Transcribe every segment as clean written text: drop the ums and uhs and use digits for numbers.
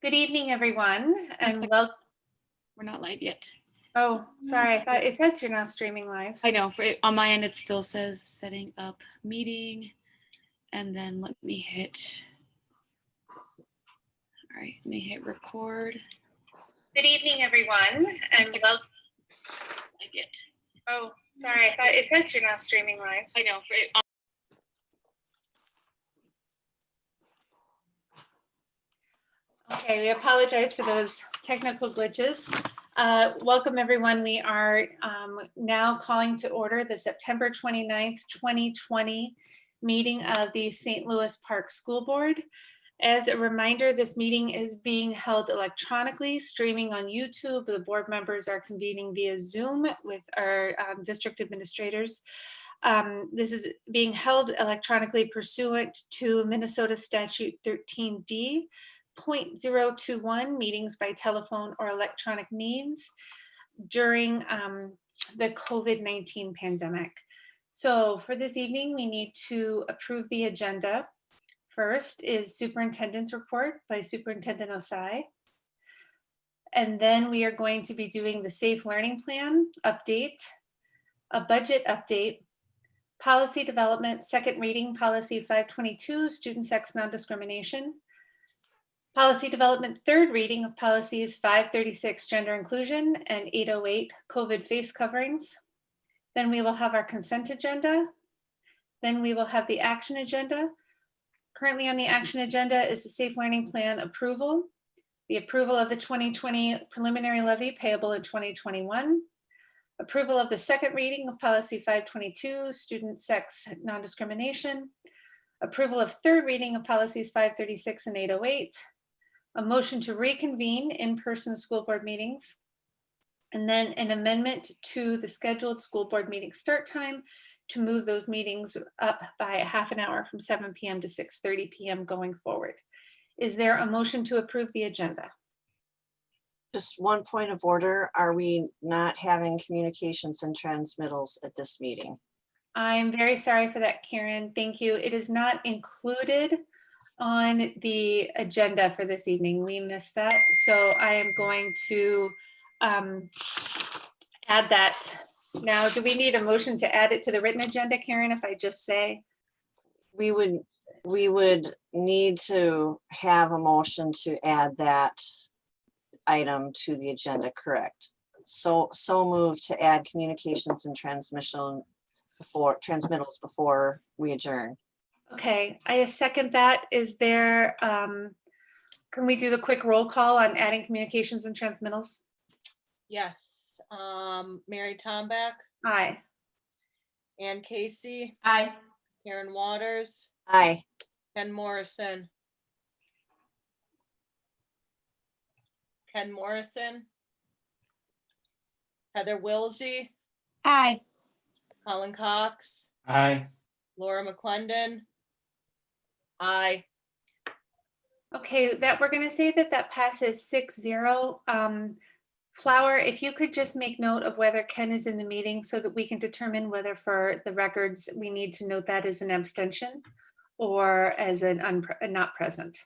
Good evening, everyone, and welcome. We're not live yet. Oh, sorry. I thought it says you're now streaming live. I know. On my end, it still says setting up meeting. And then let me hit. All right, let me hit record. Good evening, everyone, and welcome. Live yet. Oh, sorry. I thought it says you're now streaming live. I know. Okay, we apologize for those technical glitches. Welcome, everyone. We are now calling to order the September 29th, 2020 meeting of the St. Louis Park School Board. As a reminder, this meeting is being held electronically, streaming on YouTube. The board members are convening via Zoom with our district administrators. This is being held electronically pursuant to Minnesota Statute 13D. 0.021 meetings by telephone or electronic means during the COVID-19 pandemic. So for this evening, we need to approve the agenda. First is Superintendents Report by Superintendent Osai. And then we are going to be doing the Safe Learning Plan update, a budget update, policy development, second reading, policy 522, student sex non-discrimination, policy development, third reading of policies 536, gender inclusion, and 808, COVID face coverings. Then we will have our consent agenda. Then we will have the action agenda. Currently on the action agenda is the Safe Learning Plan approval, the approval of the 2020 preliminary levy payable in 2021, approval of the second reading of policy 522, student sex non-discrimination, approval of third reading of policies 536 and 808, a motion to reconvene in-person school board meetings, and then an amendment to the scheduled school board meeting start time to move those meetings up by half an hour from 7 p.m. to 6:30 p.m. going forward. Is there a motion to approve the agenda? Just one point of order. Are we not having communications and transmittals at this meeting? I'm very sorry for that, Karen. Thank you. It is not included on the agenda for this evening. We missed that. So I am going to add that. Now, do we need a motion to add it to the written agenda, Karen, if I just say? We would need to have a motion to add that item to the agenda, correct? So move to add communications and transmittals before we adjourn. Okay, I second that. Is there, can we do the quick roll call on adding communications and transmittals? Yes. Mary Tomback, Aye. Ann Casey, Aye. Karen Waters, Aye. Ken Morrison. Ken Morrison. Heather Wilsey, Aye. Colin Cox, Aye. Laura McClendon. Aye. Okay, that we're gonna say that passes 6-0. Flower, if you could just make note of whether Ken is in the meeting so that we can determine whether for the records, we need to note that as an abstention or as an not present.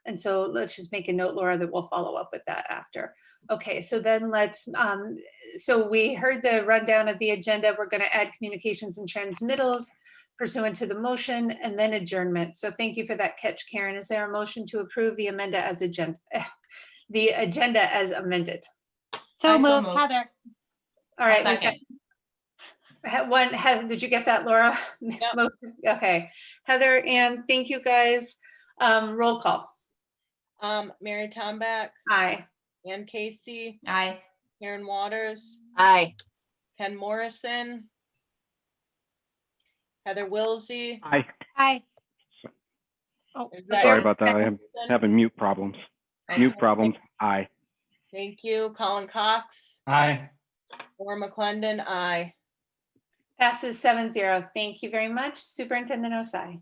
And so let's just make a note, Laura, that we'll follow up with that after. Okay, so then let's, so we heard the rundown of the agenda. We're gonna add communications and transmittals pursuant to the motion and then adjournment. So thank you for that catch, Karen. Is there a motion to approve the agenda as amended? So moved, Heather. All right. Second. Did you get that, Laura? Yep. Okay. Heather, and thank you guys. Roll call. Mary Tomback, Aye. Ann Casey, Aye. Karen Waters, Aye. Ken Morrison, Heather Wilsey. Aye. Aye. Is that Sorry about that. I am Morrison? having mute problems. Mute problems. Aye. Thank you. Colin Cox, Aye. Laura McClendon. Aye. Passes 7-0. Thank you very much. Superintendent Osai.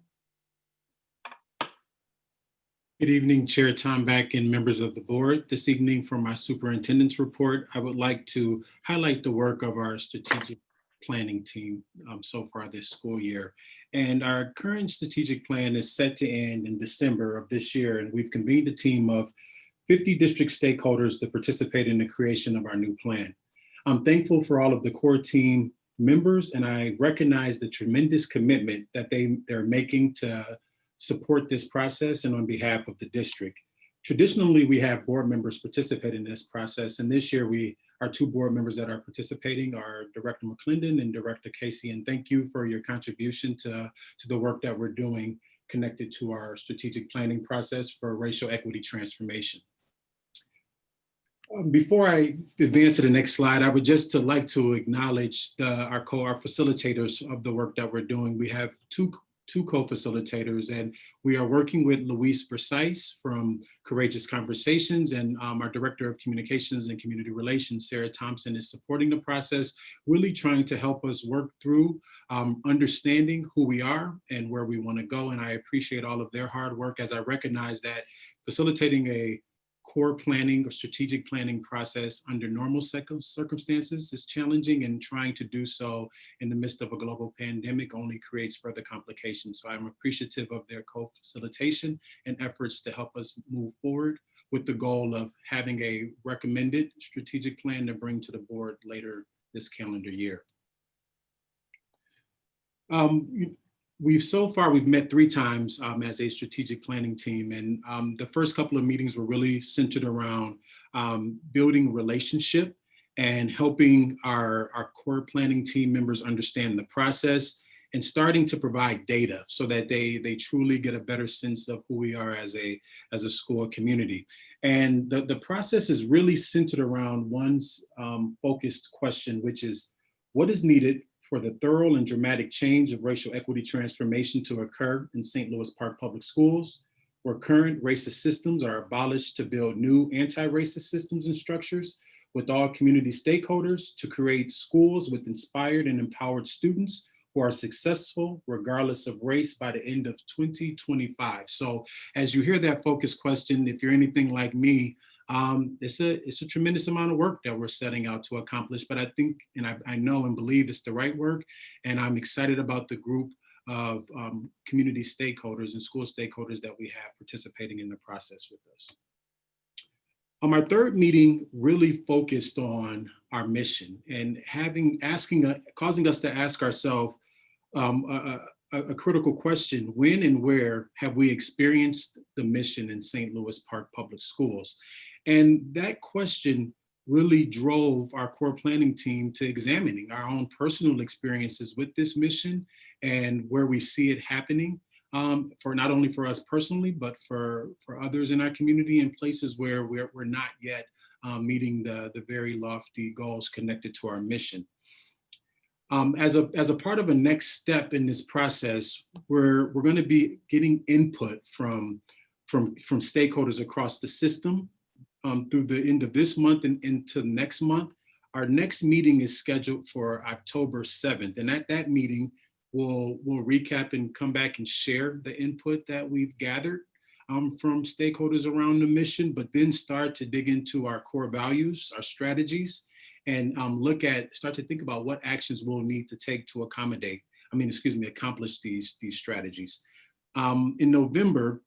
Good evening, Chair Tomback and members of the board. This evening for my superintendent's report, I would like to highlight the work of our strategic planning team so far this school year. And our current strategic plan is set to end in December of this year. And we've convened a team of 50 district stakeholders to participate in the creation of our new plan. I'm thankful for all of the core team members, and I recognize the tremendous commitment that they're making to support this process and on behalf of the district. Traditionally, we have board members participate in this process, and this year our two board members that are participating are Director McClendon and Director Casey, and thank you for your contribution to the work that we're doing connected to our strategic planning process for racial equity transformation. Before I advance to the next slide, I would just like to acknowledge our facilitators of the work that we're doing. We have two co-facilitators, and we are working with Luis Versace from Courageous Conversations, and our Director of Communications and Community Relations, Sarah Thompson, is supporting the process, really trying to help us work through understanding who we are and where we want to go. And I appreciate all of their hard work, as I recognize that facilitating a core planning or strategic planning process under normal circumstances is challenging, and trying to do so in the midst of a global pandemic only creates further complications. So I'm appreciative of their co-facilitation and efforts to help us move forward with the goal of having a recommended strategic plan to bring to the board later this calendar year. We've met 3 times as a strategic planning team, and the first couple of meetings were really centered around building relationship and helping our core planning team members understand the process and starting to provide data so that they truly get a better sense of who we are as a school community. And the process is really centered around one focused question, which is what is needed for the thorough and dramatic change of racial equity transformation to occur in St. Louis Park Public Schools, where current racist systems are abolished to build new anti-racist systems and structures with all community stakeholders to create schools with inspired and empowered students who are successful regardless of race by the end of 2025. So as you hear that focus question, if you're anything like me, it's a tremendous amount of work that we're setting out to accomplish, but I think, and I know and believe it's the right work, and I'm excited about the group of community stakeholders and school stakeholders that we have participating in the process with us. Our third meeting really focused on our mission and causing us to ask ourselves a critical question: when and where have we experienced the mission in St. Louis Park Public Schools? And that question really drove our core planning team to examining our own personal experiences with this mission and where we see it happening, for not only for us personally, but for others in our community and places where we're not yet meeting the very lofty goals connected to our mission. As a part of a next step in this process, we're going to be getting input from stakeholders across the system through the end of this month and into next month. Our next meeting is scheduled for October 7th, and at that meeting, we'll recap and come back and share the input that we've gathered from stakeholders around the mission, but then start to dig into our core values, our strategies, and start to think about what actions we'll need to take to accomplish these strategies. In November,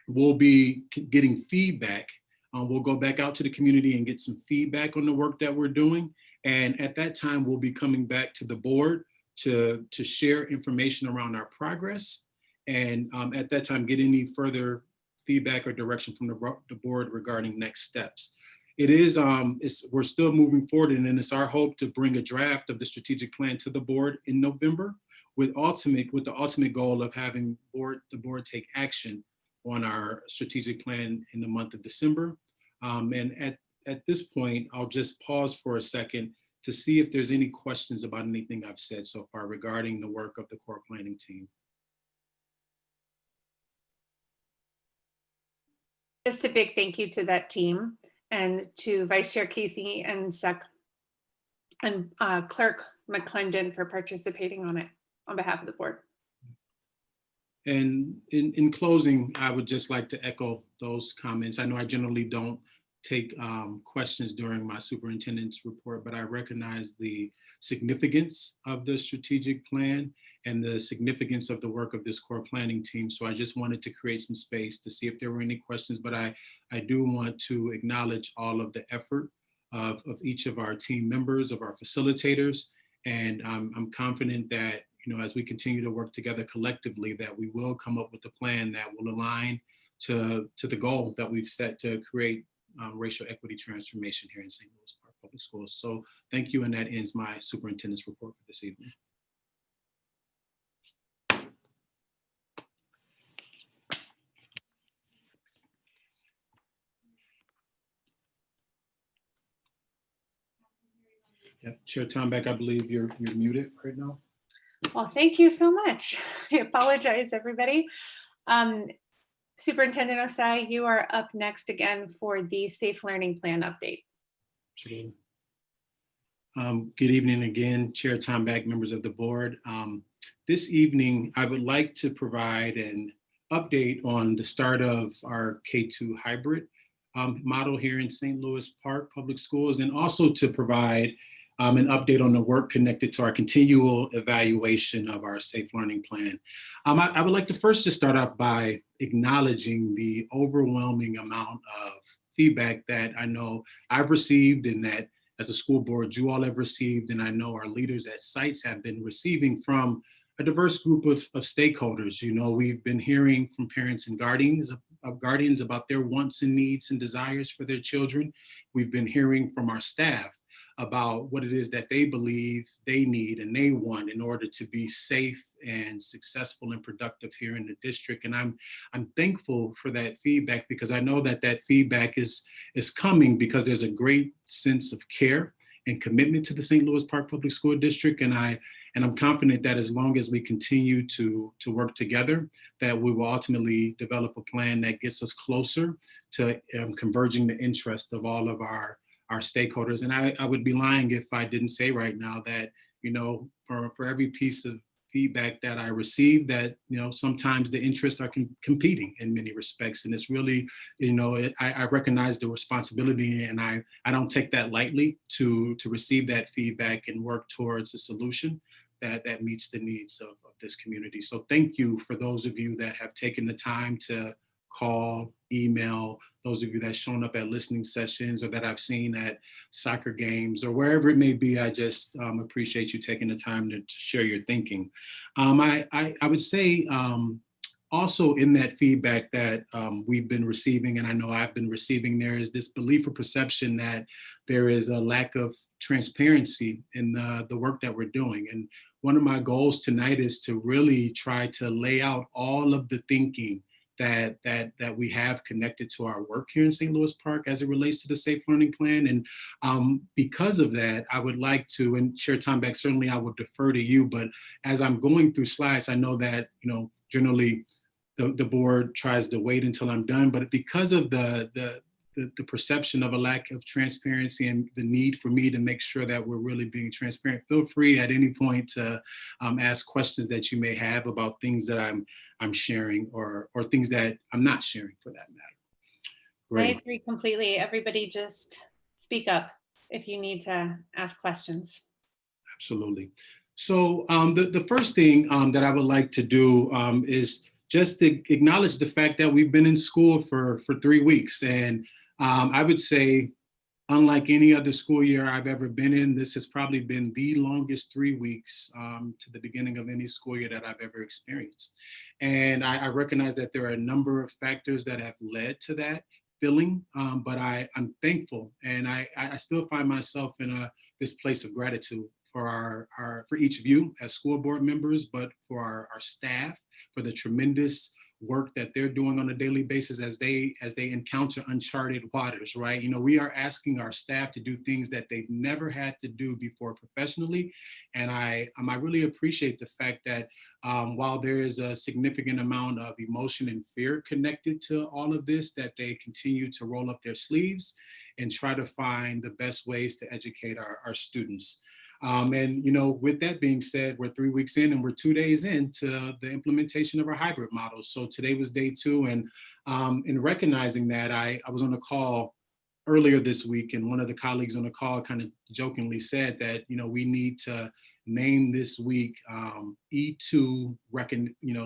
we'll be getting feedback. We'll go back out to the community and get some feedback on the work that we're doing. And at that time, we'll be coming back to the board to share information around our progress. And at that time, get any further feedback or direction from the board regarding next steps. We're still moving forward, and then it's our hope to bring a draft of the strategic plan to the board in November with the ultimate goal of having the board take action on our strategic plan in the month of December. And at this point, I'll just pause for a second to see if there's any questions about anything I've said so far regarding the work of the core planning team. Just a big thank you to that team and to Vice Chair Casey and Clerk McClendon for participating on it on behalf of the board. And in closing, I would just like to echo those comments. I know I generally don't take questions during my superintendent's report, but I recognize the significance of the strategic plan and the significance of the work of this core planning team. So I just wanted to create some space to see if there were any questions, but I do want to acknowledge all of the effort of each of our team members, of our facilitators. And I'm confident that, as we continue to work together collectively, that we will come up with a plan that will align to the goal that we've set to create racial equity transformation here in St. Louis Park Public Schools. So thank you, and that ends my superintendent's report for this evening. Yep. Chair Tomback, I believe you're muted right now. Well, thank you so much. I apologize, everybody. Superintendent Osai, you are up next again for the Safe Learning Plan update. Absolutely. Good evening again, Chair Tomback, members of the board. This evening, I would like to provide an update on the start of our K-2 hybrid model here in St. Louis Park Public Schools, and also to provide an update on the work connected to our continual evaluation of our Safe Learning Plan. I would like to first just start off by acknowledging the overwhelming amount of feedback that I know I've received, and that as a school board you all have received, and I know our leaders at sites have been receiving from a diverse group of stakeholders. We've been hearing from parents and guardians about their wants and needs and desires for their children. We've been hearing from our staff about what it is that they believe they need and they want in order to be safe and successful and productive here in the district. And I'm thankful for that feedback, because I know that feedback is coming because there's a great sense of care and commitment to the St. Louis Park Public School District. And I'm confident that as long as we continue to work together, that we will ultimately develop a plan that gets us closer to converging the interest of all of our stakeholders. And I would be lying if I didn't say right now that, for every piece of feedback that I receive, that, sometimes the interests are competing in many respects. And it's really, I recognize the responsibility, and I don't take that lightly to receive that feedback and work towards a solution that meets the needs of this community. So thank you for those of you that have taken the time to call, email, those of you that shown up at listening sessions or that I've seen at soccer games or wherever it may be. I just appreciate you taking the time to share your thinking. I would say also in that feedback that we've been receiving, and I know I've been receiving, there is this belief or perception that there is a lack of transparency in the work that we're doing. And one of my goals tonight is to really try to lay out all of the thinking that we have connected to our work here in St. Louis Park as it relates to the Safe Learning Plan. And because of that, I would like to, and Chair Tomback, certainly I will defer to you, but as I'm going through slides, I know that, generally the board tries to wait until I'm done, but because of the perception of a lack of transparency and the need for me to make sure that we're really being transparent, feel free at any point to ask questions that you may have about things that I'm sharing or things that I'm not sharing for that matter. Great. I agree completely. Everybody just speak up if you need to ask questions. Absolutely. So the first thing that I would like to do is just to acknowledge the fact that we've been in school for 3 weeks. And I would say, unlike any other school year I've ever been in, this has probably been the longest 3 weeks to the beginning of any school year that I've ever experienced. And I recognize that there are a number of factors that have led to that feeling, but I'm thankful, and I still find myself in this place of gratitude for for each of you as school board members, but for our staff, for the tremendous work that they're doing on a daily basis as they encounter uncharted waters, right? We are asking our staff to do things that they've never had to do before professionally. And I really appreciate the fact that while there is a significant amount of emotion and fear connected to all of this, that they continue to roll up their sleeves and try to find the best ways to educate our students. And with that being said, we're 3 weeks in and we're 2 days into the implementation of our hybrid model. So today was day 2, and in recognizing that, I was on a call earlier this week, and one of the colleagues on the call kind of jokingly said that, we need to name this week E2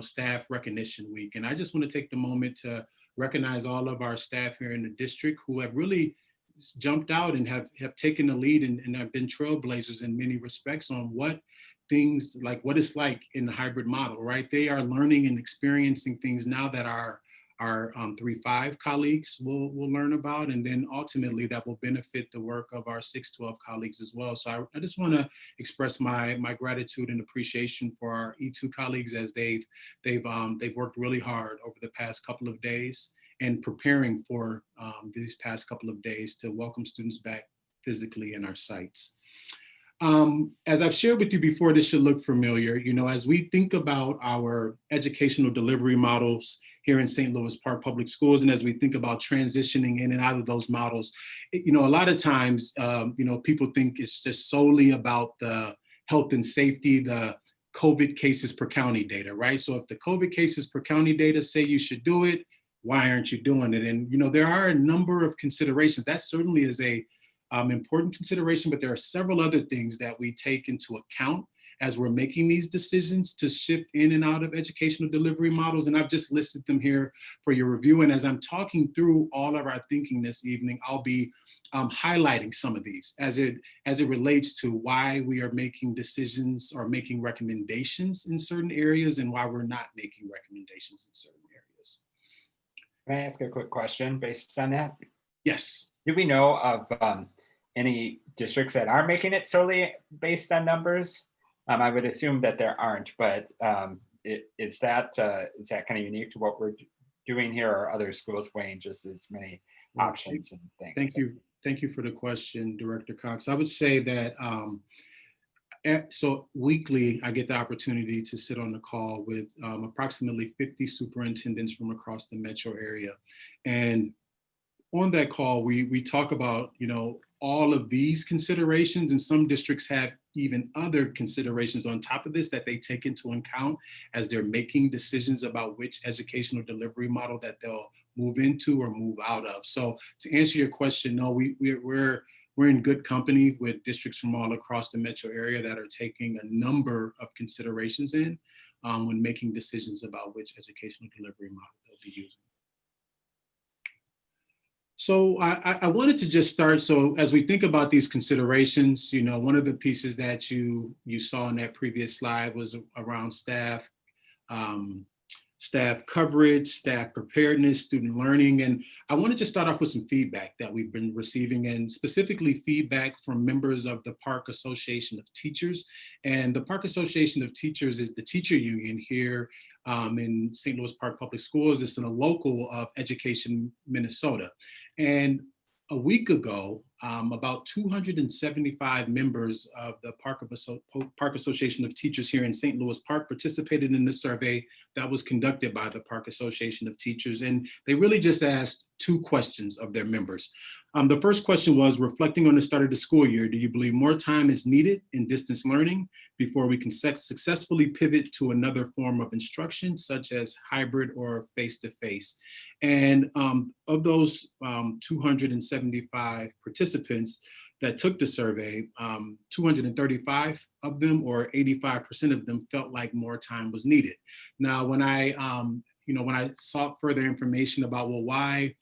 Staff Recognition Week. And I just want to take the moment to recognize all of our staff here in the district who have really jumped out and have taken the lead and have been trailblazers in many respects on what it's like in the hybrid model, right? They are learning and experiencing things now that our 3-5 colleagues will learn about, and then ultimately that will benefit the work of our 6-12 colleagues as well. So I just want to express my gratitude and appreciation for our E2 colleagues as they've worked really hard over the past couple of days and preparing for these past couple of days to welcome students back physically in our sites. As I've shared with you before, this should look familiar. As we think about our educational delivery models here in St. Louis Park Public Schools, and as we think about transitioning in and out of those models, a lot of times, people think it's just solely about the health and safety, the COVID cases per county data, right? So if the COVID cases per county data say you should do it, why aren't you doing it? And, there are a number of considerations. That certainly is a important consideration, but there are several other things that we take into account as we're making these decisions to shift in and out of educational delivery models. And I've just listed them here for your review. And as I'm talking through all of our thinking this evening, I'll be highlighting some of these as it relates to why we are making decisions or making recommendations in certain areas and why we're not making recommendations in certain areas. Can I ask a quick question based on that? Yes. Do we know of any districts that are making it solely based on numbers? I would assume that there aren't, but is that kind of unique to what we're doing here, or other schools weighing just as many options and things? Thank you for the question, Director Cox. I would say that so weekly, I get the opportunity to sit on the call with approximately 50 superintendents from across the metro area. And on that call, we talk about, all of these considerations, and some districts have even other considerations on top of this that they take into account as they're making decisions about which educational delivery model that they'll move into or move out of. So to answer your question, no, we're in good company with districts from all across the metro area that are taking a number of considerations in when making decisions about which educational delivery model they'll be using. So I wanted to just start. So as we think about these considerations, one of the pieces that you saw in that previous slide was around staff coverage, staff preparedness, student learning. And I wanted to start off with some feedback that we've been receiving, and specifically feedback from members of the Park Association of Teachers. And the Park Association of Teachers is the teacher union here in St. Louis Park Public Schools. It's in a local of Education, Minnesota. And a week ago, about 275 members of the Park Association of Teachers here in St. Louis Park participated in the survey that was conducted by the Park Association of Teachers. And they really just asked two questions of their members. The first question was, reflecting on the start of the school year, do you believe more time is needed in distance learning before we can successfully pivot to another form of instruction, such as hybrid or face-to-face? And of those 275 participants that took the survey, 235 of them, or 85% of them, felt like more time was needed. Now, when I sought further information about, well, why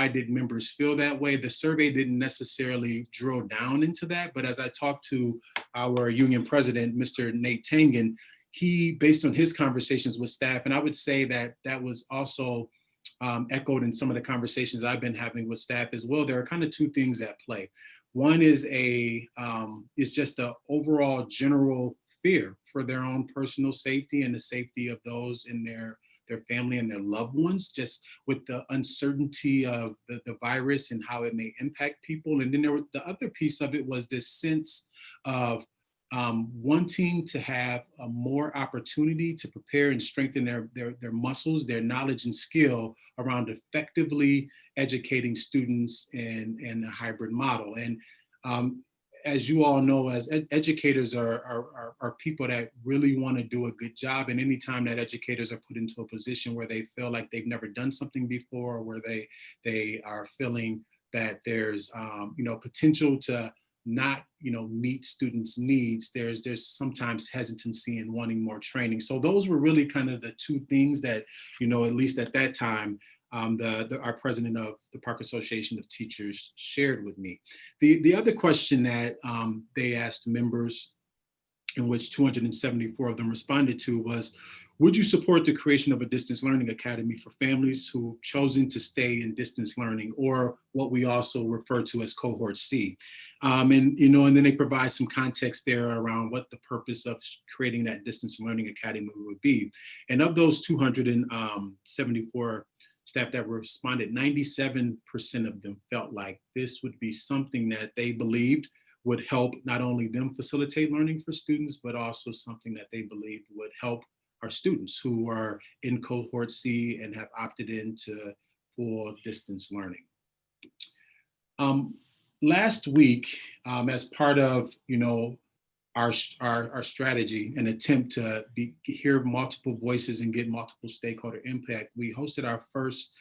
did members feel that way? The survey didn't necessarily drill down into that, but as I talked to our union president, Mr. Nate Tangen, he, based on his conversations with staff, and I would say that that was also echoed in some of the conversations I've been having with staff as well. There are kind of two things at play. One is just an overall general fear for their own personal safety and the safety of those in their family and their loved ones, just with the uncertainty of the virus and how it may impact people. And then the other piece of it was this sense of wanting to have a more opportunity to prepare and strengthen their muscles, their knowledge and skill around effectively educating students in a hybrid model. And as you all know, as educators are people that really want to do a good job. And anytime that educators are put into a position where they feel like they've never done something before, or where they are feeling that there's potential to not meet students' needs, there's sometimes hesitancy in wanting more training. So those were really kind of the two things that, at least at that time, our president of the Park Association of Teachers shared with me. The other question that they asked members, in which 274 of them responded to, was, would you support the creation of a distance learning academy for families who've chosen to stay in distance learning, or what we also refer to as cohort C? And then they provide some context there around what the purpose of creating that distance learning academy would be. And of those 274 staff that responded, 97% of them felt like this would be something that they believed would help not only them facilitate learning for students, but also something that they believed would help our students who are in cohort C and have opted into full distance learning. Last week, as part of our strategy, an attempt to hear multiple voices and get multiple stakeholder impact, we hosted our first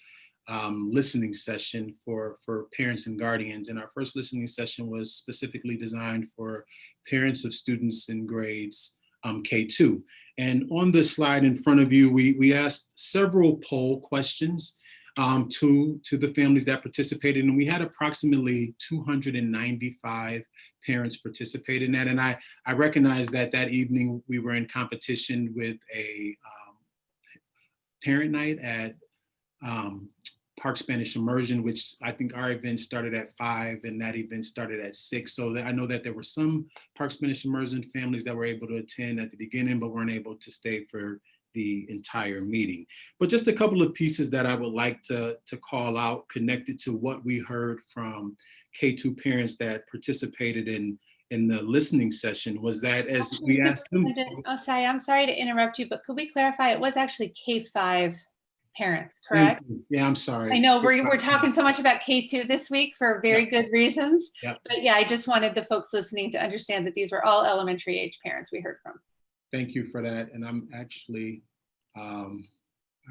listening session for parents and guardians. And our first listening session was specifically designed for parents of students in grades K2. And on the slide in front of you, we asked several poll questions to the families that participated, and we had approximately 295 parents participate in that. And I recognize that evening we were in competition with a parent night at Park Spanish Immersion, which I think our event started at 5 and that event started at 6. So I know that there were some Park Spanish Immersion families that were able to attend at the beginning, but weren't able to stay for the entire meeting. But just a couple of pieces that I would like to call out connected to what we heard from K2 parents that participated in the listening session was that as we asked them. I'm sorry to interrupt you, but could we clarify, it was actually K5 parents, correct? Yeah, I'm sorry. I know we're talking so much about K2 this week for very good reasons. Yep. But yeah, I just wanted the folks listening to understand that these were all elementary age parents we heard from. Thank you for that. And I'm actually, I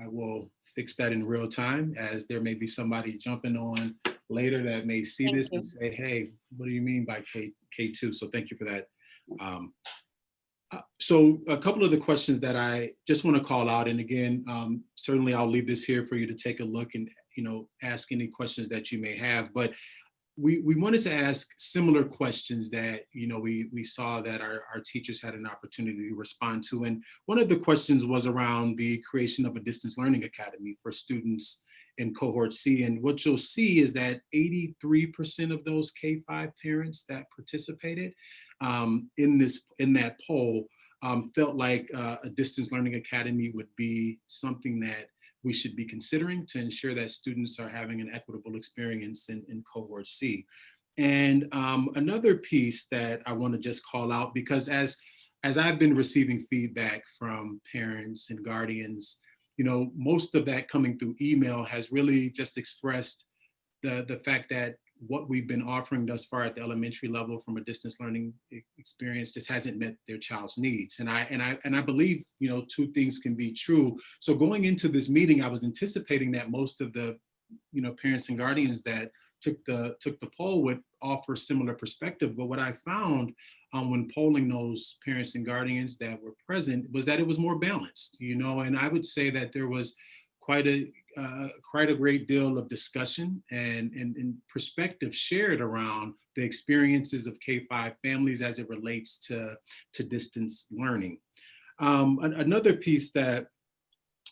will fix that in real time, as there may be somebody jumping on later that may see this and say, hey, what do you mean by K2? So thank you for that. So a couple of the questions that I just want to call out, and again, certainly I'll leave this here for you to take a look and ask any questions that you may have. But we wanted to ask similar questions that we saw that our teachers had an opportunity to respond to. And one of the questions was around the creation of a distance learning academy for students in cohort C. And what you'll see is that 83% of those K5 parents that participated in that poll felt like a distance learning academy would be something that we should be considering to ensure that students are having an equitable experience in cohort C. And another piece that I want to just call out, because as I've been receiving feedback from parents and guardians, most of that coming through email has really just expressed the fact that what we've been offering thus far at the elementary level from a distance learning experience just hasn't met their child's needs. And I believe, two things can be true. So going into this meeting, I was anticipating that most of the, parents and guardians that took the poll would offer similar perspective. But what I found when polling those parents and guardians that were present was that it was more balanced, and I would say that there was quite a great deal of discussion and perspective shared around the experiences of K5 families as it relates to distance learning. Another piece that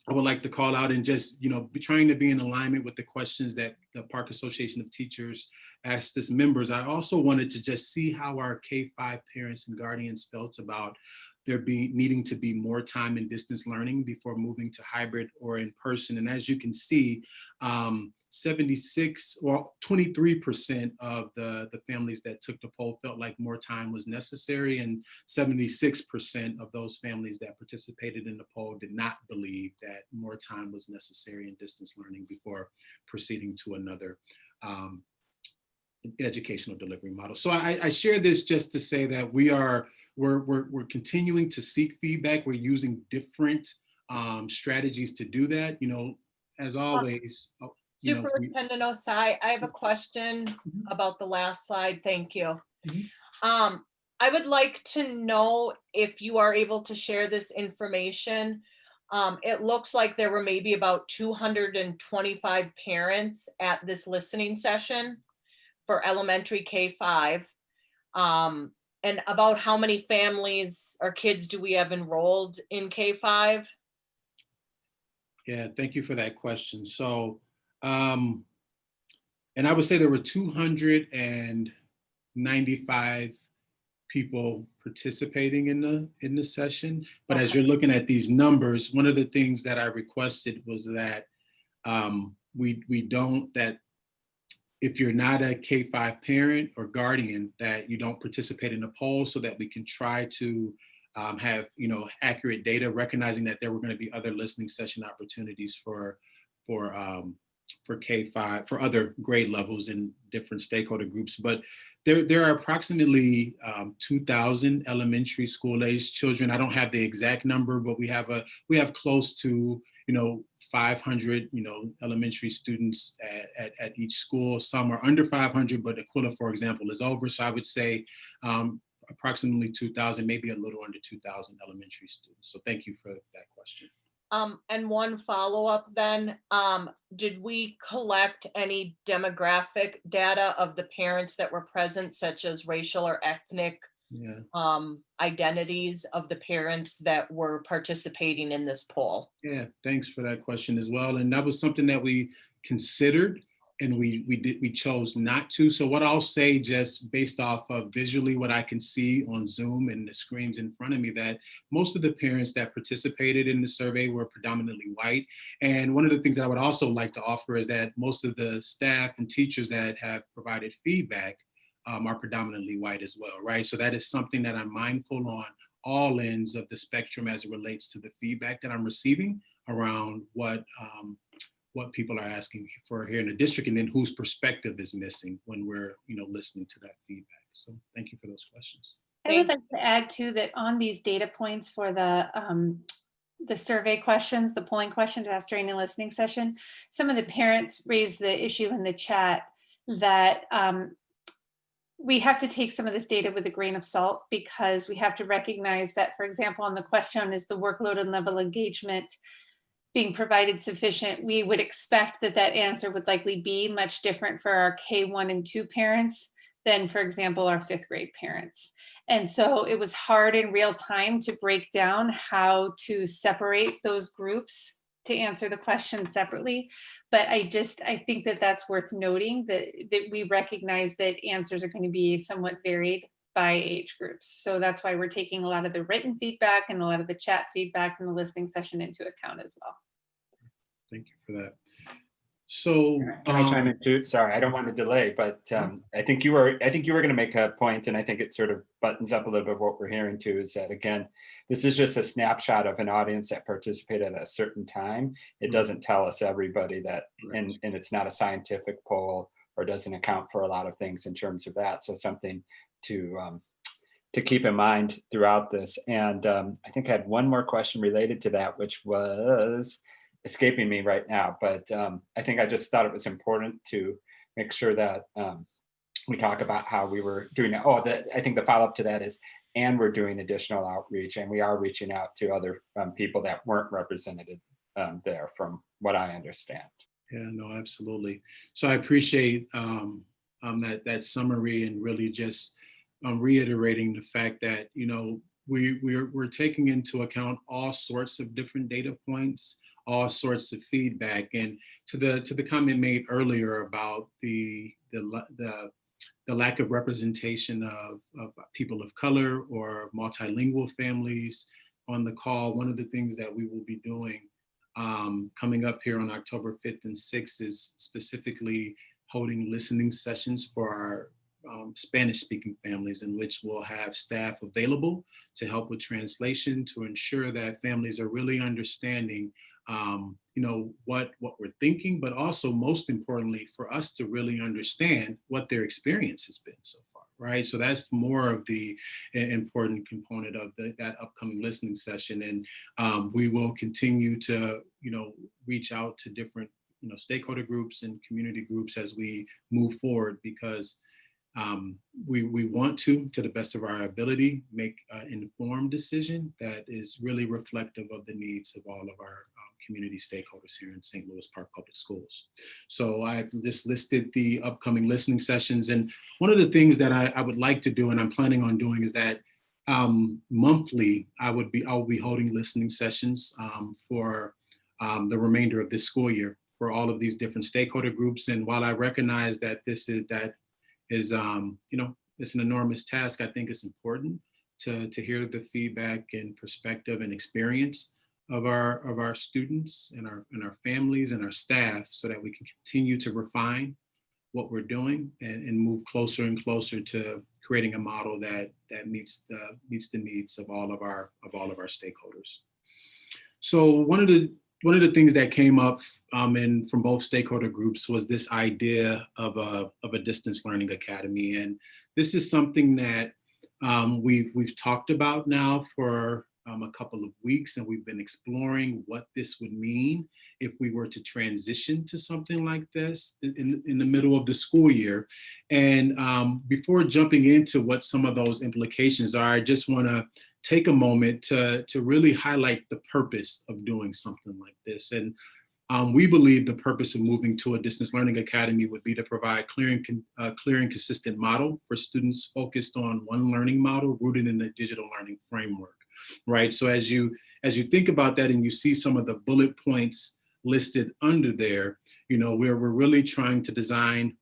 I would like to call out, and just trying to be in alignment with the questions that the Park Association of Teachers asked its members, I also wanted to just see how our K5 parents and guardians felt about there needing to be more time in distance learning before moving to hybrid or in person. And as you can see, 23% of the families that took the poll felt like more time was necessary, and 76% of those families that participated in the poll did not believe that more time was necessary in distance learning before proceeding to another educational delivery model. So I share this just to say that we're continuing to seek feedback. We're using different strategies to do that. As always. you know, Superintendent Osai, I have a question about the last slide. Thank you. Mhm. I would like to know if you are able to share this information. It looks like there were maybe about 225 parents at this listening session for elementary K-5. And about how many families or kids do we have enrolled in K-5? Yeah, thank you for that question. So, and I would say there were 295 people participating in the session. But as Okay. you're looking at these numbers, one of the things that I requested was that we don't, that if you're not a K-5 parent or guardian, that you don't participate in the poll, so that we can try to have, you know, accurate data, recognizing that there were going to be other listening session opportunities for K-5, for other grade levels and different stakeholder groups. But there are approximately 2,000 elementary school age children. I don't have the exact number, but we have close to, you know, 500, you know, elementary students at each school. Some are under 500, but Aquila, for example, is over. So I would say approximately 2,000, maybe a little under 2,000 elementary students. So thank you for that question. And one follow-up then, did we collect any demographic data of the parents that were present, such as racial or ethnic Yeah. identities of the parents that were participating in this poll? Yeah, thanks for that question as well. And that was something that we considered, and we chose not to. So what I'll say, just based off of visually what I can see on Zoom and the screens in front of me, that most of the parents that participated in the survey were predominantly white. And one of the things that I would also like to offer is that most of the staff and teachers that have provided feedback are predominantly white as well, right? So that is something that I'm mindful on all ends of the spectrum as it relates to the feedback that I'm receiving around what people are asking for here in the district, and then whose perspective is missing when we're, you know, listening to that feedback. So thank you for those questions. I would like to add too that on these data points for the survey questions, the polling questions asked during the listening session, some of the parents raised the issue in the chat that we have to take some of this data with a grain of salt, because we have to recognize that, for example, on the question, is the workload and level of engagement being provided sufficient? We would expect that that answer would likely be much different for our K1 and 2 parents than, for example, our 5th grade parents. And so it was hard in real time to break down how to separate those groups to answer the question separately. But I think that that's worth noting, that we recognize that answers are going to be somewhat varied by age groups. So that's why we're taking a lot of the written feedback and a lot of the chat feedback from the listening session into account as well. Thank you for that. So Can I chime in too? Sorry, I don't want to delay, but I think you were going to make a point, and I think it sort of buttons up a little bit what we're hearing too, is that, again, this is just a snapshot of an audience that participated at a certain time. It doesn't tell us everybody that, and it's not a scientific poll, or doesn't account for a lot of things in terms of that. So something to keep in mind throughout this. And I think I had one more question related to that, which was escaping me right now, but I think I just thought it was important to make sure that we talk about how we were doing it. Oh, I think the follow-up to that is, and we're doing additional outreach, and we are reaching out to other people that weren't represented there, from what I understand. Yeah, no, absolutely. So I appreciate that summary, and really just reiterating the fact that, you know, we're taking into account all sorts of different data points, all sorts of feedback. And to the comment made earlier about the lack of representation of people of color or multilingual families on the call, one of the things that we will be doing coming up here on October 5th and 6th is specifically holding listening sessions for our Spanish-speaking families, in which we'll have staff available to help with translation, to ensure that families are really understanding, you know, what we're thinking, but also, most importantly, for us to really understand what their experience has been so far, right? So that's more of the important component of that upcoming listening session. And we will continue to, you know, reach out to different, stakeholder groups and community groups as we move forward, because we want to the best of our ability, make an informed decision that is really reflective of the needs of all of our community stakeholders here in St. Louis Park Public Schools. So I've just listed the upcoming listening sessions. And one of the things that I would like to do, and I'm planning on doing, is that monthly, I'll be holding listening sessions for the remainder of this school year for all of these different stakeholder groups. And while I recognize that it's an enormous task, I think it's important to hear the feedback and perspective and experience of our students and our families and our staff, so that we can continue to refine what we're doing and move closer and closer to creating a model that meets the needs of all of our stakeholders. So one of the things that came up from both stakeholder groups was this idea of a distance learning academy, and this is something that we've talked about now for a couple of weeks, and we've been exploring what this would mean if we were to transition to something like this in the middle of the school year. And before jumping into what some of those implications are, I just want to take a moment to really highlight the purpose of doing something like this. And we believe the purpose of moving to a distance learning academy would be to provide clear and consistent model for students focused on one learning model rooted in a digital learning framework. Right. So as you think about that and you see some of the bullet points listed under there, we're really trying to design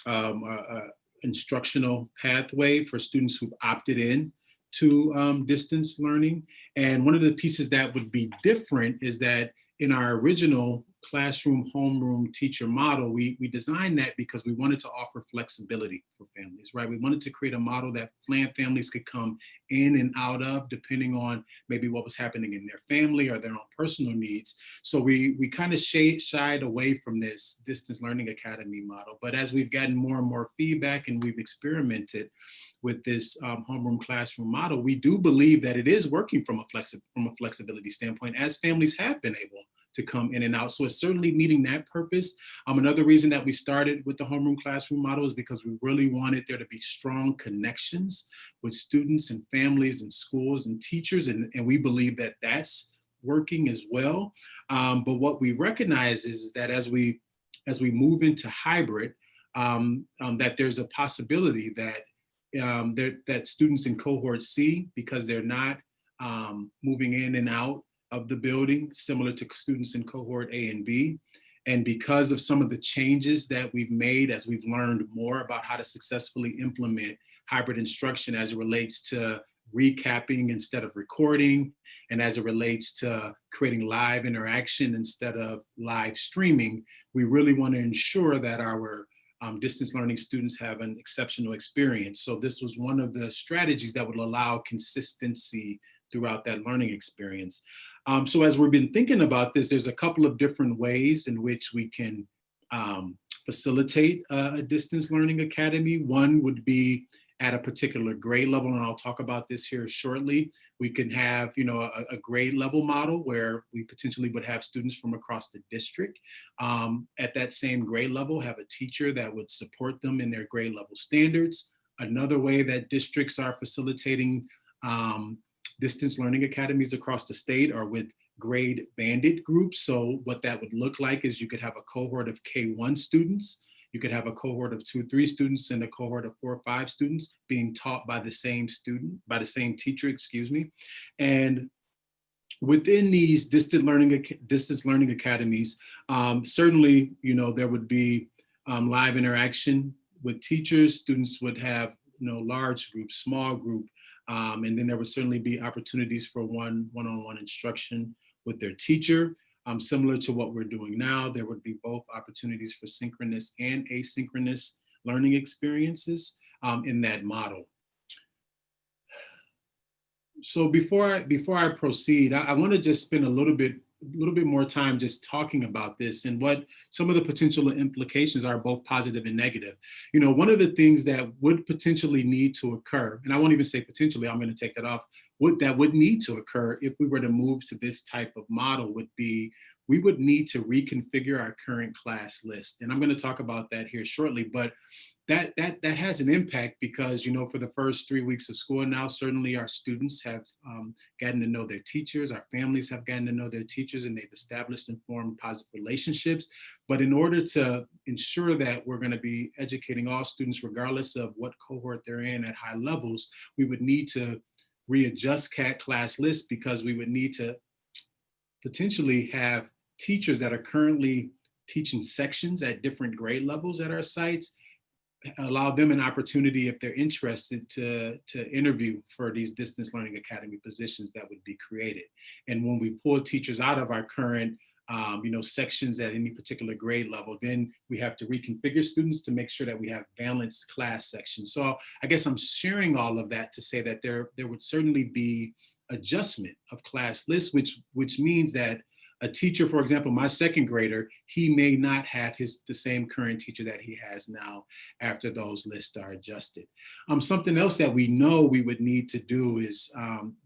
an instructional pathway for students who've opted in to distance learning. And one of the pieces that would be different is that in our original classroom, homeroom teacher model, we designed that because we wanted to offer flexibility for families, right? We wanted to create a model that families could come in and out of, depending on maybe what was happening in their family or their own personal needs. So we kind of shied away from this distance learning academy model. But as we've gotten more and more feedback and we've experimented with this homeroom classroom model, we do believe that it is working from a flexibility standpoint, as families have been able to come in and out. So it's certainly meeting that purpose. Another reason that we started with the homeroom classroom model is because we really wanted there to be strong connections with students and families and schools and teachers. And we believe that that's working as well. But what we recognize is that as we move into hybrid, that there's a possibility that that students in cohort C, because they're not moving in and out of the building, similar to students in cohort A and B. And because of some of the changes that we've made as we've learned more about how to successfully implement hybrid instruction as it relates to recapping instead of recording, and as it relates to creating live interaction instead of live streaming, we really want to ensure that our distance learning students have an exceptional experience. So this was one of the strategies that would allow consistency throughout that learning experience. So as we've been thinking about this, there's a couple of different ways in which we can facilitate a distance learning academy. One would be at a particular grade level, and I'll talk about this here shortly. We can have, a grade level model where we potentially would have students from across the district at that same grade level, have a teacher that would support them in their grade level standards. Another way that districts are facilitating distance learning academies across the state are with grade banded groups. So what that would look like is you could have a cohort of K1 students, you could have a cohort of 2-3 students, and a cohort of 4-5 students being taught by the same teacher, And within these distance learning academies, certainly, there would be live interaction with teachers. Students would have, large group, small group, and then there would certainly be opportunities for one-on-one instruction with their teacher. Similar to what we're doing now, there would be both opportunities for synchronous and asynchronous learning experiences in that model. So before I proceed, I want to just spend a little bit more time just talking about this and what some of the potential implications are, both positive and negative. One of the things that would potentially need to occur, and I won't even say potentially, I'm going to take that off, that would need to occur if we were to move to this type of model would be we would need to reconfigure our current class list. And I'm going to talk about that here shortly, but that has an impact because, you know, for the first 3 weeks of school now, certainly our students have gotten to know their teachers, our families have gotten to know their teachers, and they've established and formed positive relationships. But in order to ensure that we're going to be educating all students, regardless of what cohort they're in at high levels, we would need to readjust class lists because we would need to potentially have teachers that are currently teaching sections at different grade levels at our sites, allow them an opportunity if they're interested to interview for these distance learning academy positions that would be created. And when we pull teachers out of our current sections at any particular grade level, then we have to reconfigure students to make sure that we have balanced class sections. So I guess I'm sharing all of that to say that there would certainly be adjustment of class lists, which means that a teacher, for example, my second grader, he may not have the same current teacher that he has now after those lists are adjusted. Something else that we know we would need to do is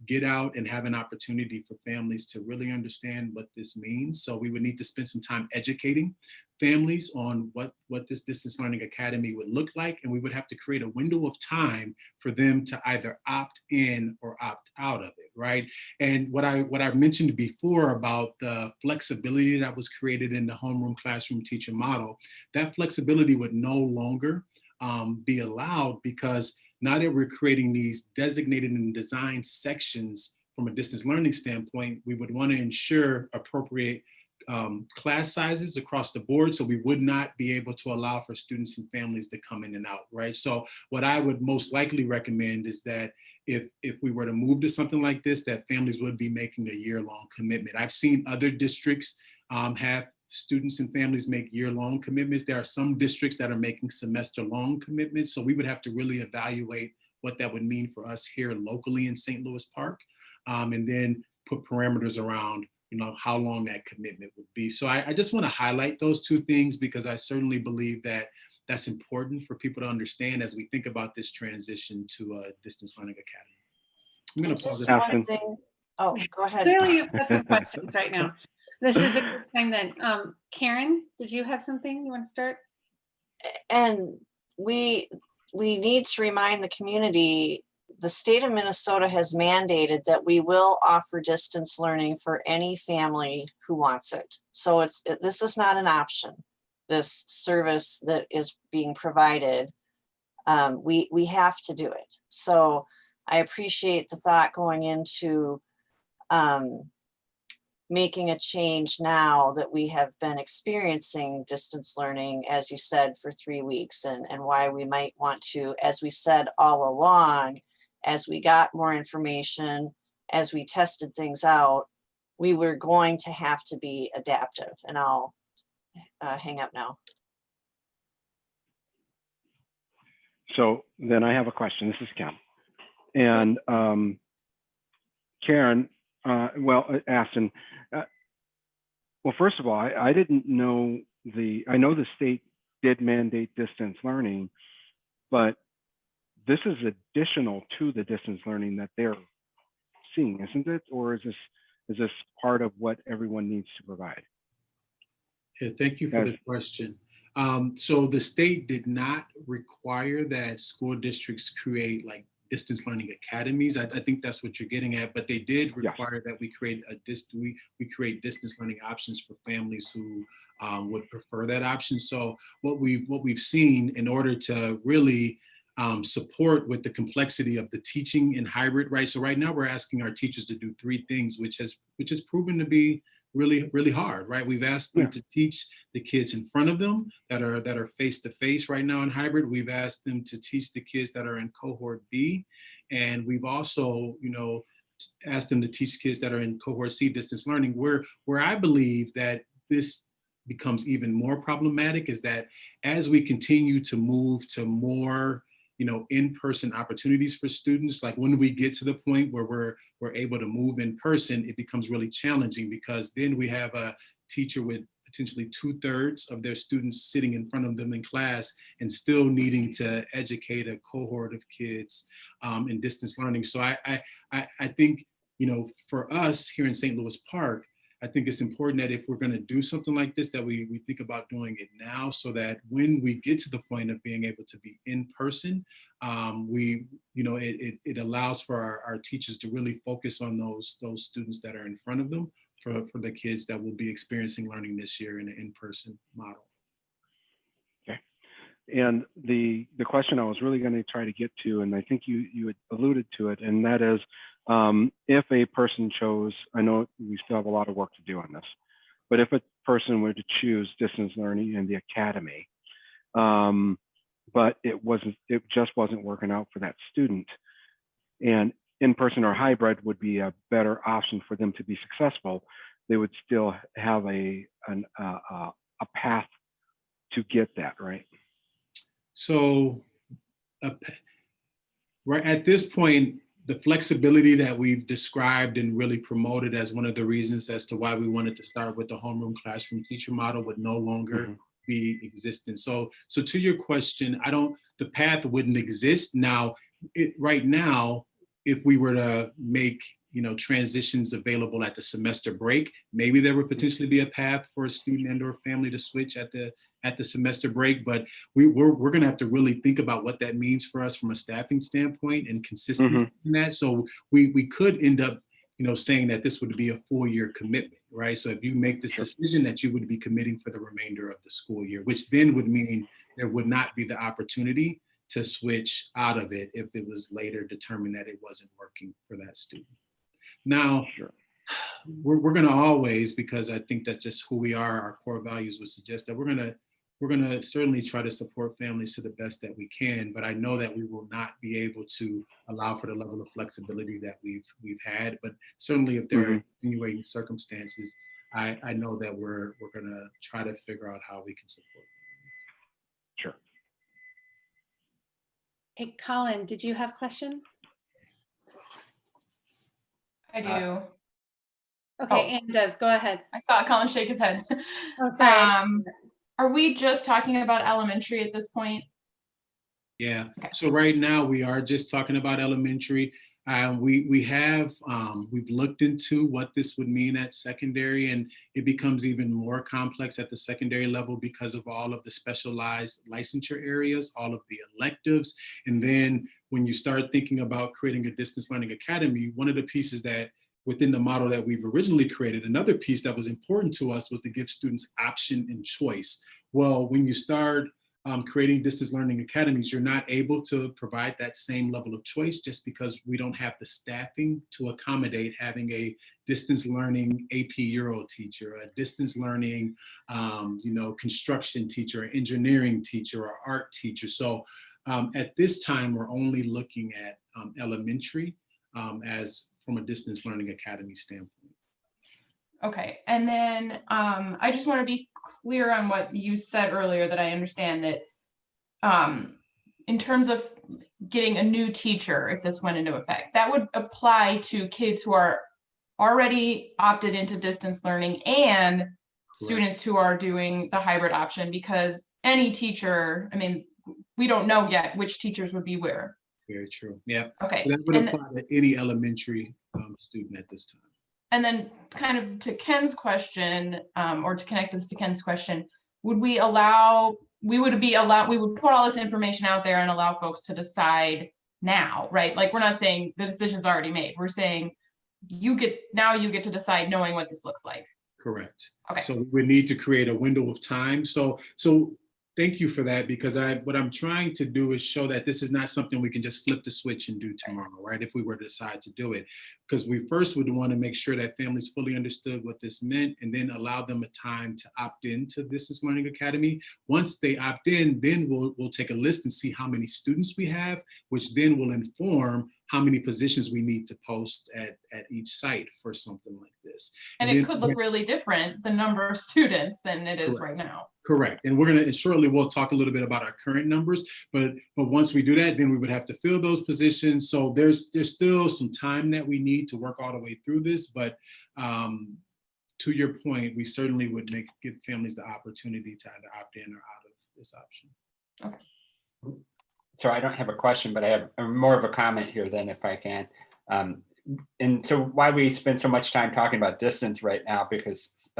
get out and have an opportunity for families to really understand what this means. So we would need to spend some time educating families on what this distance learning academy would look like. And we would have to create a window of time for them to either opt in or opt out of it, right? And what I mentioned before about the flexibility that was created in the homeroom classroom teacher model, that flexibility would no longer be allowed because now that we're creating these designated and designed sections from a distance learning standpoint, we would want to ensure appropriate class sizes across the board, so we would not be able to allow for students and families to come in and out, right? So what I would most likely recommend is that if we were to move to something like this, that families would be making a year-long commitment. I've seen other districts have students and families make year-long commitments. There are some districts that are making semester-long commitments, so we would have to really evaluate what that would mean for us here locally in St. Louis Park, and then put parameters around how long that commitment would be. So I just want to highlight those two things because I certainly believe that that's important for people to understand as we think about this transition to a distance learning academy. I'm going to pause Just it. one thing. Oh, go ahead. Clearly, you've got some questions right now. This is a good time then. Karen, did you have something you want to start? And we need to remind the community, the state of Minnesota has mandated that we will offer distance learning for any family who wants it. So this is not an option. This service that is being provided, we have to do it. So I appreciate the thought going into making a change now that we have been experiencing distance learning, as you said, for 3 weeks, and why we might want to, as we said all along, as we got more information, as we tested things out, we were going to have to be adaptive. And I'll hang up now. So then I have a question. This is Ken. And Karen, Aston, well, first of all, I didn't know I know the state did mandate distance learning, but this is additional to the distance learning that they're seeing, isn't it? Or is this part of what everyone needs to provide? Yeah, thank you for the question. So the state did not require that school districts create like distance learning academies. I think that's what you're getting at, but they did require that we create we create distance learning options for families who would prefer that option. So what we've seen in order to really support with the complexity of the teaching in hybrid, right? So right now we're asking our teachers to do 3 things, which has proven to be really, really hard, right? We've asked them to teach the kids in front of them that are face-to-face right now in hybrid. We've asked them to teach the kids that are in cohort B. And we've also, asked them to teach kids that are in cohort C distance learning. Where I believe that this becomes even more problematic is that as we continue to move to more in-person opportunities for students, like when we get to the point where we're able to move in person, it becomes really challenging because then we have a teacher with potentially 2/3 of their students sitting in front of them in class and still needing to educate a cohort of kids in distance learning. So I think, for us here in St. Louis Park, I think it's important that if we're going to do something like this, that we think about doing it now, so that when we get to the point of being able to be in person, it allows for our teachers to really focus on those students that are in front of them, for the kids that will be experiencing learning this year in an in-person model. Okay. And the question I was really going to try to get to, and I think you had alluded to it, and that is, if a person chose, I know we still have a lot of work to do on this, but if a person were to choose distance learning in the academy, but it just wasn't working out for that student, and in-person or hybrid would be a better option for them to be successful, they would still have a path to get that, right? So right at this point, the flexibility that we've described and really promoted as one of the reasons as to why we wanted to start with the homeroom classroom teacher model would no longer be existent. So to your question, the path wouldn't exist. Now, right now, if we were to make transitions available at the semester break, maybe there would potentially be a path for a student and or family to switch at the semester break, but we're going to have to really think about what that means for us from a staffing standpoint and consistency in that. So we could end up saying that this would be a full-year commitment, right? So if you make this decision, that you would be committing for the remainder of the school year, which then would mean there would not be the opportunity to switch out of it if it was later determined that it wasn't working for that student. Now, we're going to always, because I think that's just who we are, our core values would suggest that we're going to certainly try to support families to the best that we can, but I know that we will not be able to allow for the level of flexibility that we've had. But certainly if there are extenuating circumstances, I know that we're going to try to figure out how we can support families. Sure. Okay, Colin, did you have a question? I do. Okay, Anne does. Go ahead. I saw Colin shake his head. Oh, sorry. Are we just talking about elementary at this point? Yeah. Okay. So right now we are just talking about elementary. We've looked into what this would mean at secondary, and it becomes even more complex at the secondary level because of all of the specialized licensure areas, all of the electives. And then when you start thinking about creating a distance learning academy, one of the pieces that within the model that we've originally created, another piece that was important to us was to give students option and choice. Well, when you start creating distance learning academies, you're not able to provide that same level of choice just because we don't have the staffing to accommodate having a distance learning AP Euro teacher, a distance learning, construction teacher, engineering teacher, or art teacher. So at this time, we're only looking at elementary as from a distance learning academy standpoint. Okay, and then I just want to be clear on what you said earlier, that I understand that in terms of getting a new teacher, if this went into effect, that would apply to kids who are already opted into distance learning and Correct. Students who are doing the hybrid option, because any teacher, I mean, we don't know yet which teachers would be where. Very true. Yeah. Okay. So that would apply to any elementary student at this time. And then kind of to Ken's question, or to connect this to Ken's question, we would put all this information out there and allow folks to decide now, right? Like, we're not saying the decision's already made. We're saying you get to decide knowing what this looks like. Correct. Okay. So we need to create a window of time. So thank you for that, because what I'm trying to do is show that this is not something we can just flip the switch and do tomorrow, right? If we were to decide to do it, because we first would want to make sure that families fully understood what this meant, and then allow them a time to opt into Distance Learning Academy. Once they opt in, then we'll take a list and see how many students we have, which then will inform how many positions we need to post at each site for something like this. And it could look really different, the number of students, than it is right now. Correct. And we're going to, shortly we'll talk a little bit about our current numbers, but once we do that, then we would have to fill those positions. So there's still some time that we need to work all the way through this, but to your point, we certainly would give families the opportunity to either opt in or out of this option. Okay. So I don't have a question, but I have more of a comment here then, if I can. and so why we spend so much time talking about distance right now, because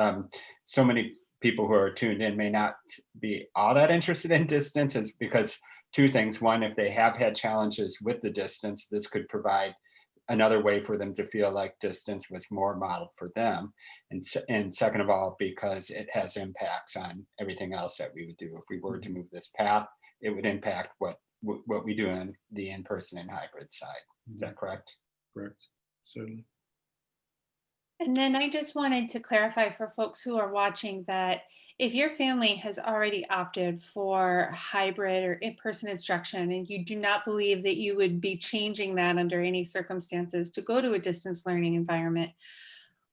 so many people who are tuned in may not be all that interested in distance, is because two things. One, if they have had challenges with the distance, this could provide another way for them to feel like distance was more modeled for them. And second of all, because it has impacts on everything else that we would do. If we were to move this path, it would impact what we do on the in-person and hybrid side. Is that correct? Correct, certainly. And then I just wanted to clarify for folks who are watching that if your family has already opted for hybrid or in-person instruction and you do not believe that you would be changing that under any circumstances to go to a distance learning environment,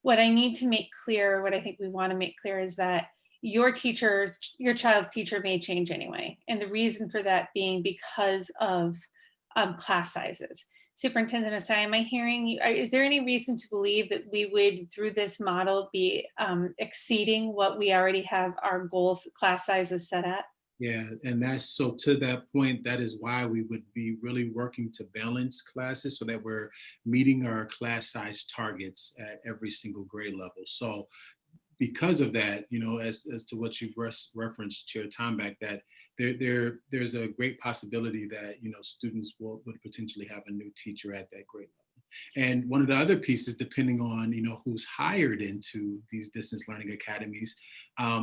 what I need to make clear, what I think we want to make clear is that your child's teacher may change anyway. And the reason for that being because of class sizes. Superintendent Osai, am I hearing you? Is there any reason to believe that we would, through this model, be exceeding what we already have our goals, class sizes set at? Yeah, and that's, so to that point, that is why we would be really working to balance classes so that we're meeting our class size targets at every single grade level. So because of that, you know, as to what you've referenced, Chair Tomback, that there's a great possibility that, you know, students would potentially have a new teacher at that grade level. And one of the other pieces, depending on, you know, who's hired into these distance learning academies,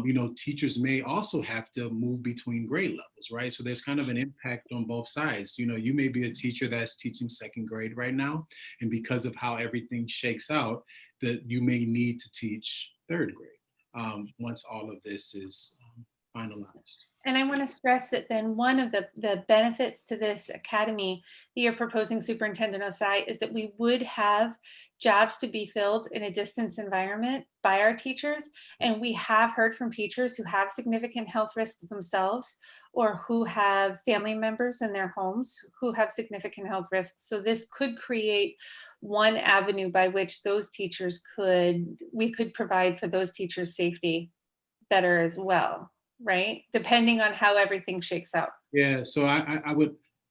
you know, teachers may also have to move between grade levels, right? So there's kind of an impact on both sides. You know, you may be a teacher that's teaching second grade right now, and because of how everything shakes out, that you may need to teach third grade once all of this is finalized. And I want to stress that then one of the benefits to this academy that you're proposing, Superintendent Osai, is that we would have jobs to be filled in a distance environment by our teachers. And we have heard from teachers who have significant health risks themselves or who have family members in their homes who have significant health risks. So this could create one avenue by which those teachers we could provide for those teachers' safety better as well. Right? Depending on how everything shakes out. Yeah, so I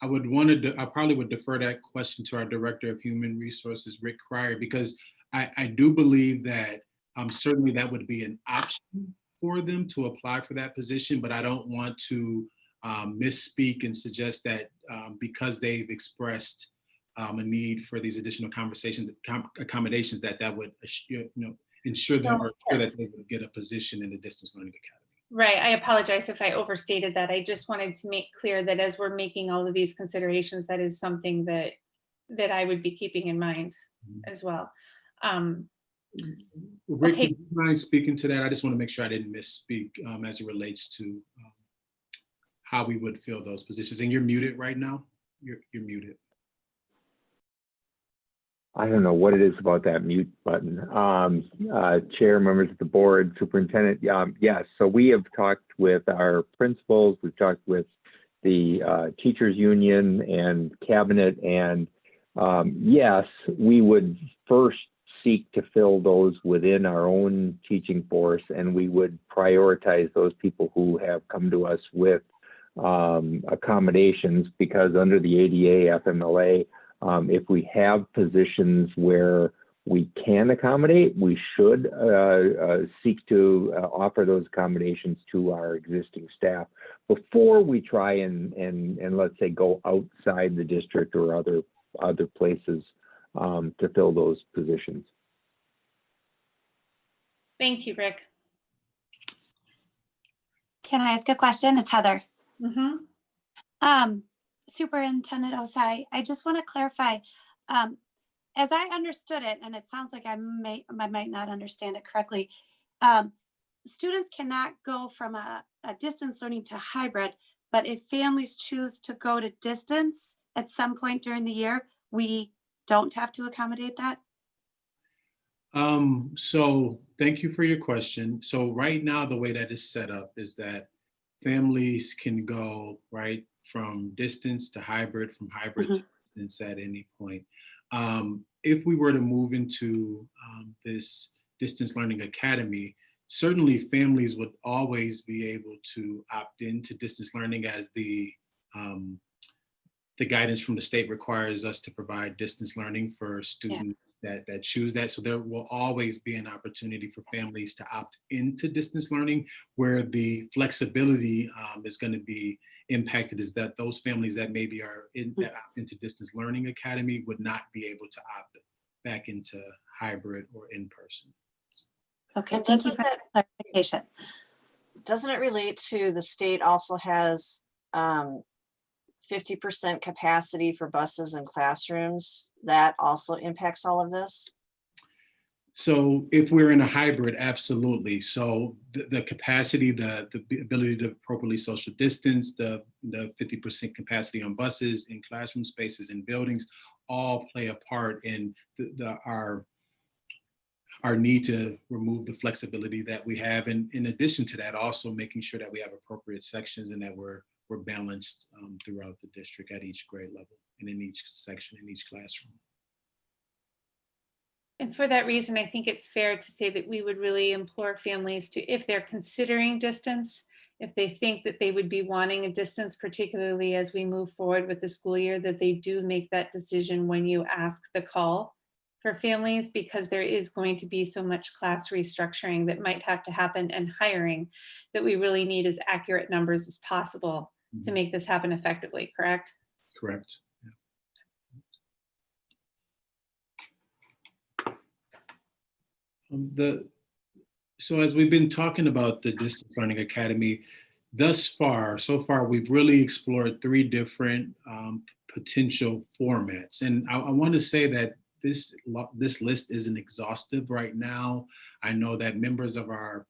probably would defer that question to our Director of Human Resources, Rick Cryer, because I do believe that certainly that would be an option for them to apply for that position, but I don't want to misspeak and suggest that because they've expressed a need for these additional accommodations, that would ensure them or ensure that they would get a position in the distance learning academy. Right. I apologize if I overstated that. I just wanted to make clear that as we're making all of these considerations, that is something that I would be keeping in mind as well. Rick, okay. do you mind speaking to that? I just want to make sure I didn't misspeak as it relates to how we would fill those positions. And you're muted right now. You're muted. I don't know what it is about that mute button. Chair, members of the board, superintendent, yes. So we have talked with our principals, we've talked with the teachers union and cabinet, and yes, we would first seek to fill those within our own teaching force, and we would prioritize those people who have come to us with accommodations, because under the ADA, FMLA, if we have positions where we can accommodate, we should seek to offer those accommodations to our existing staff before we try and let's say go outside the district or other places to fill those positions. Thank you, Rick. Can I ask a question? It's Heather. Mm-hmm. Superintendent Osai, I just want to clarify, as I understood it, and it sounds like I might not understand it correctly, students cannot go from a distance learning to hybrid, but if families choose to go to distance at some point during the year, we don't have to accommodate that? So thank you for your question. So right now, the way that is set up is that families can go right from distance to hybrid, from hybrid to distance at any point. If we were to move into this distance learning academy, certainly families would always be able to opt into distance learning as the the guidance from the state requires us to provide distance learning for students that choose that. So there will always be an opportunity for families to opt into distance learning. Where the flexibility is going to be impacted is that those families that maybe are that opt into distance learning academy would not be able to opt back into hybrid or in person. Okay, And thank you doesn't for that- that clarification. Doesn't it relate to the state also has 50% capacity for buses and classrooms? That also impacts all of this? So if we're in a hybrid, absolutely. So the capacity, the ability to appropriately social distance, the 50% capacity on buses, in classroom spaces, in buildings, all play a part in our need to remove the flexibility that we have. And in addition to that, also making sure that we have appropriate sections and that we're balanced throughout the district at each grade level and in each section, in each classroom. And for that reason, I think it's fair to say that we would really implore families to, if they're considering distance, if they think that they would be wanting a distance, particularly as we move forward with the school year, that they do make that decision when you ask the call for families, because there is going to be so much class restructuring that might have to happen and hiring that we really need as accurate numbers as possible to make this happen effectively, correct? Correct. So as we've been talking about the Distance Learning Academy, so far, we've really explored 3 different potential formats. And I want to say that this list isn't exhaustive right now. I know that members of our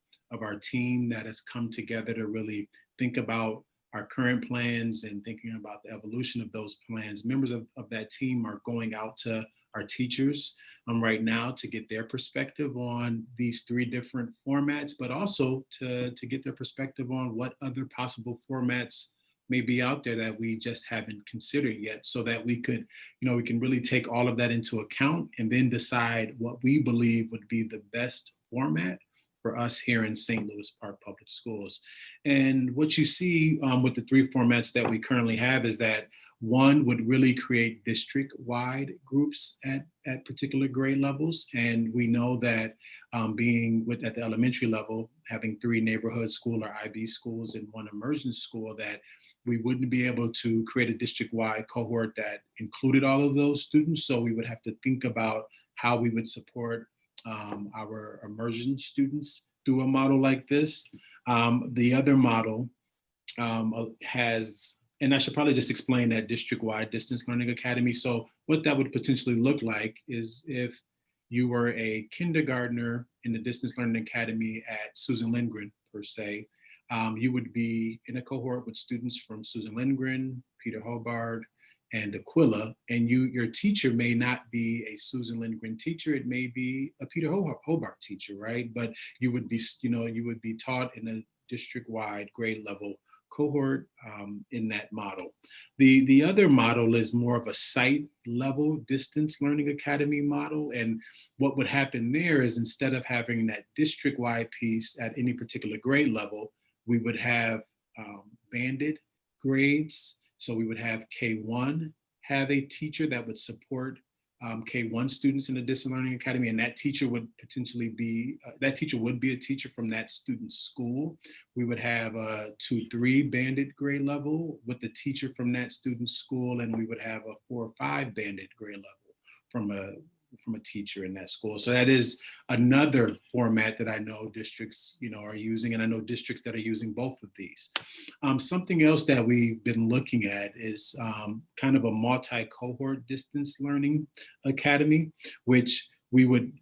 team that has come together to really think about our current plans and thinking about the evolution of those plans, members of that team are going out to our teachers right now to get their perspective on these 3 different formats, but also to get their perspective on what other possible formats may be out there that we just haven't considered yet, so that we could, we can really take all of that into account and then decide what we believe would be the best format for us here in St. Louis Park Public Schools. And what you see with the 3 formats that we currently have is that one would really create district-wide groups at particular grade levels. And we know that being at the elementary level, having 3 neighborhood school or IB schools and 1 immersion school, that we wouldn't be able to create a district-wide cohort that included all of those students. So we would have to think about how we would support our immersion students through a model like this. The other model has, and I should probably just explain that district-wide Distance Learning Academy. So what that would potentially look like is if you were a kindergartner in the Distance Learning Academy at Susan Lindgren, per se, you would be in a cohort with students from Susan Lindgren, Peter Hobart, and Aquila, and your teacher may not be a Susan Lindgren teacher, it may be a Peter Hobart teacher, right? But you would be taught in a district-wide grade level cohort in that model. The other model is more of a site level Distance Learning Academy model. And what would happen there is, instead of having that district-wide piece at any particular grade level, we would have banded grades. So we would have K1 have a teacher that would support K1 students in the Distance Learning Academy, and that teacher would potentially be, a teacher from that student's school. We would have a 2-3 banded grade level with the teacher from that student's school, and we would have a 4 or 5 banded grade level from a teacher in that school. So that is another format that I know districts, are using, and I know districts that are using both of these. Something else that we've been looking at is kind of a multi-cohort distance learning academy, which we would,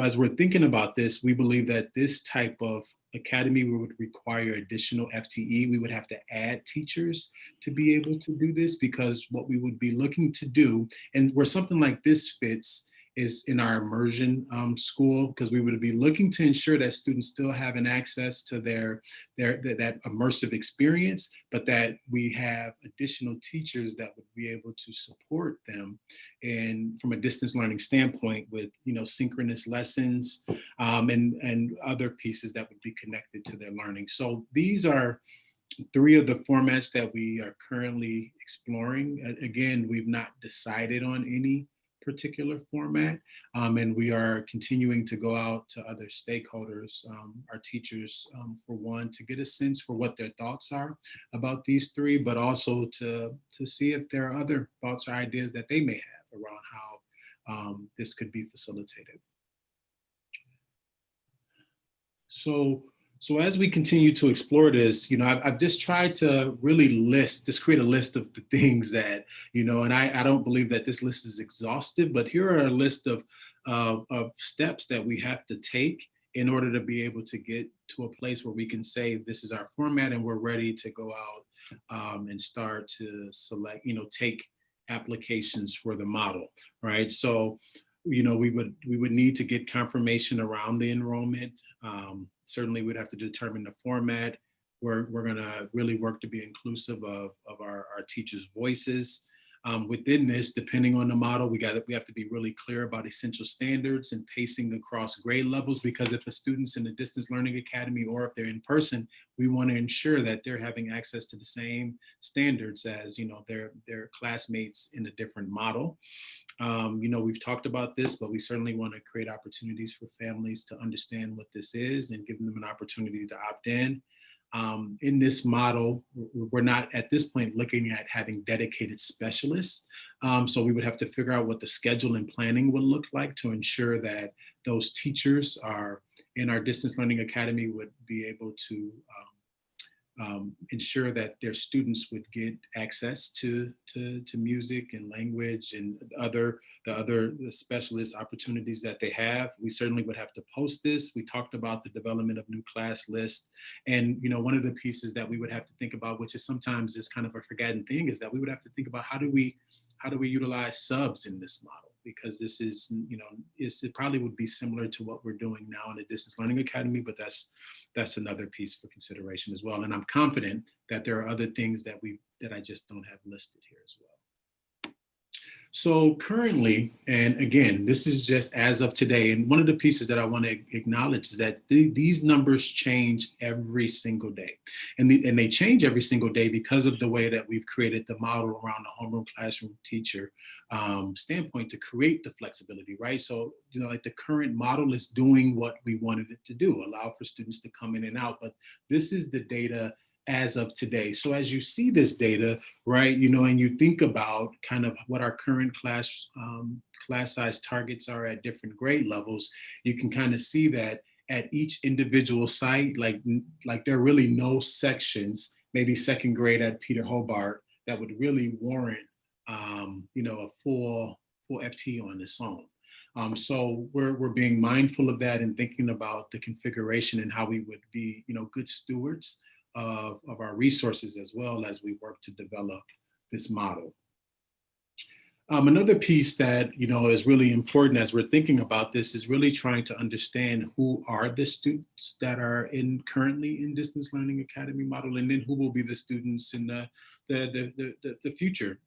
as we're thinking about this, we believe that this type of academy would require additional FTE. We would have to add teachers to be able to do this, because what we would be looking to do, and where something like this fits, is in our immersion school, because we would be looking to ensure that students still have an access to that immersive experience, but that we have additional teachers that would be able to support them, and from a distance learning standpoint with synchronous lessons and other pieces that would be connected to their learning. So these are 3 of the formats that we are currently exploring. Again, we've not decided on any particular format, and we are continuing to go out to other stakeholders, our teachers, for one, to get a sense for what their thoughts are about these 3, but also to see if there are other thoughts or ideas that they may have around how this could be facilitated. So as we continue to explore this, I've just tried to really create a list of the things that, and I don't believe that this list is exhaustive, but here are a list of steps that we have to take in order to be able to get to a place where we can say, this is our format and we're ready to go out and start to select, take applications for the model, right? So, we would need to get confirmation around the enrollment. Certainly we'd have to determine the format. We're going to really work to be inclusive of our teachers' voices. Within this, depending on the model, we have to be really clear about essential standards and pacing across grade levels, because if a student's in a distance learning academy or if they're in person, we want to ensure that they're having access to the same standards as their classmates in a different model. We've talked about this, but we certainly want to create opportunities for families to understand what this is and give them an opportunity to opt in. In this model, we're not at this point looking at having dedicated specialists. So we would have to figure out what the schedule and planning would look like to ensure that those teachers are in our distance learning academy would be able to ensure that their students would get access to music and language and the other specialist opportunities that they have. We certainly would have to post this. We talked about the development of new class lists. And one of the pieces that we would have to think about, which is sometimes is kind of a forgotten thing, is that we would have to think about how do we utilize subs in this model? Because this is, it probably would be similar to what we're doing now in the Distance Learning Academy, but that's another piece for consideration as well. And I'm confident that there are other things that I just don't have listed here as well. So currently, and again, this is just as of today, and one of the pieces that I want to acknowledge is that these numbers change every single day. And they change every single day because of the way that we've created the model around the homeroom classroom teacher standpoint to create the flexibility, right? So, like the current model is doing what we wanted it to do, allow for students to come in and out, but this is the data as of today. So as you see this data, right, and you think about kind of what our current class size targets are at different grade levels, you can kind of see that at each individual site, like there are really no sections, maybe second grade at Peter Hobart, that would really warrant, a full FT on its own. So we're being mindful of that and thinking about the configuration and how we would be, good stewards of our resources as well as we work to develop this model. Another piece that is really important as we're thinking about this is really trying to understand who are the students that are currently in Distance Learning Academy model, and then who will be the students in the future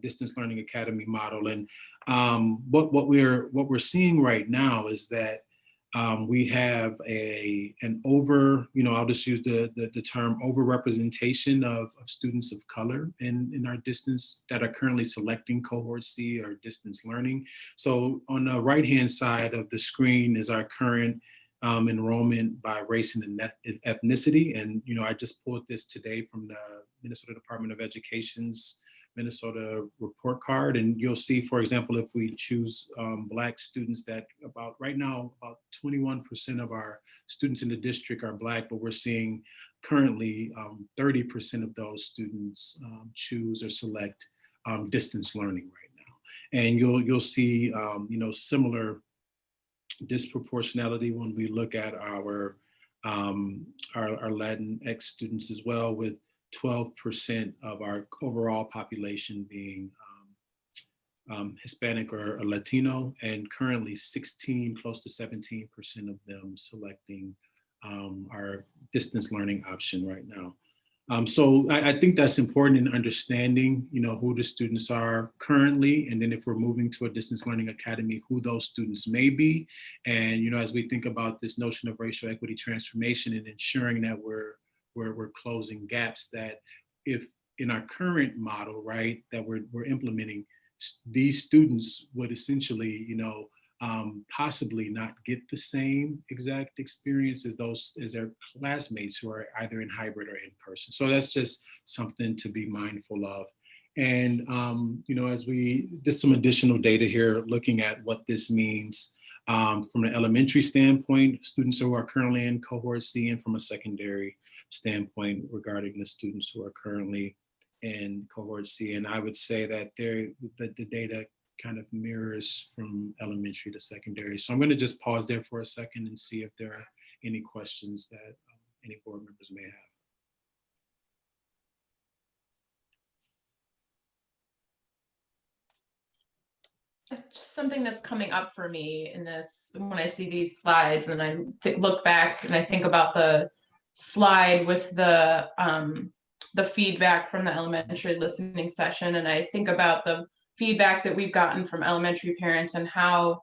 Distance Learning Academy model. And what we're seeing right now is that we have an over, I'll just use the term overrepresentation of students of color in our distance that are currently selecting cohort C or distance learning. So on the right-hand side of the screen is our current enrollment by race and ethnicity. And, I just pulled this today from the Minnesota Department of Education's Minnesota report card. And you'll see, for example, if we choose Black students, that right now, about 21% of our students in the district are Black, but we're seeing currently 30% of those students choose or select distance learning right now. And you'll see, similar disproportionality when we look at our Latinx students as well, with 12% of our overall population being Hispanic or Latino, and currently close to 17% of them selecting our distance learning option right now. So I think that's important in understanding, who the students are currently, and then if we're moving to a distance learning academy, who those students may be. And, as we think about this notion of racial equity transformation and ensuring that we're we're closing gaps that if in our current model, right, that we're implementing, these students would essentially, possibly not get the same exact experience as their classmates who are either in hybrid or in person. So that's just something to be mindful of. And, as just some additional data here, looking at what this means from an elementary standpoint, students who are currently in cohort C, and from a secondary standpoint regarding the students who are currently in cohort C. And I would say that the data kind of mirrors from elementary to secondary. So I'm going to just pause there for a second and see if there are any questions that any board members may have. Just something that's coming up for me in this, when I see these slides and I look back and I think about the slide with the feedback from the elementary listening session, and I think about the feedback that we've gotten from elementary parents and how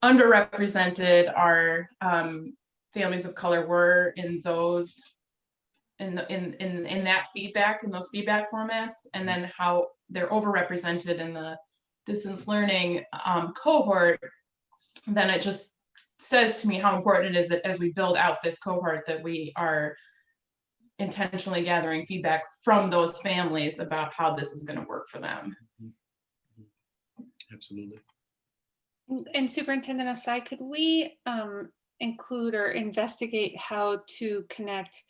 underrepresented our families of color were in those in that feedback, in those feedback formats, and then how they're overrepresented in the distance learning cohort. Then it just says to me how important it is that as we build out this cohort that we are intentionally gathering feedback from those families about how this is going to work for them. Absolutely. And Superintendent Osai, could we include or investigate how to connect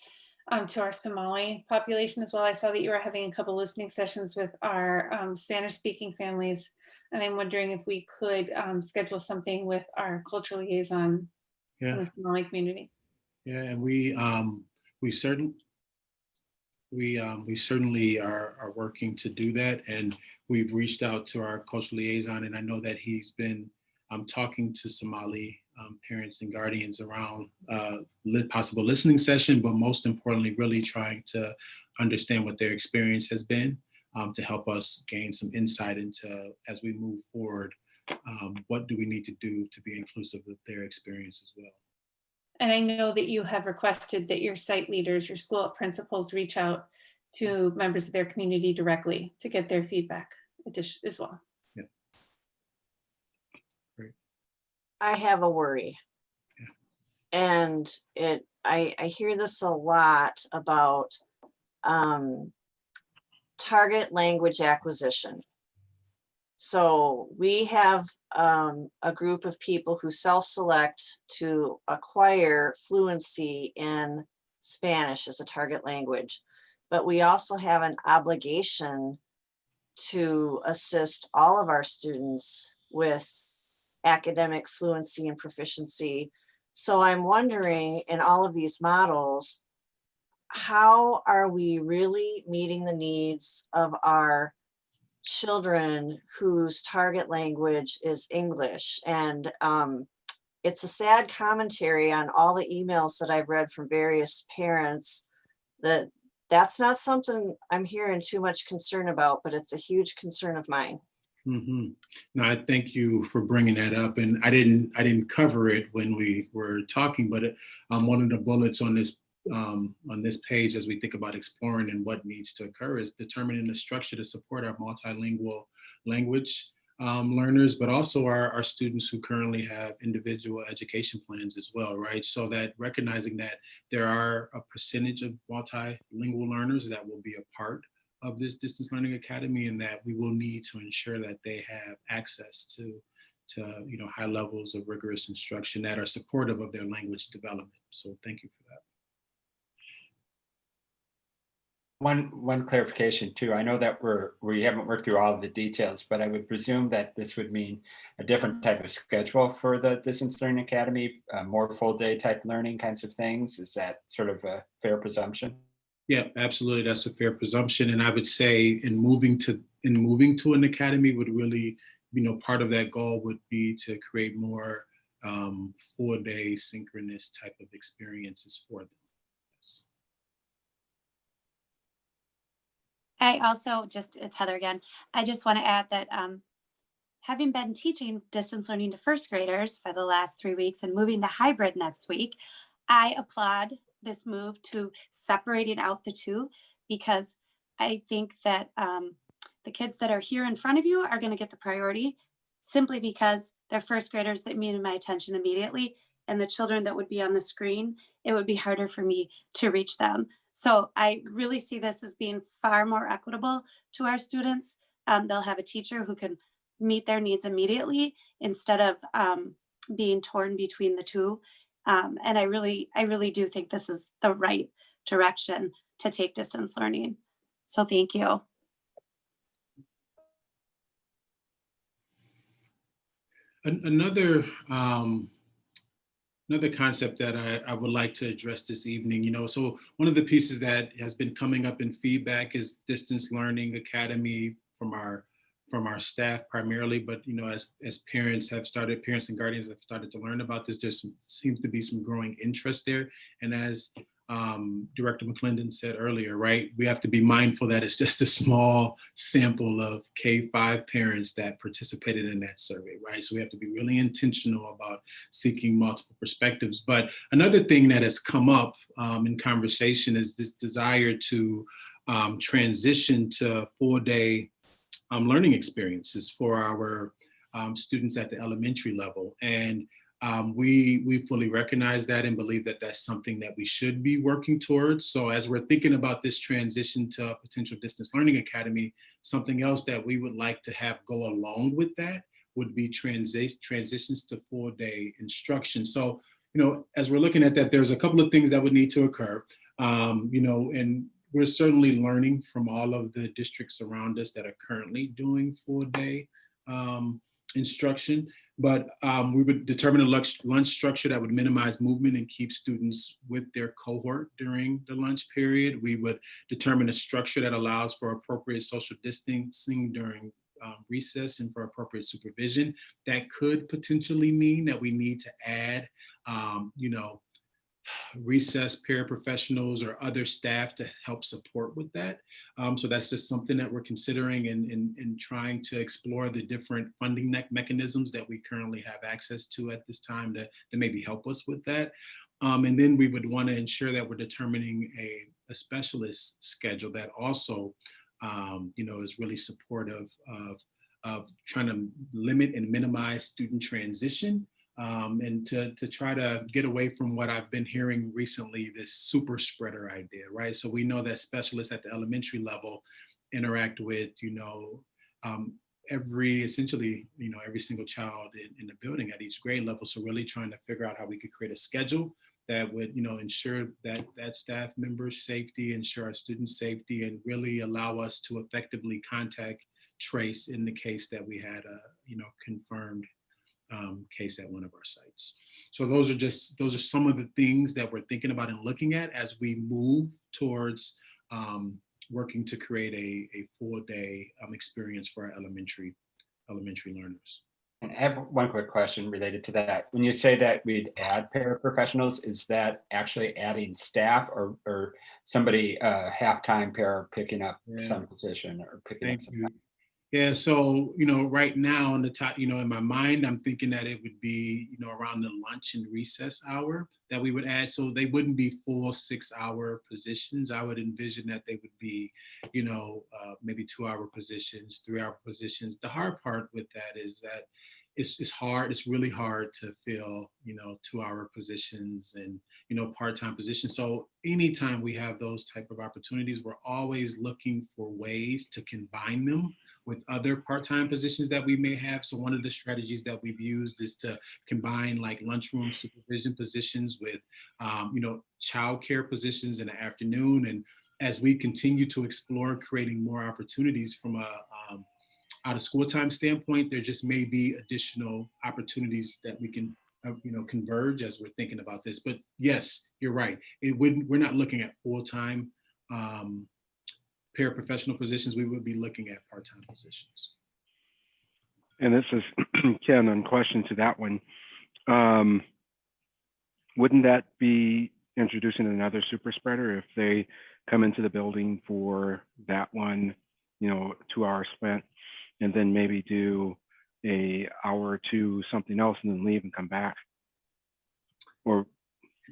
to our Somali population as well? I saw that you were having a couple listening sessions with our Spanish-speaking families, and I'm wondering if we could schedule something with our cultural liaison in the Somali community. Yeah, and we certainly are working to do that, and we've reached out to our cultural liaison, and I know that he's been talking to Somali parents and guardians around possible listening session, but most importantly, really trying to understand what their experience has been to help us gain some insight into, as we move forward, what do we need to do to be inclusive of their experience as well. And I know that you have requested that your site leaders, your school principals reach out to members of their community directly to get their feedback as well. Yeah. Great. I have a worry. Yeah. And I hear this a lot about target language acquisition. So we have a group of people who self-select to acquire fluency in Spanish as a target language, but we also have an obligation to assist all of our students with academic fluency and proficiency. So I'm wondering, in all of these models, how are we really meeting the needs of our children whose target language is English? And it's a sad commentary on all the emails that I've read from various parents that that's not something I'm hearing too much concern about, but it's a huge concern of mine. Mm-hmm. No, I thank you for bringing that up, and I didn't cover it when we were talking, but one of the bullets on this page, as we think about exploring and what needs to occur, is determining the structure to support our multilingual language learners, but also our students who currently have individual education plans as well, right? So that recognizing that there are a percentage of multilingual learners that will be a part of this distance learning academy, and that we will need to ensure that they have access to high levels of rigorous instruction that are supportive of their language development. So thank you for that. One clarification too. I know that we haven't worked through all of the details, but I would presume that this would mean a different type of schedule for the Distance Learning Academy, more full day type learning kinds of things. Is that sort of a fair presumption? Yeah, absolutely. That's a fair presumption. And I would say in moving to an academy would really, part of that goal would be to create more full day synchronous type of experiences for them. I also it's Heather again. I just want to add that having been teaching distance learning to first graders for the last 3 weeks and moving to hybrid next week, I applaud this move to separating out the two, because I think that the kids that are here in front of you are going to get the priority simply because they're first graders that needed my attention immediately. And the children that would be on the screen, it would be harder for me to reach them. So I really see this as being far more equitable to our students. They'll have a teacher who can meet their needs immediately instead of being torn between the two. And I really do think this is the right direction to take distance learning. So thank you. Another concept that I would like to address this evening, so one of the pieces that has been coming up in feedback is Distance Learning Academy from our staff primarily, but as parents and guardians have started to learn about this, seems to be some growing interest there. And as Director McClendon said earlier, right, we have to be mindful that it's just a small sample of K-5 parents that participated in that survey, right? So we have to be really intentional about seeking multiple perspectives. But another thing that has come up in conversation is this desire to transition to full-day learning experiences for our students at the elementary level. And we fully recognize that and believe that that's something that we should be working towards. So as we're thinking about this transition to a potential distance learning academy, something else that we would like to have go along with that would be transitions to full-day instruction. So, as we're looking at that, there's a couple of things that would need to occur, and we're certainly learning from all of the districts around us that are currently doing full-day instruction, but we would determine a lunch structure that would minimize movement and keep students with their cohort during the lunch period. We would determine a structure that allows for appropriate social distancing during recess and for appropriate supervision. That could potentially mean that we need to add, recess paraprofessionals or other staff to help support with that. So that's just something that we're considering and trying to explore the different funding mechanisms that we currently have access to at this time to maybe help us with that. And then we would want to ensure that we're determining a specialist schedule that also is really supportive of trying to limit and minimize student transition. And to try to get away from what I've been hearing recently, this super spreader idea, right? So we know that specialists at the elementary level interact with, every single child in the building at each grade level. So really trying to figure out how we could create a schedule that would, ensure that staff member's safety, ensure our students' safety, and really allow us to effectively contact trace in the case that we had a, confirmed case at one of our sites. So those are some of the things that we're thinking about and looking at as we move towards working to create a full-day experience for our elementary learners. And I have one quick question related to that. When you say that we'd add paraprofessionals, is that actually adding staff or somebody half-time para picking up some position or picking up some? Yeah, so, right now on the top, in my mind, I'm thinking that it would be, around the lunch and recess hour that we would add. So they wouldn't be full 6-hour positions. I would envision that they would be, maybe 2-hour positions, 3-hour positions. The hard part with that is that it's hard. It's really hard to fill, 2-hour positions and, part-time positions. So anytime we have those type of opportunities, we're always looking for ways to combine them with other part-time positions that we may have. So one of the strategies that we've used is to combine like lunchroom supervision positions with, childcare positions in the afternoon. And as we continue to explore creating more opportunities from a out of school time standpoint, there just may be additional opportunities that we can, converge as we're thinking about this. But yes, you're right. We're not looking at full-time paraprofessional positions. We would be looking at part-time positions. And this is Ken on question to that one. Wouldn't that be introducing another super spreader if they come into the building for that one, 2 hours spent, and then maybe do a hour or two something else and then leave and come back? Or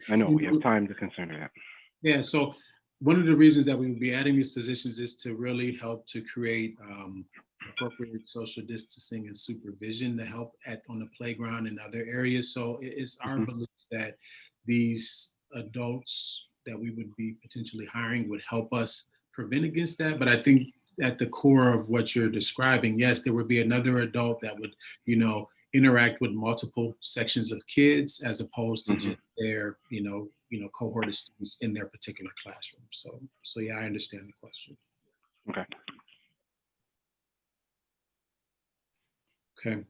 I know You we know, have time to consider that. Yeah, so one of the reasons that we will be adding these positions is to really help to create appropriate social distancing and supervision to help on the playground and other areas. So it's our Mhm. belief that these adults that we would be potentially hiring would help us prevent against that. But I think at the core of what you're describing, yes, there would be another adult that would, interact with multiple sections of kids as opposed to Mhm. just their, cohort of students in their particular classroom. So yeah, I understand the question. Okay. Okay.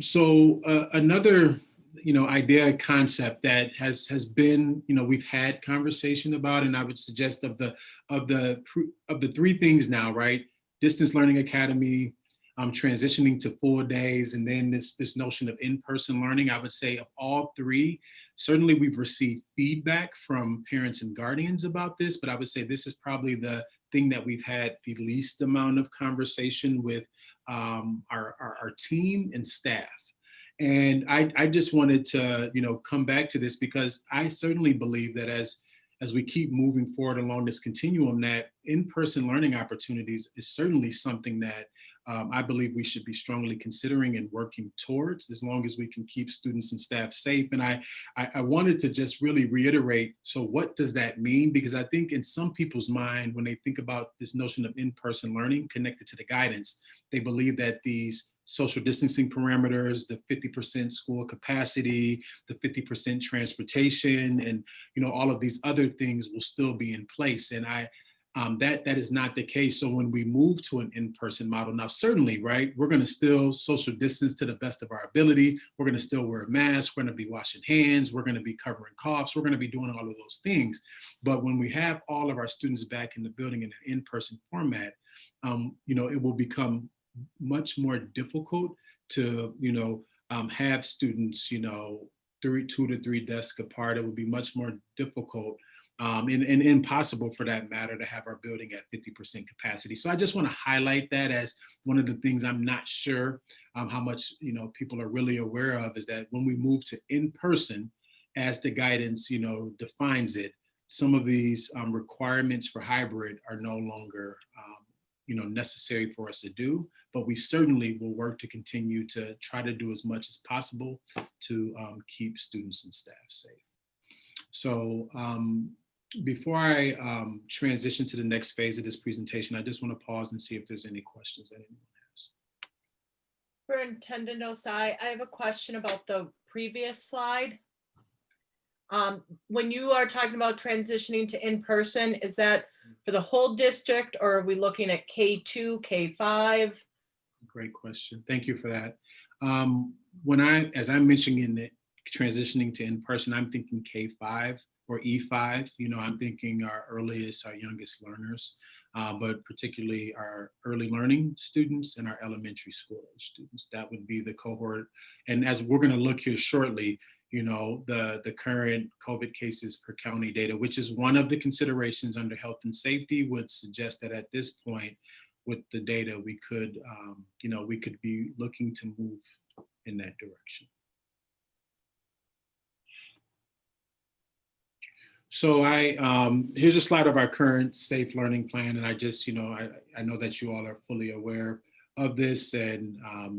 So another, idea concept that has been, we've had conversation about, and I would suggest of the three things now, right? Distance Learning Academy, transitioning to 4 days, and then this notion of in-person learning. I would say of all three, certainly we've received feedback from parents and guardians about this, but I would say this is probably the thing that we've had the least amount of conversation with our team and staff. And I just wanted to, come back to this because I certainly believe that as we keep moving forward along this continuum, that in-person learning opportunities is certainly something that I believe we should be strongly considering and working towards, as long as we can keep students and staff safe. And I wanted to just really reiterate, so what does that mean? Because I think in some people's mind, when they think about this notion of in-person learning connected to the guidance, they believe that these social distancing parameters, the 50% school capacity, the 50% transportation, and all of these other things will still be in place. And that is not the case. So when we move to an in-person model, now certainly, right, we're going to still social distance to the best of our ability. We're going to still wear masks. We're going to be washing hands. We're going to be covering coughs. We're going to be doing all of those things. But when we have all of our students back in the building in an in-person format, it will become much more difficult to, have students, 2 to 3 desks apart. It would be much more difficult and impossible for that matter to have our building at 50% capacity. So I just want to highlight that as one of the things I'm not sure how much people are really aware of, is that when we move to in-person, as the guidance defines it, some of these requirements for hybrid are no longer necessary for us to do, but we certainly will work to continue to try to do as much as possible to keep students and staff safe. So before I transition to the next phase of this presentation, I just want to pause and see if there's any questions that anyone has. Superintendent Osai, I have a question about the previous slide. When you are talking about transitioning to in-person, is that for the whole district, or are we looking at K2, K5? Great question. Thank you for that. As I'm mentioning in the transitioning to in-person, I'm thinking K5 or E5. I'm thinking our earliest, our youngest learners, but particularly our early learning students and our elementary school age students. That would be the cohort. And as we're going to look here shortly, the current COVID cases per county data, which is one of the considerations under health and safety, would suggest that at this point, with the data, we could be looking to move in that direction. So here's a slide of our current safe learning plan, and I just, I know that you all are fully aware of this, and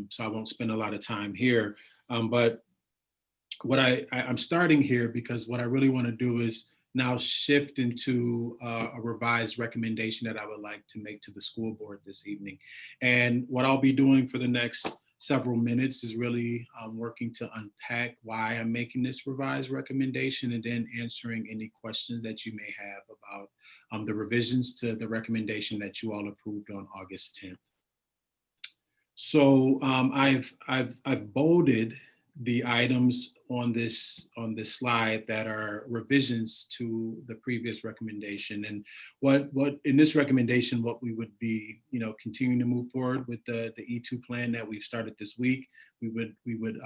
so I won't spend a lot of time here. But what I'm starting here because what I really want to do is now shift into a revised recommendation that I would like to make to the school board this evening. And what I'll be doing for the next several minutes is really working to unpack why I'm making this revised recommendation, and then answering any questions that you may have about the revisions to the recommendation that you all approved on August 10th. So I've bolded the items on this slide that are revisions to the previous recommendation. And what in this recommendation, what we would be continuing to move forward with the E2 plan that we've started this week. We would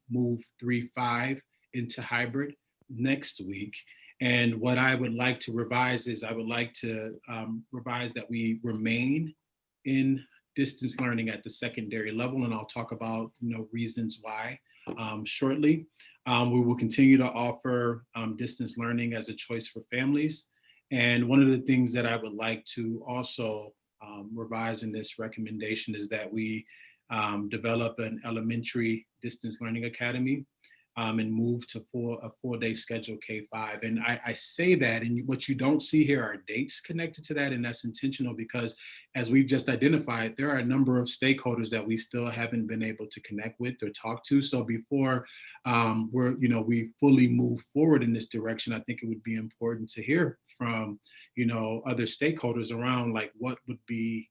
move 3-5 into hybrid next week. And what I would like to revise is I would like to revise that we remain in distance learning at the secondary level, and I'll talk about reasons why shortly. We will continue to offer distance learning as a choice for families. And one of the things that I would like to also revise in this recommendation is that we develop an elementary distance learning academy and move to a full-day schedule K-5. And I say that, and what you don't see here are dates connected to that, and that's intentional because, as we've just identified, there are a number of stakeholders that we still haven't been able to connect with or talk to. So before we fully move forward in this direction, I think it would be important to hear from other stakeholders around like what would be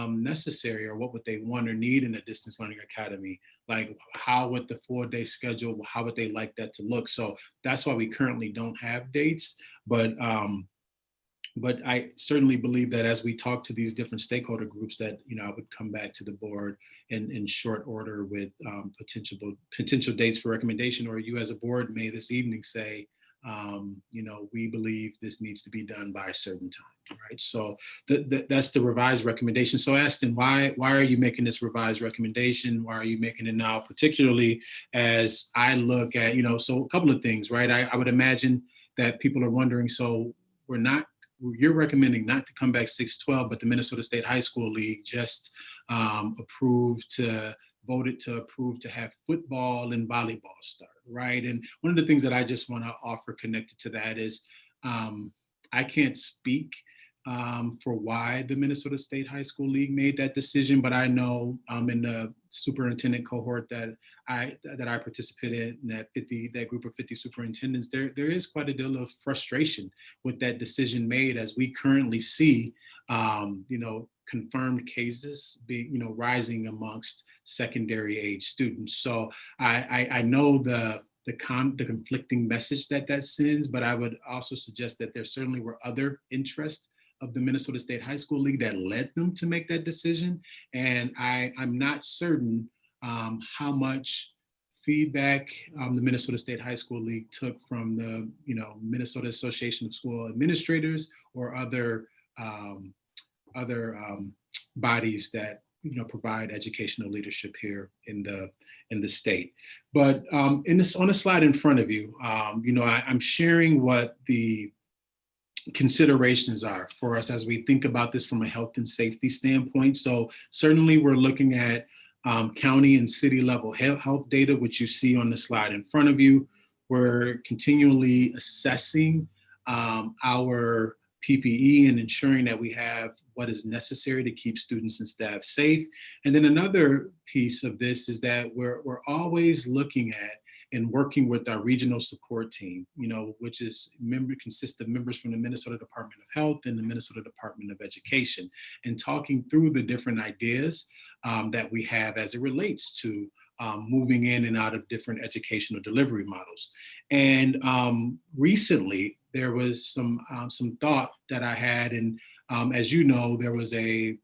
necessary, or what would they want or need in a distance learning academy, like how would the 4-day schedule, how would they like that to look. So that's why we currently don't have dates, but I certainly believe that as we talk to these different stakeholder groups that I would come back to the board in short order with potential dates for recommendation, or you as a board may this evening say, we believe this needs to be done by a certain time, right? So that's the revised recommendation. So Aston, why are you making this revised recommendation? Why are you making it now, particularly as I look at, so a couple of things, right? I would imagine that people are wondering, so you're recommending not to come back 6/12, but the Minnesota State High School League just voted to approve to have football and volleyball start, right? And one of the things that I just want to offer connected to that is I can't speak for why the Minnesota State High School League made that decision, but I know in the superintendent cohort that I participated in, that group of 50 superintendents, there is quite a deal of frustration with that decision made, as we currently see confirmed cases being rising amongst secondary age students. So I know the conflicting message that sends, but I would also suggest that there certainly were other interests of the Minnesota State High School League that led them to make that decision. And I'm not certain how much feedback the Minnesota State High School League took from the Minnesota Association of School Administrators or other bodies that provide educational leadership here in the state. But on the slide in front of you, I'm sharing what the considerations are for us as we think about this from a health and safety standpoint. So certainly we're looking at county and city level health data, which you see on the slide in front of you. We're continually assessing our PPE and ensuring that we have what is necessary to keep students and staff safe. And then another piece of this is that we're always looking at and working with our regional support team, which consists of members from the Minnesota Department of Health and the Minnesota Department of Education, and talking through the different ideas that we have as it relates to moving in and out of different educational delivery models. And recently, there was some thought that I had, and as you know, there was a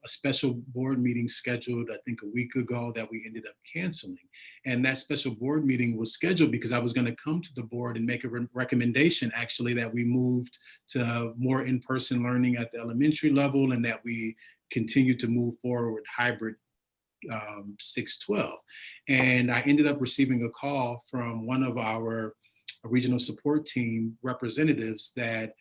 special board meeting scheduled, I think a week ago, that we ended up canceling. And that special board meeting was scheduled because I was going to come to the board and make a recommendation, actually, that we moved to more in-person learning at the elementary level, and that we continue to move forward hybrid 6/12. And I ended up receiving a call from one of our regional support team representatives that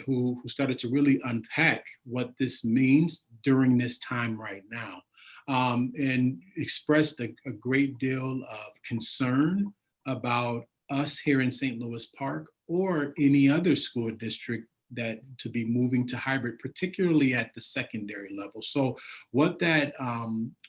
who started to really unpack what this means during this time right now, and expressed a great deal of concern about us here in St. Louis Park or any other school district that to be moving to hybrid, particularly at the secondary level. So what that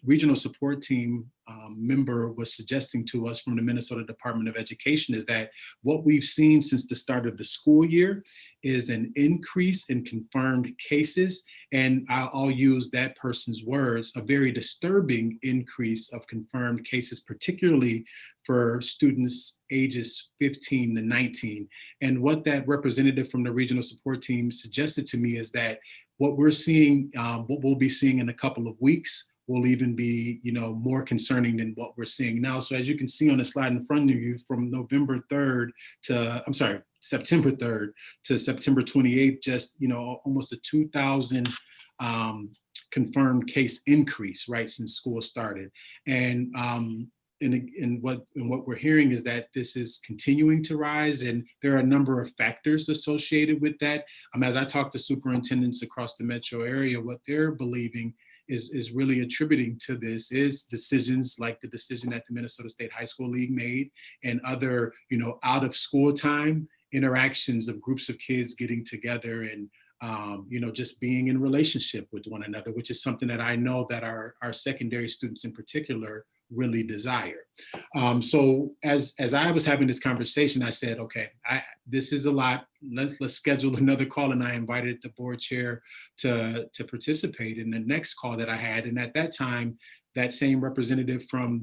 regional support team member was suggesting to us from the Minnesota Department of Education is that what we've seen since the start of the school year is an increase in confirmed cases. And I'll use that person's words, a very disturbing increase of confirmed cases, particularly for students ages 15 to 19. And what that representative from the regional support team suggested to me is that what we're seeing, what we'll be seeing in a couple of weeks, will even be, more concerning than what we're seeing now. So as you can see on the slide in front of you, from September 3rd to September 28th, just, almost a 2,000 confirmed case increase, right, since school started. And and what we're hearing is that this is continuing to rise, and there are a number of factors associated with that. As I talk to superintendents across the metro area, what they're believing is really attributing to this is decisions like the decision that the Minnesota State High School League made, and other, out of school time interactions of groups of kids getting together and just being in relationship with one another, which is something that I know that our secondary students in particular really desire. So as I was having this conversation, I said, okay, this is a lot. Let's schedule another call. And I invited the board chair to participate in the next call that I had. And at that time, that same representative from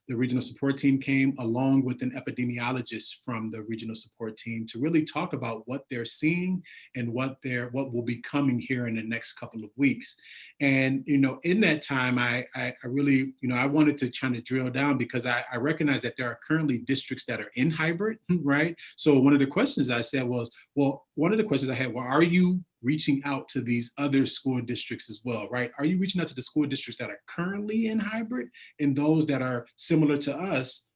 the regional support team came, along with an epidemiologist from the regional support team, to really talk about what they're seeing and what will be coming here in the next couple of weeks. And in that time, I really, I wanted to kind of drill down, because I recognize that there are currently districts that are in hybrid, right? So one of the questions I said was, one of the questions I had, are you reaching out to these other school districts as well, right? Are you reaching out to the school districts that are currently in hybrid, and those that are similar to us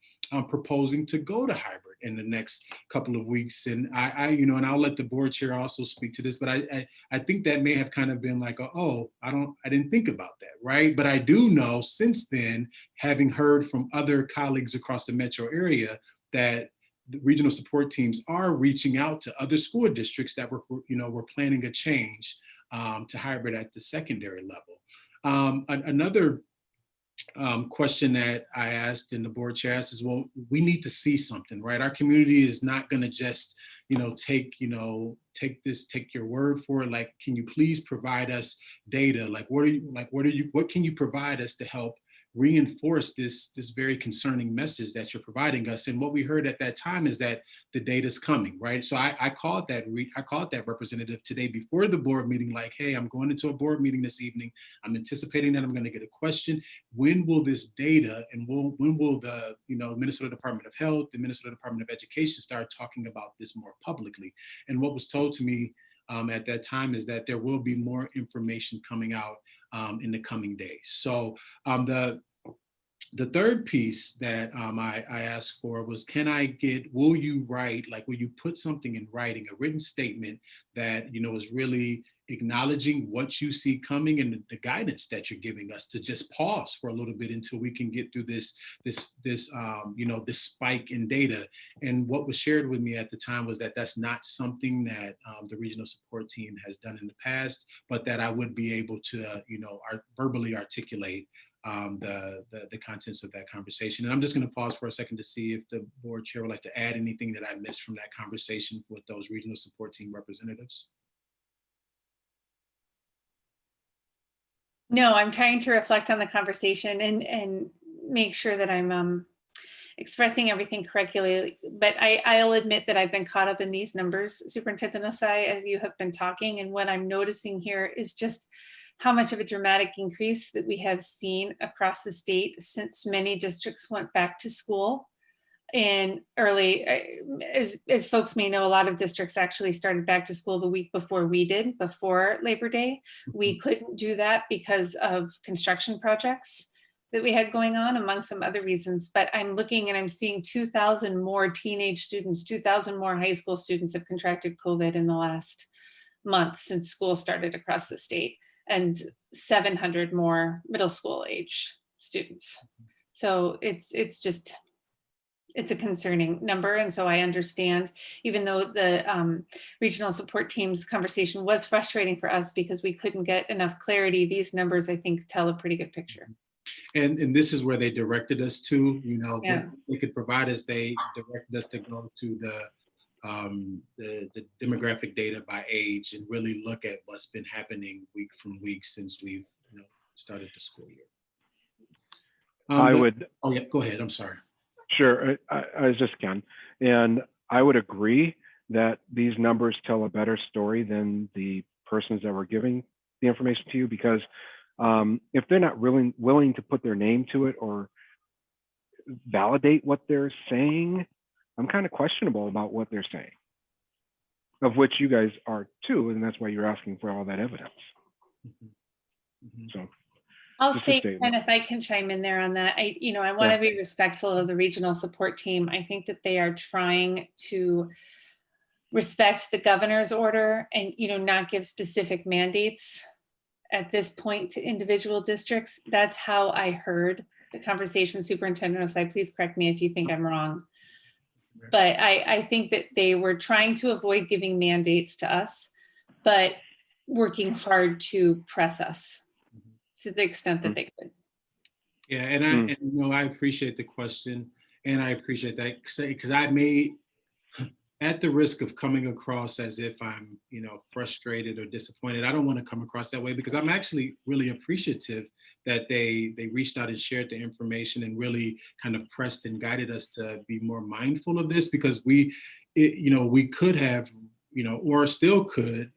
proposing to go to hybrid in the next couple of weeks? And and I'll let the board chair also speak to this, but I think that may have kind of been like, I didn't think about that, right? But I do know since then, having heard from other colleagues across the metro area, that the regional support teams are reaching out to other school districts that were planning a change to hybrid at the secondary level. Another question that I asked, and the board chair asked, is, well, we need to see something, right? Our community is not going to just take your word for it. Like, can you please provide us data? Like, what can you provide us to help reinforce this very concerning message that you're providing us? And what we heard at that time is that the data's coming, right? So I called that representative today before the board meeting, like, hey, I'm going into a board meeting this evening. I'm anticipating that I'm going to get a question. When will this data, and when will the Minnesota Department of Health, the Minnesota Department of Education start talking about this more publicly? And what was told to me at that time is that there will be more information coming out in the coming days. So the third piece that I asked for was, will you put something in writing, a written statement that is really acknowledging what you see coming and the guidance that you're giving us, to just pause for a little bit until we can get through this spike in data. And what was shared with me at the time was that that's not something that the regional support team has done in the past, but that I would be able to verbally articulate the contents of that conversation. And I'm just going to pause for a second to see if the board chair would like to add anything that I missed from that conversation with those regional support team representatives. No, I'm trying to reflect on the conversation and make sure that I'm expressing everything correctly. But I'll admit that I've been caught up in these numbers, Superintendent Osai, as you have been talking. And what I'm noticing here is just how much of a dramatic increase that we have seen across the state since many districts went back to school. And early, as folks may know, a lot of districts actually started back to school the week before we did, before Labor Day. We couldn't do that because of construction projects that we had going on, among some other reasons. But I'm looking and I'm seeing 2,000 more teenage students, 2,000 more high school students have contracted COVID in the last month since school started across the state, and 700 more middle school age students. So it's a concerning number. And so I understand, even though the regional support team's conversation was frustrating for us because we couldn't get enough clarity, these numbers, I think, tell a pretty good picture. And this is where they directed us to, Yeah. they could provide us, they directed us to go to the demographic data by age and really look at what's been happening week from week since we've started the school year. Oh yeah, go ahead, I'm sorry. Sure, I was just Ken, and I would agree that these numbers tell a better story than the persons that were giving the information to you, because if they're not really willing to put their name to it or validate what they're saying, I'm kind of questionable about what they're saying, of which you guys are too, and that's why you're asking for all that evidence. So I'll Just a say, statement. and if I can chime in there on that, I want to be respectful of the regional support team. I think that they are trying to respect the governor's order and, not give specific mandates at this point to individual districts. That's how I heard the conversation. Superintendent Osai, please correct me if you think I'm wrong. But I think that they were trying to avoid giving mandates to us, but working hard to press us to the extent that they could. Yeah, and I appreciate the question, and I appreciate that because I may, at the risk of coming across as if I'm, frustrated or disappointed, I don't want to come across that way because I'm actually really appreciative that they reached out and shared the information and really kind of pressed and guided us to be more mindful of this because we could have, or still could,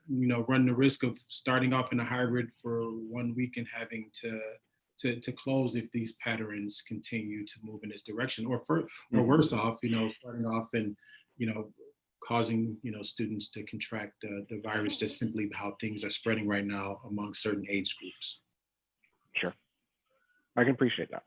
run the risk of starting off in a hybrid for 1 week and having to close if these patterns continue to move in this direction, or worse off, starting off and causing students to contract the virus, just simply how things are spreading right now among certain age groups. Sure, I can appreciate that.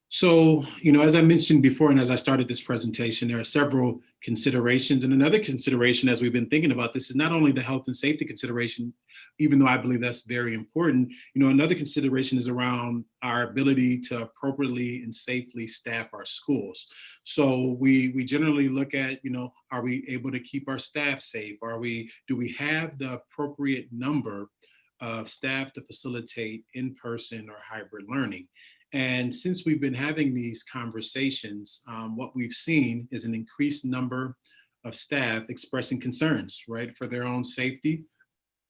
So, as I mentioned before, and as I started this presentation, there are several considerations. And another consideration, as we've been thinking about this, is not only the health and safety consideration, even though I believe that's very important. Another consideration is around our ability to appropriately and safely staff our schools. So we generally look at, are we able to keep our staff safe? Do we have the appropriate number of staff to facilitate in-person or hybrid learning? And since we've been having these conversations, what we've seen is an increased number of staff expressing concerns, right, for their own safety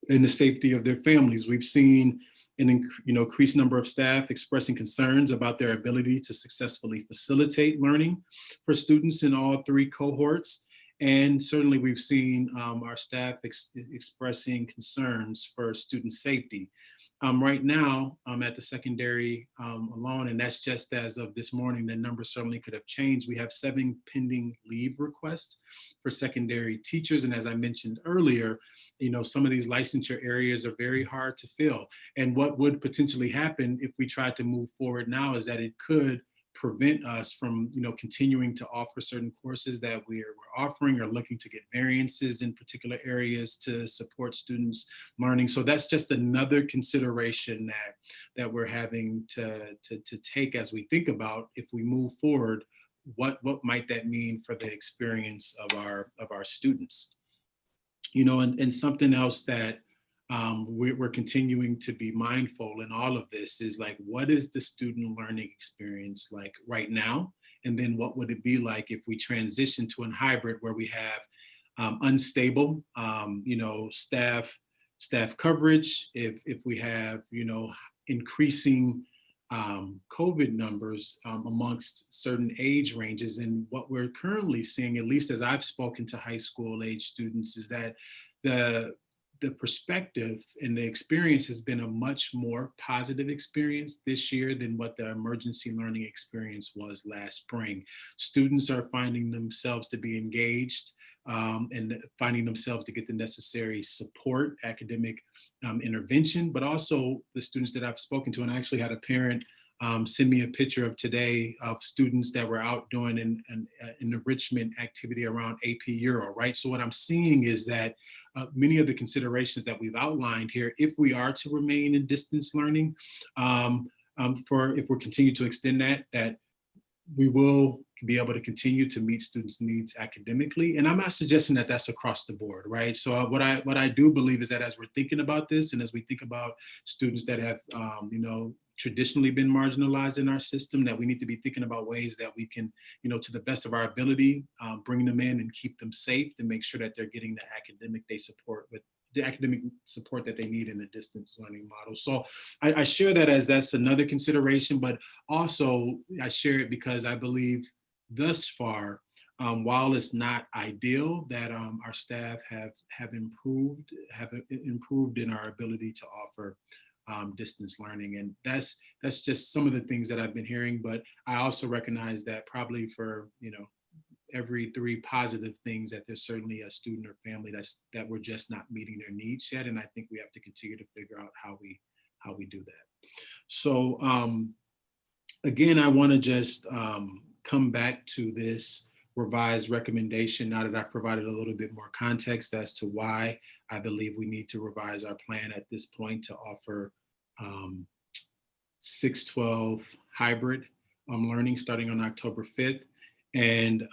and the safety of their families. We've seen an increased number of staff expressing concerns about their ability to successfully facilitate learning for students in all three cohorts. And certainly we've seen our staff expressing concerns for student safety. Right now, at the secondary alone, and that's just as of this morning, the number certainly could have changed. We have 7 pending leave requests for secondary teachers. And as I mentioned earlier, some of these licensure areas are very hard to fill. And what would potentially happen if we tried to move forward now is that it could prevent us from continuing to offer certain courses that we're offering or looking to get variances in particular areas to support students learning. So that's just another consideration that we're having to take as we think about, if we move forward, what might that mean for the experience of our students. And something else that we're continuing to be mindful in all of this is, like, what is the student learning experience like right now? And then what would it be like if we transition to a hybrid where we have unstable, staff coverage, if we have, increasing COVID numbers amongst certain age ranges. And what we're currently seeing, at least as I've spoken to high school age students, is that the perspective and the experience has been a much more positive experience this year than what the emergency learning experience was last spring. Students are finding themselves to be engaged and finding themselves to get the necessary support, academic intervention, but also the students that I've spoken to, and I actually had a parent send me a picture of today of students that were out doing an enrichment activity around AP Euro, right? So what I'm seeing is that many of the considerations that we've outlined here, if we are to remain in distance learning, if we continue to extend that we will be able to continue to meet students' needs academically. And I'm not suggesting that that's across the board, right? So what I do believe is that as we're thinking about this, and as we think about students that have, traditionally been marginalized in our system, that we need to be thinking about ways that we can, to the best of our ability, bring them in and keep them safe to make sure that they're getting the academic support that they need in a distance learning model. So I share that as that's another consideration, but also I share it because I believe thus far, while it's not ideal, that our staff have improved in our ability to offer distance learning. And that's just some of the things that I've been hearing, but I also recognize that probably for, every 3 positive things that there's certainly a student or family that we're just not meeting their needs yet. And I think we have to continue to figure out how we do that. So again, I want to just come back to this revised recommendation now that I've provided a little bit more context as to why I believe we need to revise our plan at this point to offer 6-12 hybrid learning starting on October 5th. And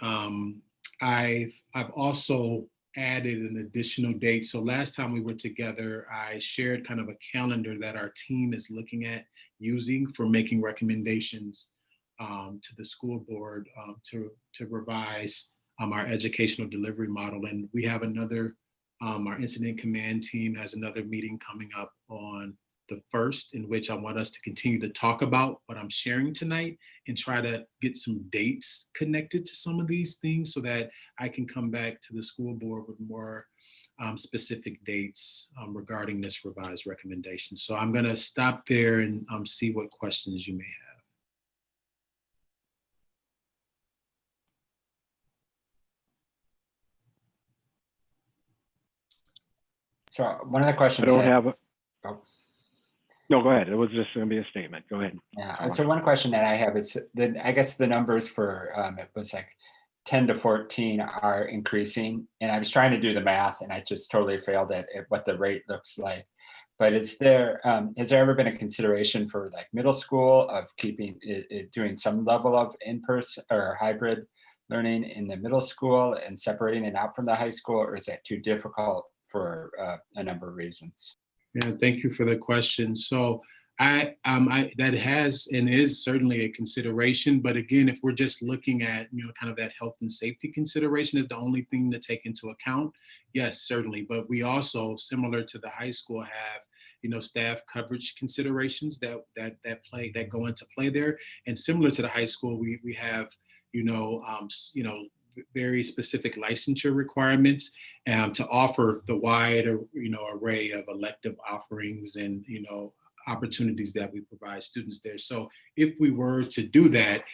I've also added an additional date. So last time we were together, I shared kind of a calendar that our team is looking at using for making recommendations to the school board to revise our educational delivery model. And we have another, our incident command team has another meeting coming up on the 1st, in which I want us to continue to talk about what I'm sharing tonight and try to get some dates connected to some of these things so that I can come back to the school board with more specific dates regarding this revised recommendation. So I'm going to stop there and see what questions you may have. So one of the questions I don't have a, oh. no, go ahead. It was just going to be a statement. Go ahead. Yeah, and so one question that I have is I guess the numbers for it was like 10 to 14 are increasing, and I was trying to do the math and I just totally failed at what the rate looks like. But has there ever been a consideration for like middle school of keeping it doing some level of in-person or hybrid learning in the middle school and separating it out from the high school, or is that too difficult for a number of reasons? Yeah, thank you for the question. So that has and is certainly a consideration, but again, if we're just looking at, kind of that health and safety consideration is the only thing to take into account, yes, certainly. But we also, similar to the high school, have, staff coverage considerations that go into play there. And similar to the high school, we have, very specific licensure requirements to offer the wide, array of elective offerings and, opportunities that we provide students there. So if we were to do that,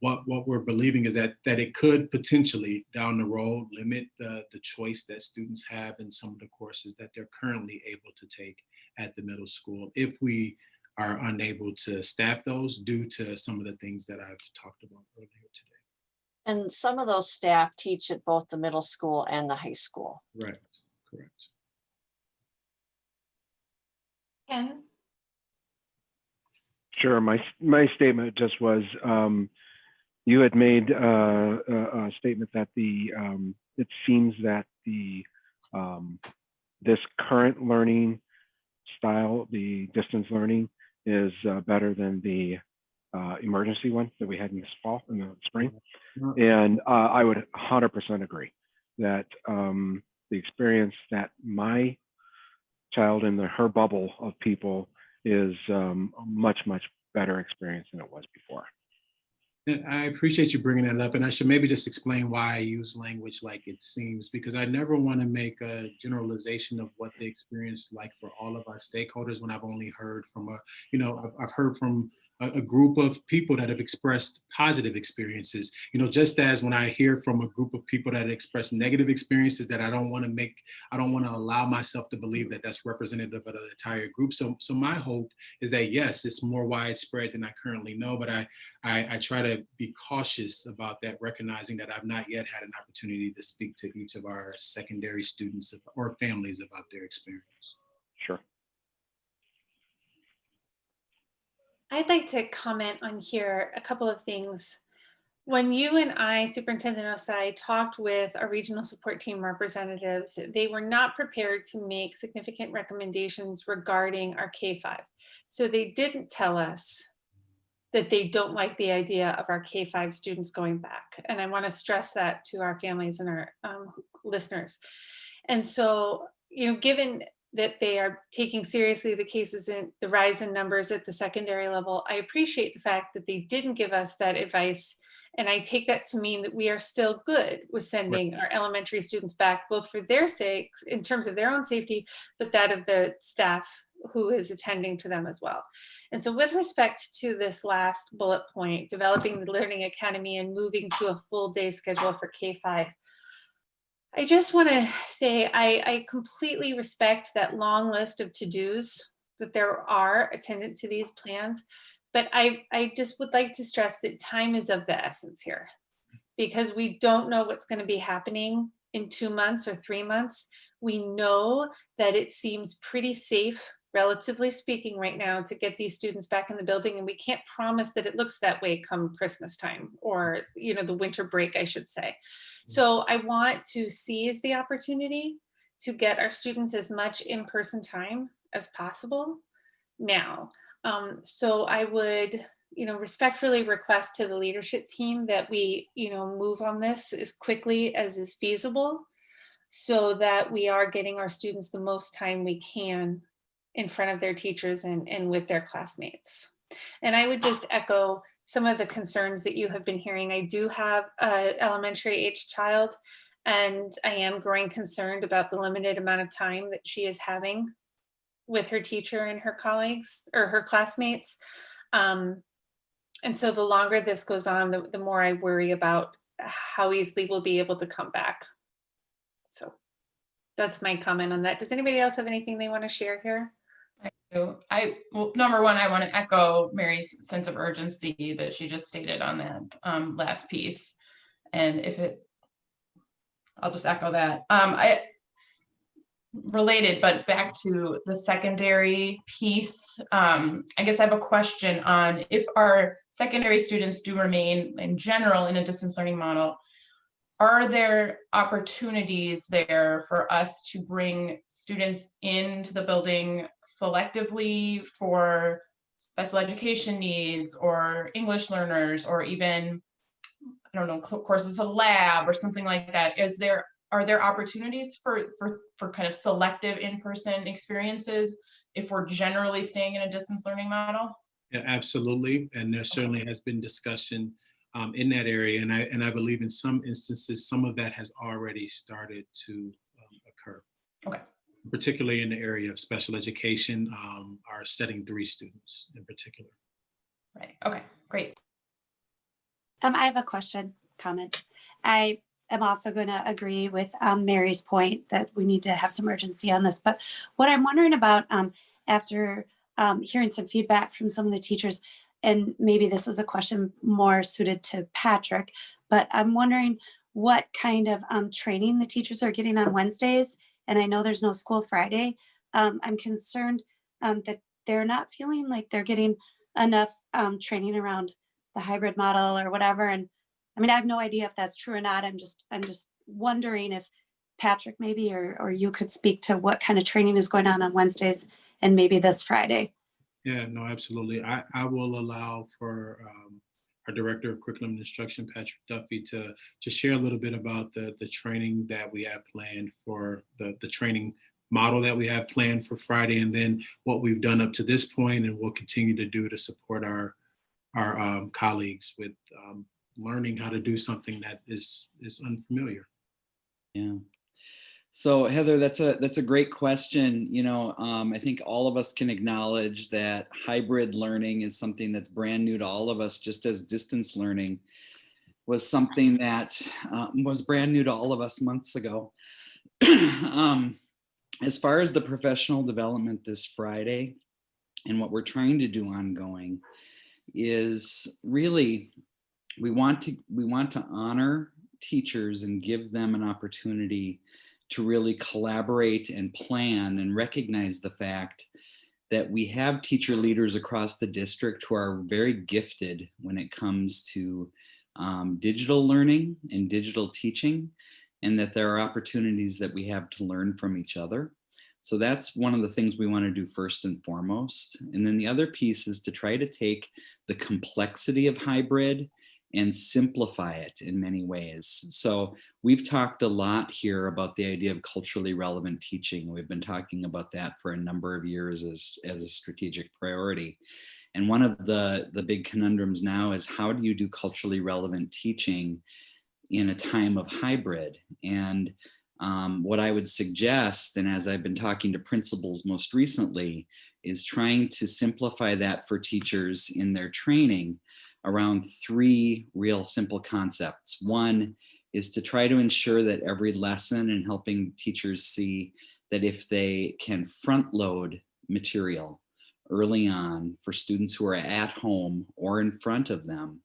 what we're believing is that it could potentially down the road limit the choice that students have in some of the courses that they're currently able to take at the middle school if we are unable to staff those due to some of the things that I've talked about earlier today. And some of those staff teach at both the middle school and the high school. Right, correct. Ken? Sure. My statement just was, you had made a statement that it seems that this current learning style, the distance learning, is better than the emergency one that we had in the spring. And I would 100% agree that the experience that my child in her bubble of people is a much better experience than it was before. And I appreciate you bringing that up, and I should maybe just explain why I use language like it seems, because I never want to make a generalization of what the experience is like for all of our stakeholders when I've only heard from I've heard from a group of people that have expressed positive experiences, just as when I hear from a group of people that express negative experiences, that I don't want to allow myself to believe that that's representative of the entire group. So my hope is that, yes, it's more widespread than I currently know, but I try to be cautious about that, recognizing that I've not yet had an opportunity to speak to each of our secondary students or families about their experience. Sure. I'd like to comment on here a couple of things. When you and I, Superintendent Osai, talked with our regional support team representatives, they were not prepared to make significant recommendations regarding our K-5. So they didn't tell us that they don't like the idea of our K-5 students going back. And I want to stress that to our families and our listeners. And so, given that they are taking seriously the cases in the rise in numbers at the secondary level, I appreciate the fact that they didn't give us that advice. And I take that to mean that we are still good with sending our elementary students back, both for their sakes, in terms of their own safety, but that of the staff who is attending to them as well. And so with respect to this last bullet point, developing the Learning Academy and moving to a full day schedule for K-5, I just want to say I completely respect that long list of to-dos that there are attendant to these plans, but I just would like to stress that time is of the essence here, because we don't know what's going to be happening in 2 months or 3 months. We know that it seems pretty safe, relatively speaking, right now to get these students back in the building, and we can't promise that it looks that way come Christmas time, or the winter break, I should say. So I want to seize the opportunity to get our students as much in-person time as possible now. So I would respectfully request to the leadership team that we move on this as quickly as is feasible, so that we are getting our students the most time we can in front of their teachers and with their classmates. And I would just echo some of the concerns that you have been hearing. I do have an elementary age child, and I am growing concerned about the limited amount of time that she is having with her teacher and her colleagues or her classmates. And so the longer this goes on, the more I worry about how easily we'll be able to come back. So that's my comment on that. Does anybody else have anything they want to share here? I do. Well, number one, I want to echo Mary's sense of urgency that she just stated on that last piece. And I'll just echo that. Related, but back to the secondary piece, I guess I have a question on if our secondary students do remain in general in a distance learning model, are there opportunities there for us to bring students into the building selectively for special education needs or English learners, or even, I don't know, courses to lab or something like that? Are there opportunities for kind of selective in-person experiences if we're generally staying in a distance learning model? Yeah, absolutely. And there certainly has been discussion in that area. And I believe in some instances, some of that has already started to occur. Okay. Particularly in the area of special education, our setting 3 students in particular. Right. Okay, great. I have a comment. I am also going to agree with Mary's point that we need to have some urgency on this. But what I'm wondering about after hearing some feedback from some of the teachers, and maybe this is a question more suited to Patrick, but I'm wondering what kind of training the teachers are getting on Wednesdays. And I know there's no school Friday. I'm concerned that they're not feeling like they're getting enough training around the hybrid model or whatever. And I mean, I have no idea if that's true or not. I'm just wondering if Patrick maybe or you could speak to what kind of training is going on Wednesdays and maybe this Friday. Yeah, no, absolutely. I will allow for our Director of Curriculum and Instruction, Patrick Duffy, to share a little bit about the training that we have planned for the training model that we have planned for Friday, and then what we've done up to this point and will continue to do to support our colleagues with learning how to do something that is unfamiliar. Yeah. So Heather, that's a great question. I think all of us can acknowledge that hybrid learning is something that's brand new to all of us, just as distance learning was something that was brand new to all of us months ago. As far as the professional development this Friday and what we're trying to do ongoing is really, we want to honor teachers and give them an opportunity to really collaborate and plan and recognize the fact that we have teacher leaders across the district who are very gifted when it comes to digital learning and digital teaching, and that there are opportunities that we have to learn from each other. So that's one of the things we want to do first and foremost. And then the other piece is to try to take the complexity of hybrid and simplify it in many ways. So we've talked a lot here about the idea of culturally relevant teaching. We've been talking about that for a number of years as a strategic priority. And one of the big conundrums now is, how do you do culturally relevant teaching in a time of hybrid? And What I would suggest, and as I've been talking to principals most recently, is trying to simplify that for teachers in their training around 3 real simple concepts. One is to try to ensure that every lesson and helping teachers see that if they can front load material early on for students who are at home or in front of them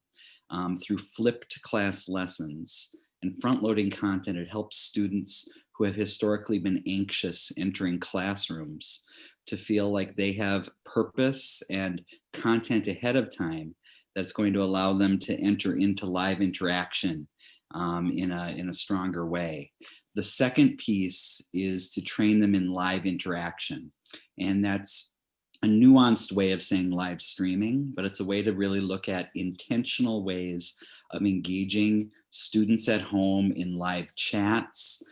through flipped class lessons and front loading content, it helps students who have historically been anxious entering classrooms to feel like they have purpose and content ahead of time that's going to allow them to enter into live interaction in a stronger way. The second piece is to train them in live interaction. And that's a nuanced way of saying live streaming, but it's a way to really look at intentional ways of engaging students at home in live chats,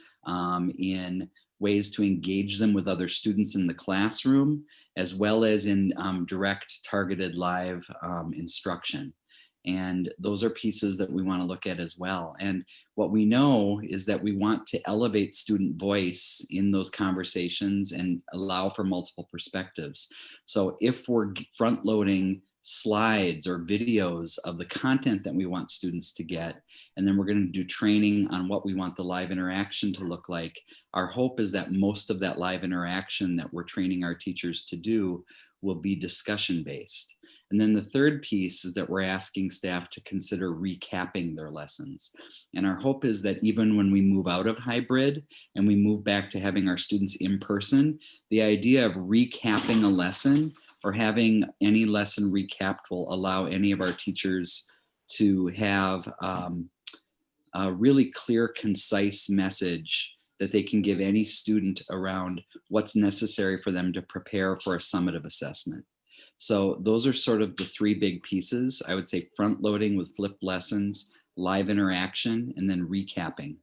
in ways to engage them with other students in the classroom, as well as in direct targeted live instruction. And those are pieces that we want to look at as well. And what we know is that we want to elevate student voice in those conversations and allow for multiple perspectives. So if we're front loading slides or videos of the content that we want students to get, and then we're going to do training on what we want the live interaction to look like, our hope is that most of that live interaction that we're training our teachers to do will be discussion based. And then the third piece is that we're asking staff to consider recapping their lessons. And our hope is that even when we move out of hybrid and we move back to having our students in person, the idea of recapping a lesson or having any lesson recapped will allow any of our teachers to have a really clear, concise message that they can give any student around what's necessary for them to prepare for a summative assessment. So those are sort of the 3 big pieces. I would say front loading with flipped lessons, live interaction, and then recapping.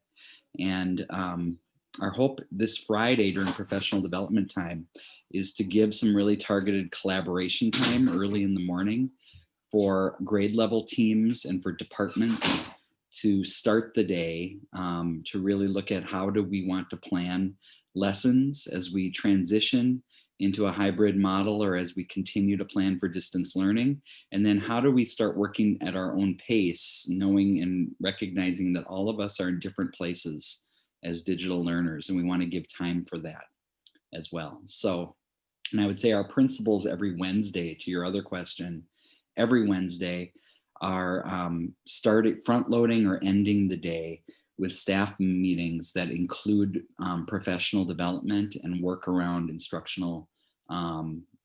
And our hope this Friday during professional development time is to give some really targeted collaboration time early in the morning for grade level teams and for departments to start the day, to really look at how do we want to plan lessons as we transition into a hybrid model or as we continue to plan for distance learning. And then how do we start working at our own pace, knowing and recognizing that all of us are in different places as digital learners, and we want to give time for that as well. So, and I would say our principals every Wednesday, to your other question, every Wednesday are starting front loading or ending the day with staff meetings that include professional development and work around instructional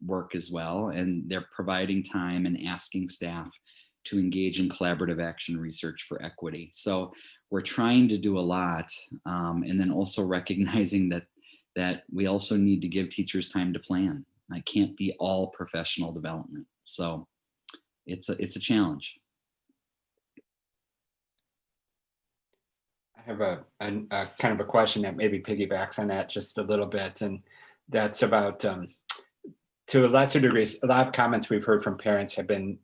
work as well. And they're providing time and asking staff to engage in collaborative action research for equity. So we're trying to do a lot, and then also recognizing that we also need to give teachers time to plan. I can't be all professional development. So it's a challenge. I have a kind of a question that maybe piggybacks on that just a little bit, and that's about, to a lesser degree, a lot of comments we've heard from parents have been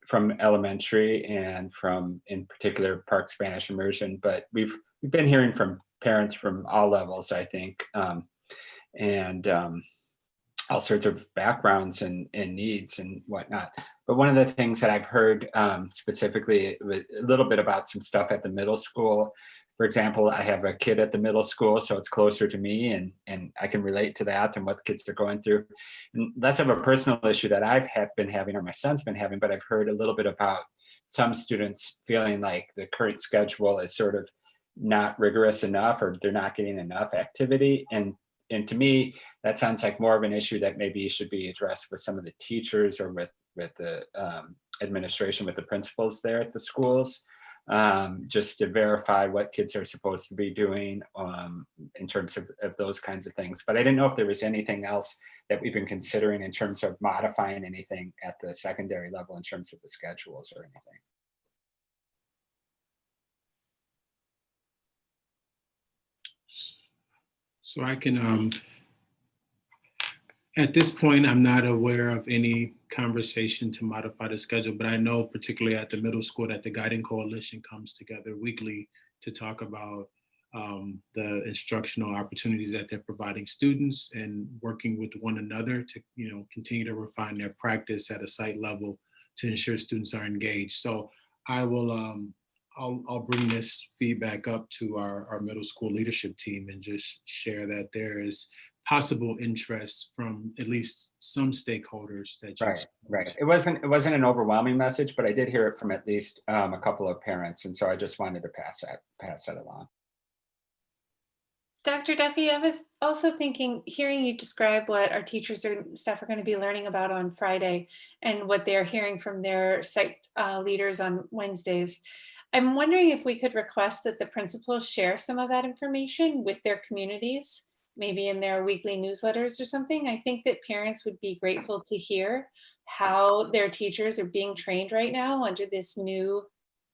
from elementary and from, in particular, Park Spanish immersion, but we've been hearing from parents from all levels, I think, and all sorts of backgrounds and needs and whatnot. But one of the things that I've heard specifically a little bit about some stuff at the middle school. For example, I have a kid at the middle school, so it's closer to me, and I can relate to that and what the kids are going through. And less of a personal issue that I've been having or my son's been having, but I've heard a little bit about some students feeling like the current schedule is sort of not rigorous enough, or they're not getting enough activity. And to me, that sounds like more of an issue that maybe should be addressed with some of the teachers or with the administration, with the principals there at the schools, just to verify what kids are supposed to be doing in terms of those kinds of things. But I didn't know if there was anything else that we've been considering in terms of modifying anything at the secondary level in terms of the schedules or anything. So I can, at this point, I'm not aware of any conversation to modify the schedule, but I know particularly at the middle school that the Guiding Coalition comes together weekly to talk about the instructional opportunities that they're providing students and working with one another to, continue to refine their practice at a site level to ensure students are engaged. So I will, I'll bring this feedback up to our middle school leadership team and just share that there is possible interest from at least some stakeholders that you. Right. It wasn't an overwhelming message, but I did hear it from at least a couple of parents, and so I just wanted to pass that along. Dr. Duffy, I was also thinking, hearing you describe what our teachers and staff are going to be learning about on Friday and what they're hearing from their site leaders on Wednesdays. I'm wondering if we could request that the principals share some of that information with their communities, maybe in their weekly newsletters or something. I think that parents would be grateful to hear how their teachers are being trained right now under this new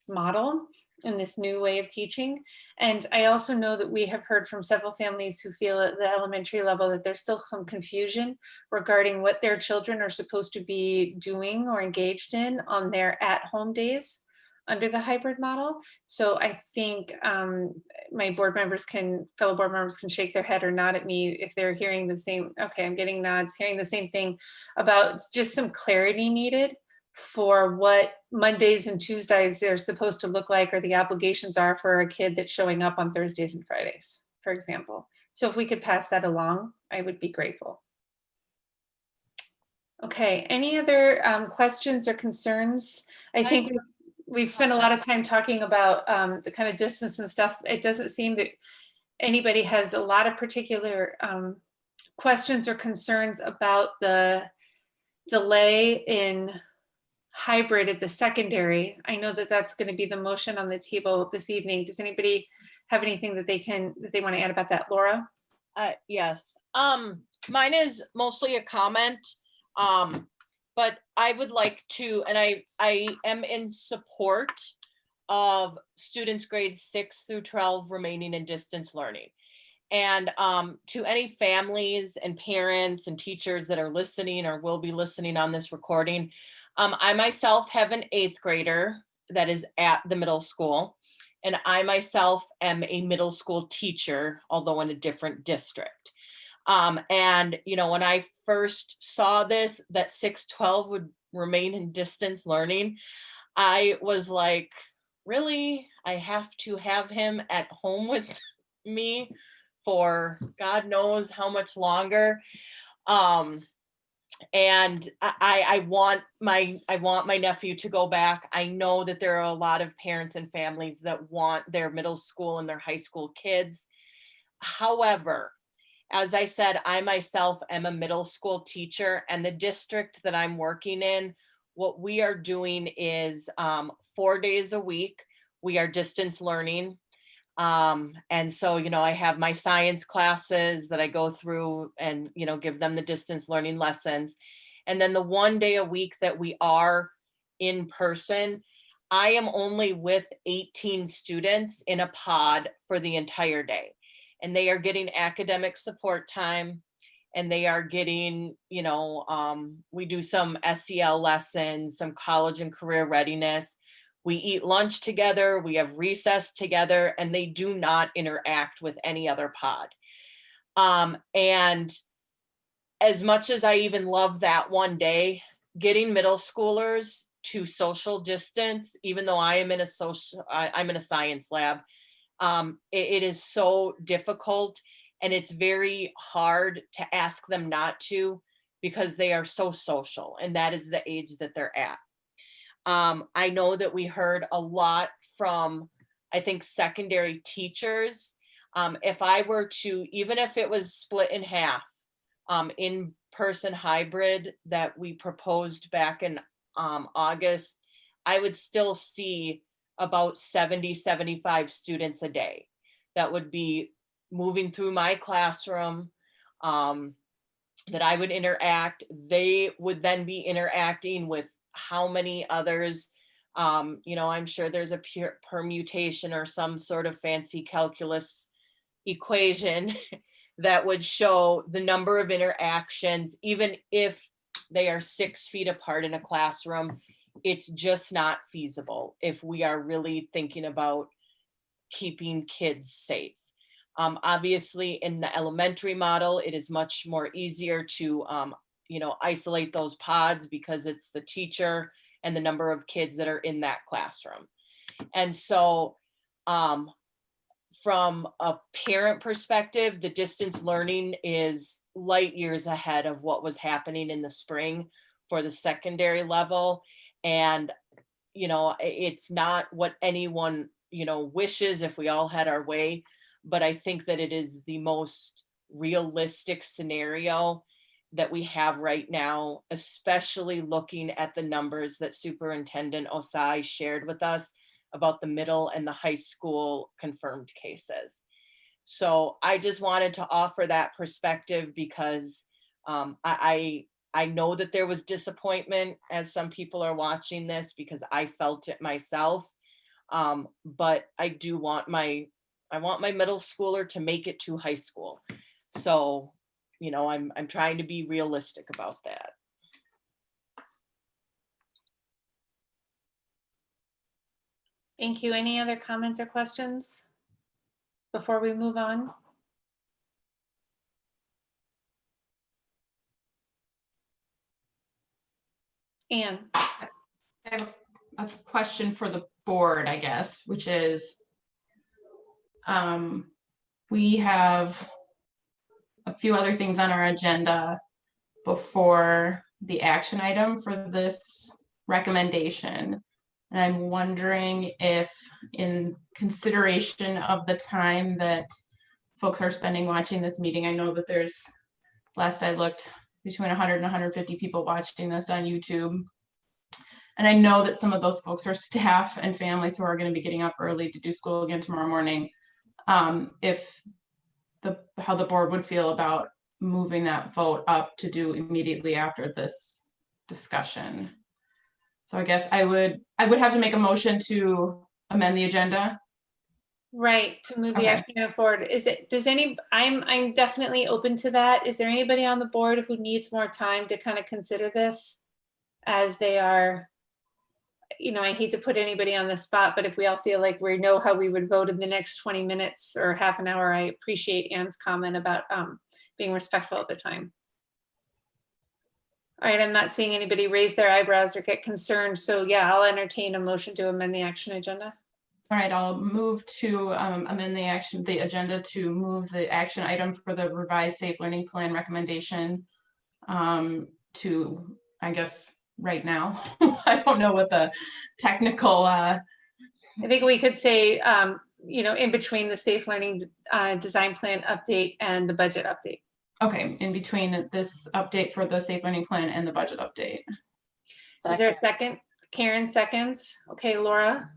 model and this new way of teaching. And I also know that we have heard from several families who feel at the elementary level that there's still some confusion regarding what their children are supposed to be doing or engaged in on their at-home days under the hybrid model. So I think my fellow board members can shake their head or nod at me if they're hearing the same, okay, I'm getting nods, hearing the same thing about just some clarity needed for what Mondays and Tuesdays are supposed to look like, or the obligations are for a kid that's showing up on Thursdays and Fridays, for example. So if we could pass that along, I would be grateful. Okay, any other questions or concerns? I think we've spent a lot of time talking about the kind of distance and stuff. It doesn't seem that anybody has a lot of particular questions or concerns about the delay in hybrid at the secondary. I know that that's going to be the motion on the table this evening. Does anybody have anything that they want to add about that, Laura? Yes. Mine is mostly a comment, but I would like to, and I am in support of students grades 6 through 12 remaining in distance learning. And to any families and parents and teachers that are listening or will be listening on this recording, I myself have an 8th grader that is at the middle school, and I myself am a middle school teacher, although in a different district. And, when I first saw this, that 6-12 would remain in distance learning, I was like, really? I have to have him at home with me for God knows how much longer. And I want my nephew to go back. I know that there are a lot of parents and families that want their middle school and their high school kids. However, as I said, I myself am a middle school teacher, and the district that I'm working in, what we are doing is 4 days a week, we are distance learning. And so, I have my science classes that I go through and, give them the distance learning lessons. And then the 1 day a week that we are in person, I am only with 18 students in a pod for the entire day. And they are getting academic support time, and they are getting, we do some SEL lessons, some college and career readiness. We eat lunch together, we have recess together, and they do not interact with any other pod. And as much as I even love that 1 day, getting middle schoolers to social distance, even though I'm in a science lab, it is so difficult, and it's very hard to ask them not to, because they are so social, and that is the age that they're at. I know that we heard a lot from, I think, secondary teachers. If I were to, even if it was split in half, in-person hybrid that we proposed back in August, I would still see about 70, 75 students a day that would be moving through my classroom, that I would interact. They would then be interacting with how many others. I'm sure there's a pure permutation or some sort of fancy calculus equation that would show the number of interactions, even if they are 6 feet apart in a classroom. It's just not feasible if we are really thinking about keeping kids safe. Obviously, in the elementary model, it is much more easier to isolate those pods because it's the teacher and the number of kids that are in that classroom. And so from a parent perspective, the distance learning is light years ahead of what was happening in the spring for the secondary level. And, it's not what anyone, wishes if we all had our way, but I think that it is the most realistic scenario that we have right now, especially looking at the numbers that Superintendent Osai shared with us about the middle and the high school confirmed cases. So I just wanted to offer that perspective because I know that there was disappointment as some people are watching this because I felt it myself. But I want my middle schooler to make it to high school. So, I'm trying to be realistic about that. Thank you. Any other comments or questions before we move on? Anne. I have a question for the board, I guess, which is, we have a few other things on our agenda before the action item for this recommendation. And I'm wondering if, in consideration of the time that folks are spending watching this meeting, I know that there's, last I looked, between 100 and 150 people watching this on YouTube. And I know that some of those folks are staff and families who are going to be getting up early to do school again tomorrow morning. How the board would feel about moving that vote up to do immediately after this discussion. So I guess I would have to make a motion to amend the agenda. Right, to move the Okay. action item forward. I'm definitely open to that. Is there anybody on the board who needs more time to kind of consider this as they are, I hate to put anybody on the spot, but if we all feel like we know how we would vote in the next 20 minutes or half an hour, I appreciate Anne's comment about being respectful of the time. All right, I'm not seeing anybody raise their eyebrows or get concerned. So yeah, I'll entertain a motion to amend the action agenda. All right, I'll move to amend the agenda to move the action item for the revised safe learning plan recommendation to, I guess, right now. I don't know what the technical. I think we could say, in between the safe learning design plan update and the budget update. Okay, in between this update for the safe learning plan and the budget update. Is there a second? Karen seconds. Okay, Laura.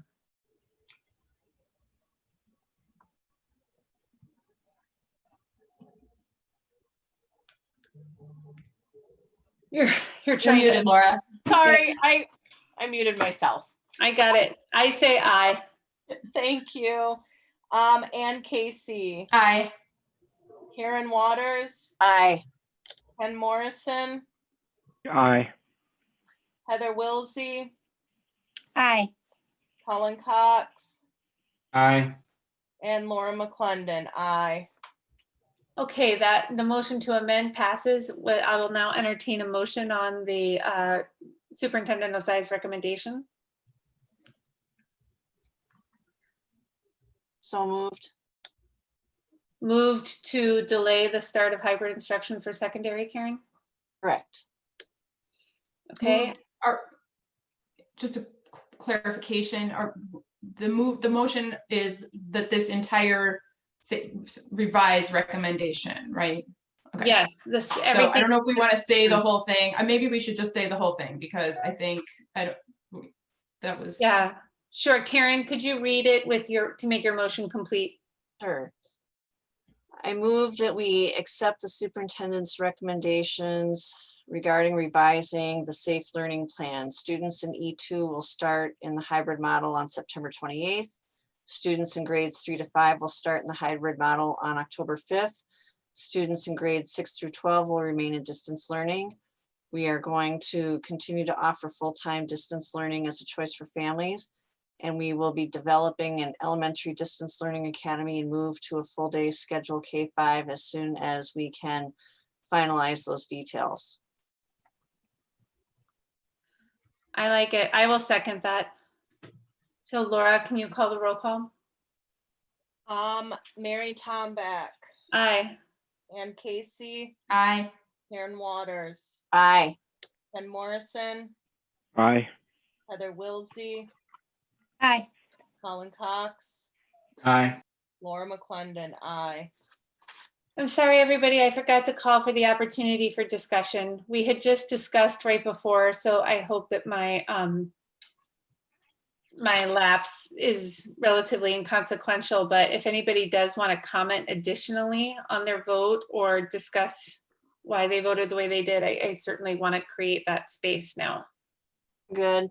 You're trying You're muted, Laura. Sorry, I muted myself. I got it. I say aye. Thank you. Ann Casey, Aye. Karen Waters, Aye. Ken Morrison, Aye. Heather Wilsey, Aye. Colin Cox, Aye. and Laura McClendon. Aye. Okay, the motion to amend passes. I will now entertain a motion on the Superintendent Osai's recommendation. So moved. Moved to delay the start of hybrid instruction for secondary, Karen? Correct. Okay, Just a clarification, the motion is that this entire revised recommendation, right? Okay. yes, So I don't know if we want to say the whole thing. Maybe we should just say the whole thing because I think that was. Yeah, sure. Karen, could you read it to make your motion complete? Sure. I move that we accept the superintendent's recommendations regarding revising the safe learning plan. Students in E2 will start in the hybrid model on September 28th. Students in grades 3 to 5 will start in the hybrid model on October 5th. Students in grades 6 through 12 will remain in distance learning. We are going to continue to offer full-time distance learning as a choice for families. And we will be developing an elementary distance learning academy and move to a full day schedule K-5 as soon as we can finalize those details. I like it. I will second that. So Laura, can you call the roll call? Mary Tomback, Aye. Ann Casey, Aye. Karen Waters, Aye. Ken Morrison, Aye. Heather Wilsey, Aye. Colin Cox, Aye. Laura McClendon, aye. I'm sorry, everybody. I forgot to call for the opportunity for discussion. We had just discussed right before, so I hope that my my lapse is relatively inconsequential, but if anybody does want to comment additionally on their vote or discuss why they voted the way they did, I certainly want to create that space now. Good.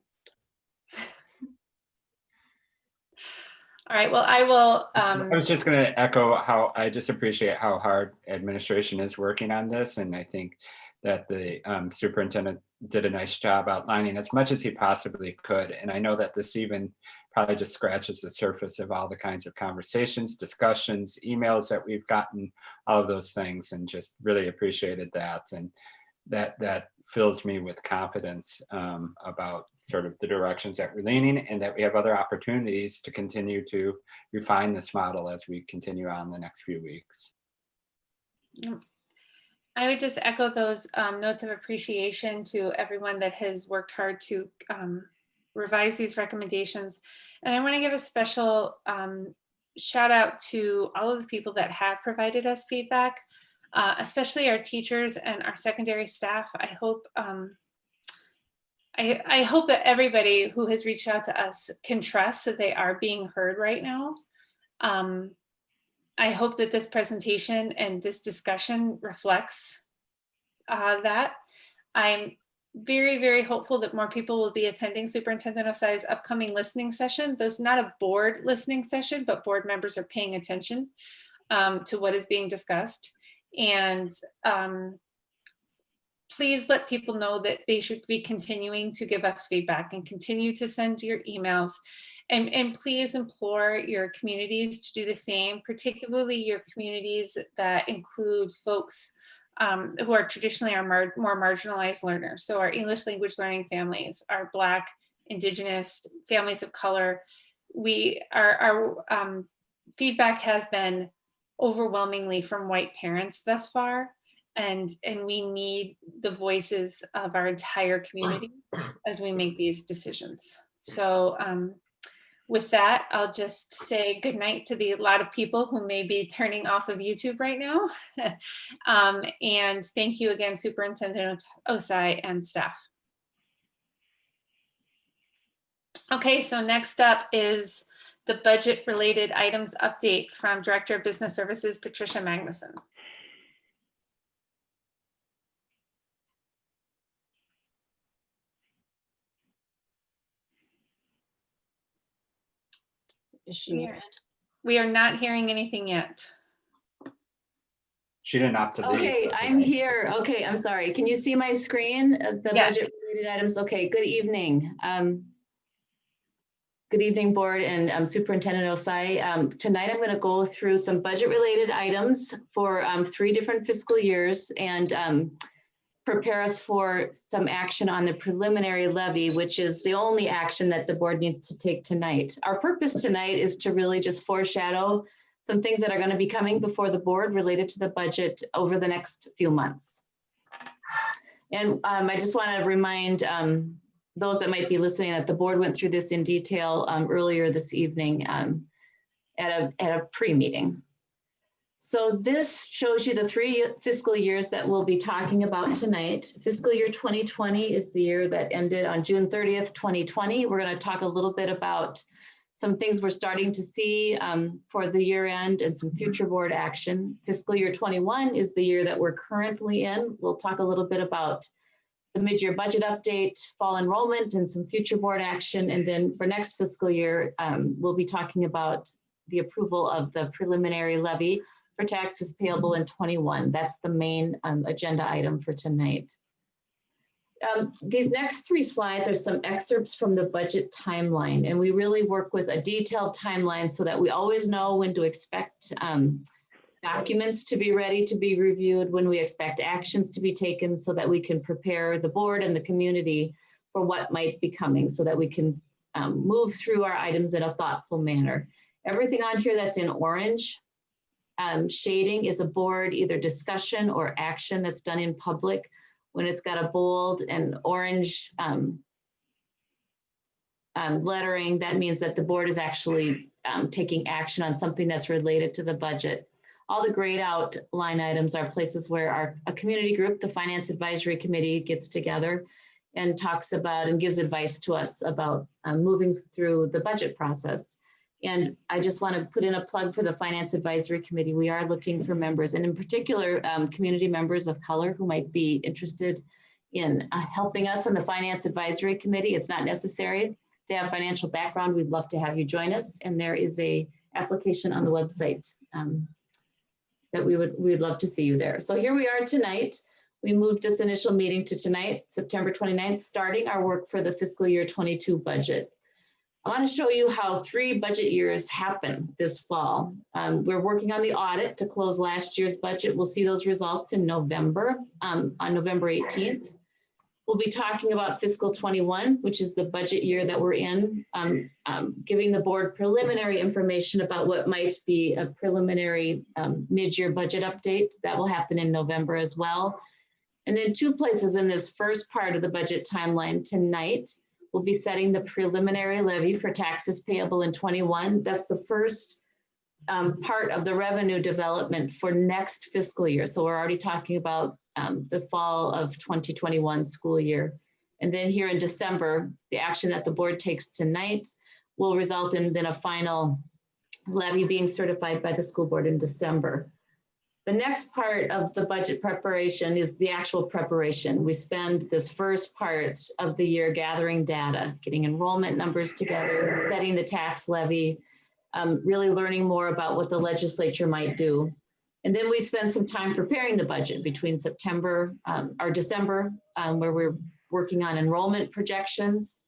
All right, well, I will. I was just going to echo how I just appreciate how hard administration is working on this. And I think that the superintendent did a nice job outlining as much as he possibly could. And I know that this even probably just scratches the surface of all the kinds of conversations, discussions, emails that we've gotten, all of those things, and just really appreciated that. And that fills me with confidence about sort of the directions that we're leaning, and that we have other opportunities to continue to refine this model as we continue on the next few weeks. I would just echo those notes of appreciation to everyone that has worked hard to revise these recommendations. And I want to give a special shout out to all of the people that have provided us feedback, especially our teachers and our secondary staff. I hope I hope that everybody who has reached out to us can trust that they are being heard right now. I hope that this presentation and this discussion reflects that. I'm very, very hopeful that more people will be attending Superintendent Osai's upcoming listening session. There's not a board listening session, but board members are paying attention to what is being discussed. And please let people know that they should be continuing to give us feedback and continue to send your emails. And please implore your communities to do the same, particularly your communities that include folks who are traditionally our more marginalized learners. So our English language learning families, our Black, Indigenous, families of color. Our feedback has been overwhelmingly from white parents thus far. And we need the voices of our entire community as we make these decisions. So with that, I'll just say good night to the lot of people who may be turning off of YouTube right now. And thank you again, Superintendent Osai and staff. Okay, so next up is the budget related items update from Director of Business Services, Patricia Magnuson. Is she muted? We are not hearing anything yet. She didn't opt to leave. Okay, I'm here. Okay, I'm sorry. Can you see my screen of the Yes. budget related items? Okay, good evening. Good evening, board and Superintendent Osai. Tonight I'm going to go through some budget related items for 3 different fiscal years and prepare us for some action on the preliminary levy, which is the only action that the board needs to take tonight. Our purpose tonight is to really just foreshadow some things that are going to be coming before the board related to the budget over the next few months. And I just want to remind those that might be listening that the board went through this in detail earlier this evening at a pre-meeting. So this shows you the 3 fiscal years that we'll be talking about tonight. Fiscal year 2020 is the year that ended on June 30th, 2020. We're going to talk a little bit about some things we're starting to see for the year end and some future board action. Fiscal year 21 is the year that we're currently in. We'll talk a little bit about the mid-year budget update, fall enrollment, and some future board action. And then for next fiscal year, we'll be talking about the approval of the preliminary levy for taxes payable in 21. That's the main agenda item for tonight. These next 3 slides are some excerpts from the budget timeline, and we really work with a detailed timeline so that we always know when to expect documents to be ready to be reviewed, when we expect actions to be taken, so that we can prepare the board and the community for what might be coming, so that we can move through our items in a thoughtful manner. Everything on here that's in orange shading is a board either discussion or action that's done in public. When it's got a bold and orange lettering, that means that the board is actually taking action on something that's related to the budget. All the grayed out line items are places where a community group, the Finance Advisory Committee, gets together and talks about and gives advice to us about moving through the budget process. And I just want to put in a plug for the Finance Advisory Committee. We are looking for members, and in particular, community members of color who might be interested in helping us on the Finance Advisory Committee. It's not necessary to have financial background. We'd love to have you join us. And there is a application on the website that we'd love to see you there. So here we are tonight. We moved this initial meeting to tonight, September 29th, starting our work for the fiscal year 22 budget. I want to show you how 3 budget years happen this fall. We're working on the audit to close last year's budget. We'll see those results in November, on November 18th. We'll be talking about fiscal 21, which is the budget year that we're in, giving the board preliminary information about what might be a preliminary mid-year budget update. That will happen in November as well. And then 2 places in this first part of the budget timeline tonight, we'll be setting the preliminary levy for taxes payable in 21. That's the first part of the revenue development for next fiscal year. So we're already talking about the fall of 2021 school year. And then here in December, the action that the board takes tonight will result in then a final levy being certified by the school board in December. The next part of the budget preparation is the actual preparation. We spend this first part of the year gathering data, getting enrollment numbers together, setting the tax levy, really learning more about what the legislature might do. And then we spend some time preparing the budget between September or December, where we're working on enrollment projections,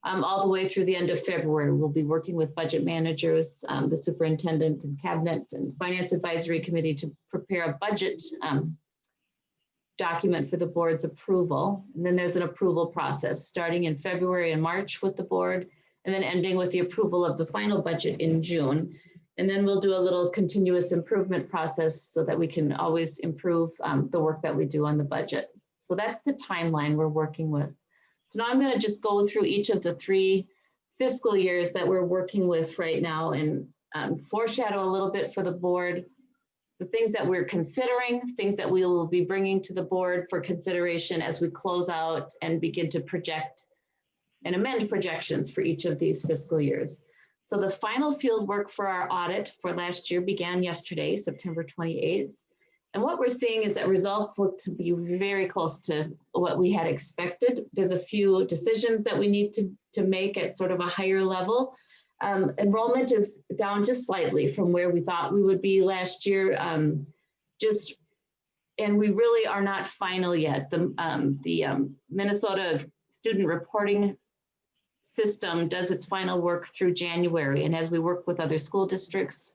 all the way through the end of February. We'll be working with budget managers, the superintendent and cabinet and finance advisory committee to prepare a budget document for the board's approval. And then there's an approval process starting in February and March with the board, and then ending with the approval of the final budget in June. And then we'll do a little continuous improvement process so that we can always improve the work that we do on the budget. So that's the timeline we're working with. So now I'm going to just go through each of the 3 fiscal years that we're working with right now and foreshadow a little bit for the board, the things that we're considering, things that we will be bringing to the board for consideration as we close out and begin to project and amend projections for each of these fiscal years. So the final field work for our audit for last year began yesterday, September 28th. And what we're seeing is that results look to be very close to what we had expected. There's a few decisions that we need to make at sort of a higher level. Enrollment is down just slightly from where we thought we would be last year. And we really are not final yet. The Minnesota student reporting system does its final work through January. And as we work with other school districts,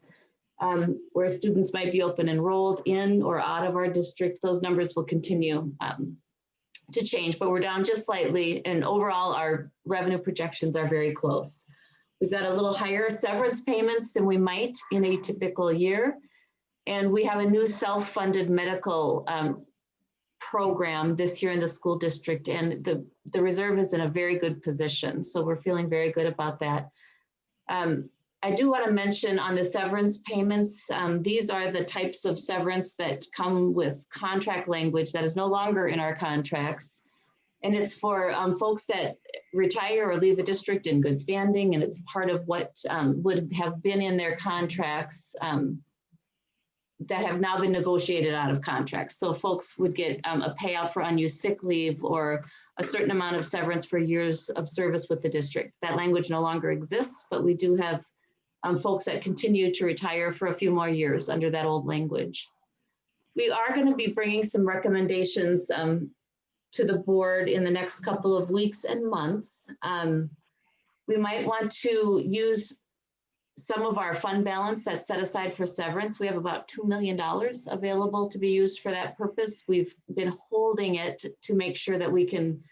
where students might be open enrolled in or out of our district, those numbers will continue to change, but we're down just slightly. And overall, our revenue projections are very close. We've got a little higher severance payments than we might in a typical year. And we have a new self-funded medical program this year in the school district, and the reserve is in a very good position. So we're feeling very good about that. I do want to mention on the severance payments, these are the types of severance that come with contract language that is no longer in our contracts. And it's for folks that retire or leave the district in good standing, and it's part of what would have been in their contracts that have now been negotiated out of contracts. So folks would get a payout for unused sick leave or a certain amount of severance for years of service with the district. That language no longer exists, but we do have folks that continue to retire for a few more years under that old language. We are going to be bringing some recommendations to the board in the next couple of weeks and months. We might want to use some of our fund balance that's set aside for severance. We have about $2 million available to be used for that purpose. We've been holding it to make sure that we can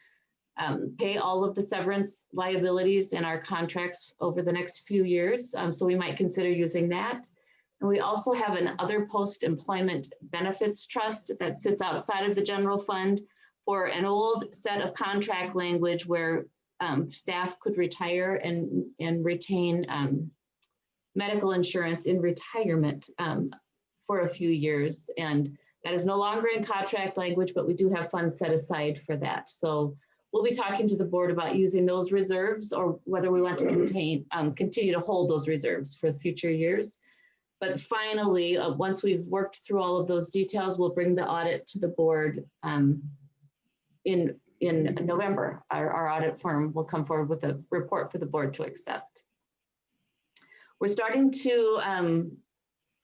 pay all of the severance liabilities in our contracts over the next few years. So we might consider using that. And we also have an other post-employment benefits trust that sits outside of the general fund for an old set of contract language where staff could retire and retain medical insurance in retirement for a few years. And that is no longer in contract language, but we do have funds set aside for that. So we'll be talking to the board about using those reserves or whether we want to continue to hold those reserves for future years. But finally, once we've worked through all of those details, we'll bring the audit to the board in November. Our audit firm will come forward with a report for the board to accept. We're starting to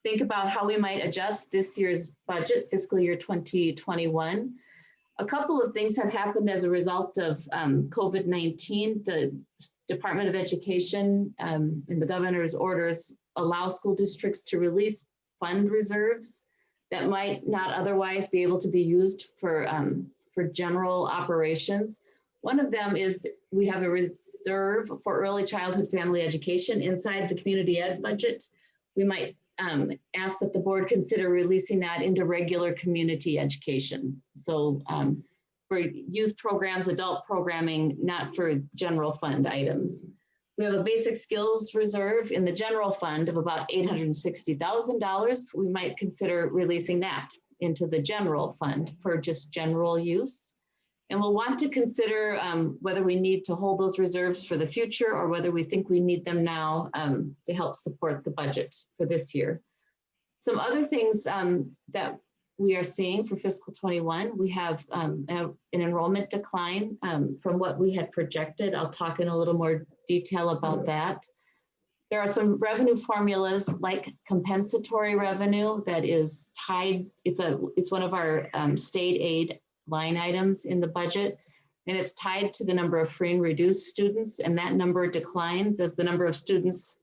think about how we might adjust this year's budget, fiscal year 2021. A couple of things have happened as a result of COVID-19. The Department of Education and the governor's orders allow school districts to release fund reserves that might not otherwise be able to be used for general operations. One of them is we have a reserve for early childhood family education inside the community ed budget. We might ask that the board consider releasing that into regular community education. So for youth programs, adult programming, not for general fund items. We have a basic skills reserve in the general fund of about $860,000. We might consider releasing that into the general fund for just general use. And we'll want to consider whether we need to hold those reserves for the future or whether we think we need them now to help support the budget for this year. Some other things that we are seeing for fiscal 21, we have an enrollment decline from what we had projected. I'll talk in a little more detail about that. There are some revenue formulas like compensatory revenue that is tied. It's one of our state aid line items in the budget, and it's tied to the number of free and reduced students, and that number declines as the number of students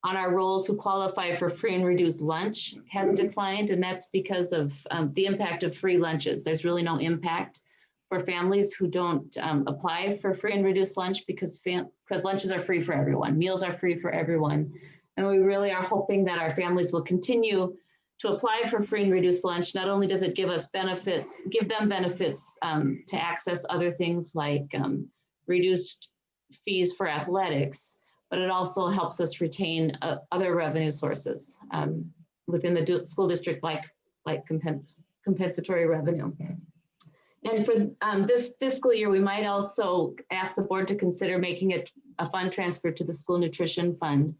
on our rolls who qualify for free and reduced lunch has declined, and that's because of the impact of free lunches. There's really no impact for families who don't apply for free and reduced lunch because lunches are free for everyone, meals are free for everyone. And we really are hoping that our families will continue to apply for free and reduced lunch. Not only does it give them benefits to access other things like reduced fees for athletics, but it also helps us retain other revenue sources within the school district, like compensatory revenue. And for this fiscal year, we might also ask the board to consider making it a fund transfer to the school nutrition fund.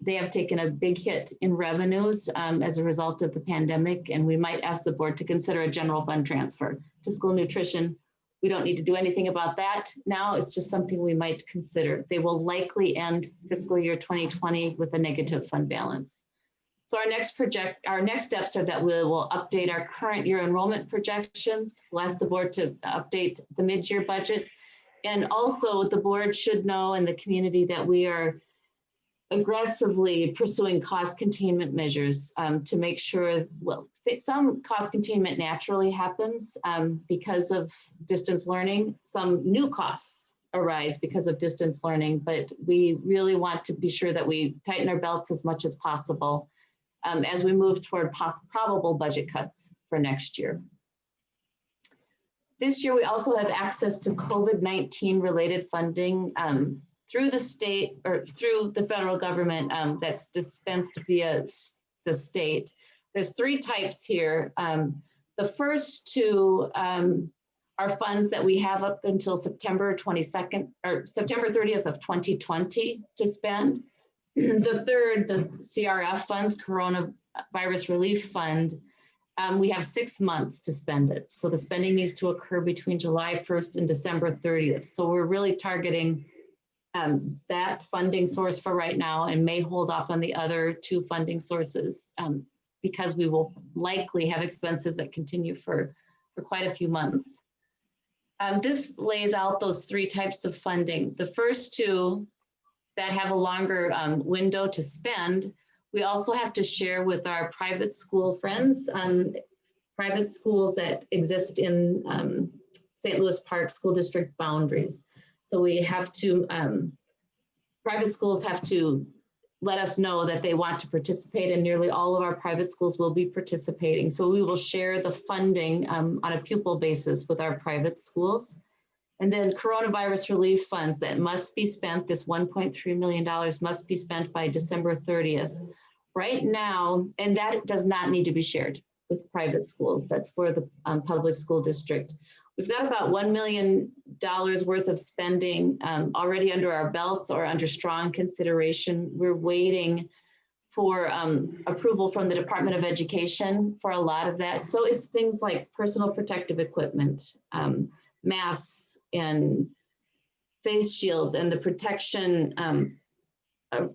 They have taken a big hit in revenues as a result of the pandemic, and we might ask the board to consider a general fund transfer to school nutrition. We don't need to do anything about that now. It's just something we might consider. They will likely end fiscal year 2020 with a negative fund balance. So our next steps are that we will update our current year enrollment projections. We'll ask the board to update the mid-year budget. And also the board should know in the community that we are aggressively pursuing cost containment measures to make sure, well, some cost containment naturally happens because of distance learning. Some new costs arise because of distance learning, but we really want to be sure that we tighten our belts as much as possible as we move toward probable budget cuts for next year. This year, we also have access to COVID-19 related funding through the state or through the federal government that's dispensed via the state. There's three types here. The first two are funds that we have up until September 22nd or September 30th of 2020 to spend. The third, the CRF funds, Coronavirus Relief Fund, we have 6 months to spend it. So the spending needs to occur between July 1st and December 30th. So we're really targeting that funding source for right now and may hold off on the other two funding sources because we will likely have expenses that continue for for quite a few months. This lays out those three types of funding. The first two that have a longer window to spend, we also have to share with our private school friends, private schools that exist in St. Louis Park School District boundaries. So we have to, private schools have to let us know that they want to participate, and nearly all of our private schools will be participating. So we will share the funding on a pupil basis with our private schools. And then coronavirus relief funds that must be spent, this $1.3 million must be spent by December 30th. Right now, and that does not need to be shared with private schools. That's for the public school district. We've got about $1 million worth of spending already under our belts or under strong consideration. We're waiting for approval from the Department of Education for a lot of that. So it's things like personal protective equipment, masks and face shields, and the protection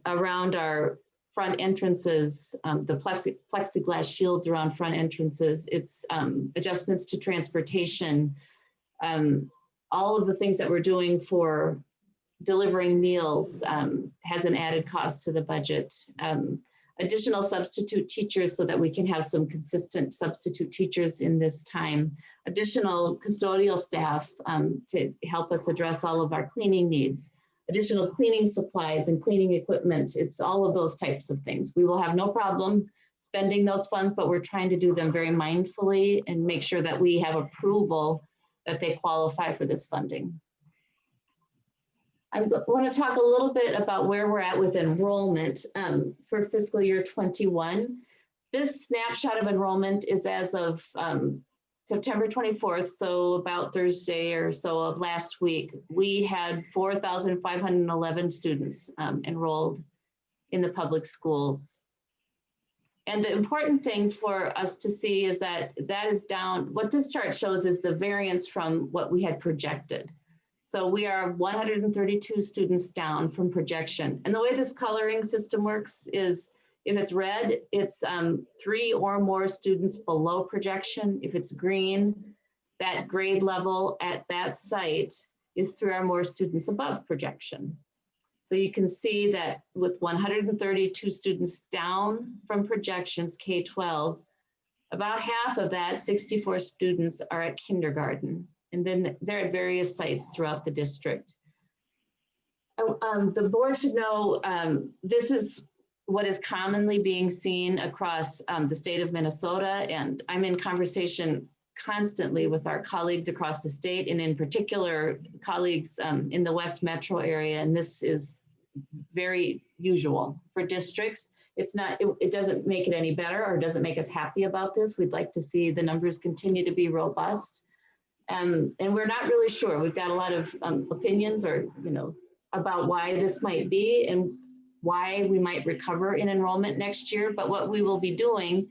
around our front entrances, the plexiglass shields around front entrances. It's adjustments to transportation, all of the things that we're doing for delivering meals has an added cost to the budget. Additional substitute teachers so that we can have some consistent substitute teachers in this time. Additional custodial staff to help us address all of our cleaning needs. Additional cleaning supplies and cleaning equipment. It's all of those types of things. We will have no problem spending those funds, but we're trying to do them very mindfully and make sure that we have approval that they qualify for this funding. I want to talk a little bit about where we're at with enrollment for fiscal year 21. This snapshot of enrollment is as of September 24th, so about Thursday or so of last week. We had 4,511 students enrolled in the public schools. And the important thing for us to see is that that is down. What this chart shows is the variance from what we had projected. So we are 132 students down from projection. And the way this coloring system works is if it's red, it's 3 or more students below projection. If it's green, that grade level at that site is 3 or more students above projection. So you can see that with 132 students down from projections K-12, about half of that, 64 students, are at kindergarten. And then they're at various sites throughout the district. The board should know this is what is commonly being seen across the state of Minnesota. And I'm in conversation constantly with our colleagues across the state, and in particular, colleagues in the West Metro area. And this is very usual for districts. It's not, it doesn't make it any better or doesn't make us happy about this. We'd like to see the numbers continue to be robust. And we're not really sure. We've got a lot of opinions or, about why this might be and why we might recover in enrollment next year. But what we will be doing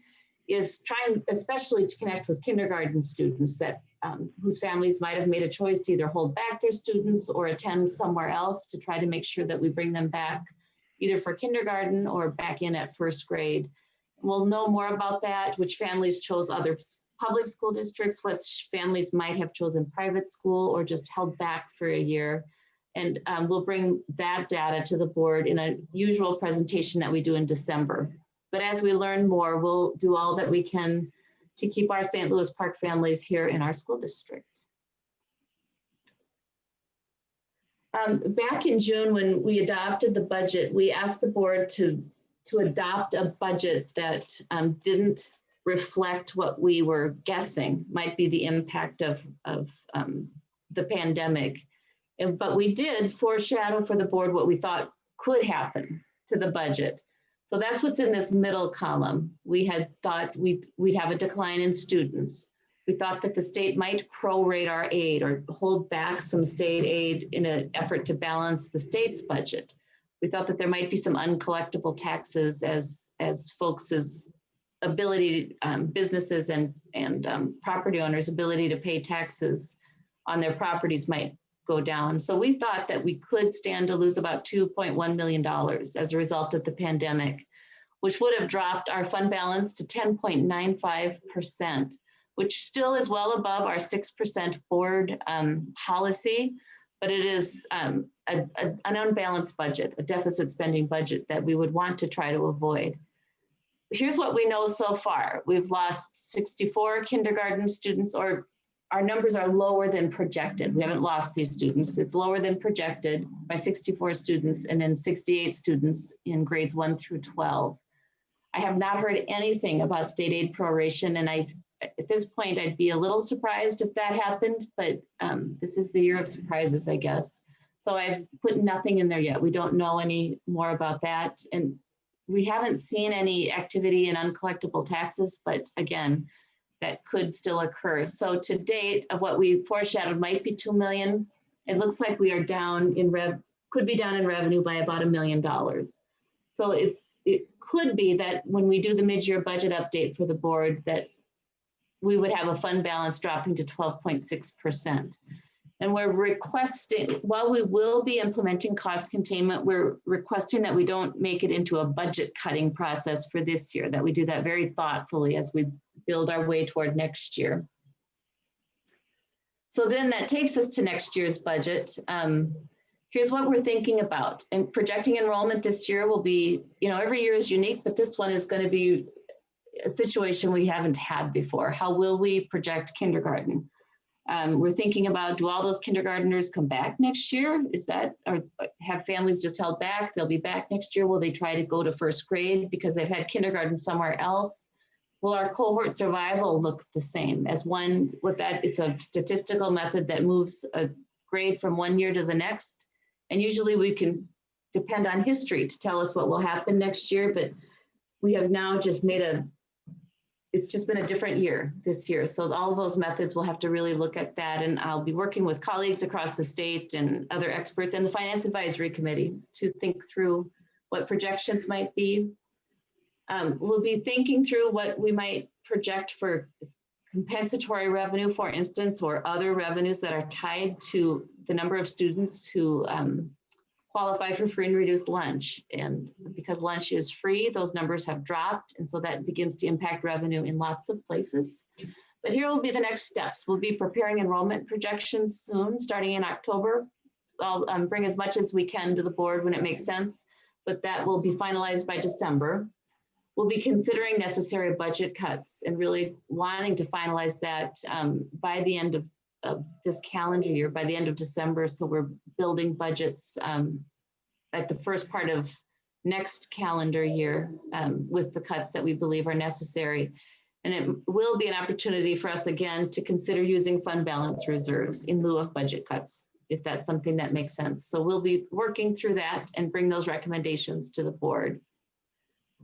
is trying especially to connect with kindergarten students that whose families might have made a choice to either hold back their students or attend somewhere else, to try to make sure that we bring them back either for kindergarten or back in at first grade. We'll know more about that, which families chose other public school districts, what families might have chosen private school or just held back for a year. And we'll bring that data to the board in a usual presentation that we do in December. But as we learn more, we'll do all that we can to keep our St. Louis Park families here in our school district. Back in June, when we adopted the budget, we asked the board to adopt a budget that didn't reflect what we were guessing might be the impact of the pandemic. But we did foreshadow for the board what we thought could happen to the budget. So that's what's in this middle column. We had thought we'd have a decline in students. We thought that the state might prorate our aid or hold back some state aid in an effort to balance the state's budget. We thought that there might be some uncollectible taxes as folks' ability, businesses and property owners' ability to pay taxes on their properties might go down. So we thought that we could stand to lose about $2.1 million as a result of the pandemic, which would have dropped our fund balance to 10.95%, which still is well above our 6% board policy, but it is an unbalanced budget, a deficit spending budget that we would want to try to avoid. Here's what we know so far. We've lost 64 kindergarten students, or our numbers are lower than projected. We haven't lost these students. It's lower than projected by 64 students and then 68 students in grades 1 through 12. I have not heard anything about state aid proration, and at this point, I'd be a little surprised if that happened, but this is the year of surprises, I guess. So I've put nothing in there yet. We don't know any more about that. And we haven't seen any activity in uncollectible taxes, but again, that could still occur. So to date, of what we foreshadowed might be 2 million. It looks like we are down in could be down in revenue by about $1 million. So it could be that when we do the mid-year budget update for the board, that we would have a fund balance dropping to 12.6%. And we're requesting, while we will be implementing cost containment, we're requesting that we don't make it into a budget cutting process for this year, that we do that very thoughtfully as we build our way toward next year. So then that takes us to next year's budget. Here's what we're thinking about. And projecting enrollment this year will be, every year is unique, but this one is going to be a situation we haven't had before. How will we project kindergarten? We're thinking about, do all those kindergartners come back next year? Or have families just held back? They'll be back next year. Will they try to go to first grade because they've had kindergarten somewhere else? Will our cohort survival look the same as one with that? It's a statistical method that moves a grade from one year to the next. And usually we can depend on history to tell us what will happen next year, but we have now just it's just been a different year this year. So all of those methods, we'll have to really look at that. And I'll be working with colleagues across the state and other experts and the Finance Advisory Committee to think through what projections might be. We'll be thinking through what we might project for compensatory revenue, for instance, or other revenues that are tied to the number of students who qualify for free and reduced lunch. And because lunch is free, those numbers have dropped. And so that begins to impact revenue in lots of places. But here will be the next steps. We'll be preparing enrollment projections soon, starting in October. I'll bring as much as we can to the board when it makes sense, but that will be finalized by December. We'll be considering necessary budget cuts and really wanting to finalize that by the end of this calendar year, by the end of December. So we're building budgets at the first part of next calendar year with the cuts that we believe are necessary. And it will be an opportunity for us again to consider using fund balance reserves in lieu of budget cuts, if that's something that makes sense. So we'll be working through that and bring those recommendations to the board.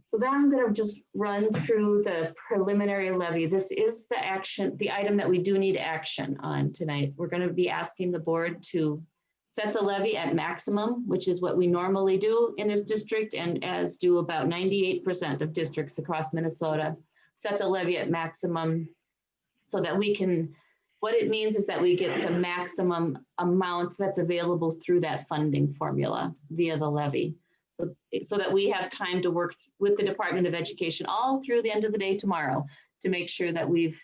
So then I'm going to just run through the preliminary levy. This is the item that we do need action on tonight. We're going to be asking the board to set the levy at maximum, which is what we normally do in this district, and as do about 98% of districts across Minnesota. Set the levy at maximum so that we can, what it means is that we get the maximum amount that's available through that funding formula via the levy. So that we have time to work with the Department of Education all through the end of the day tomorrow to make sure that we've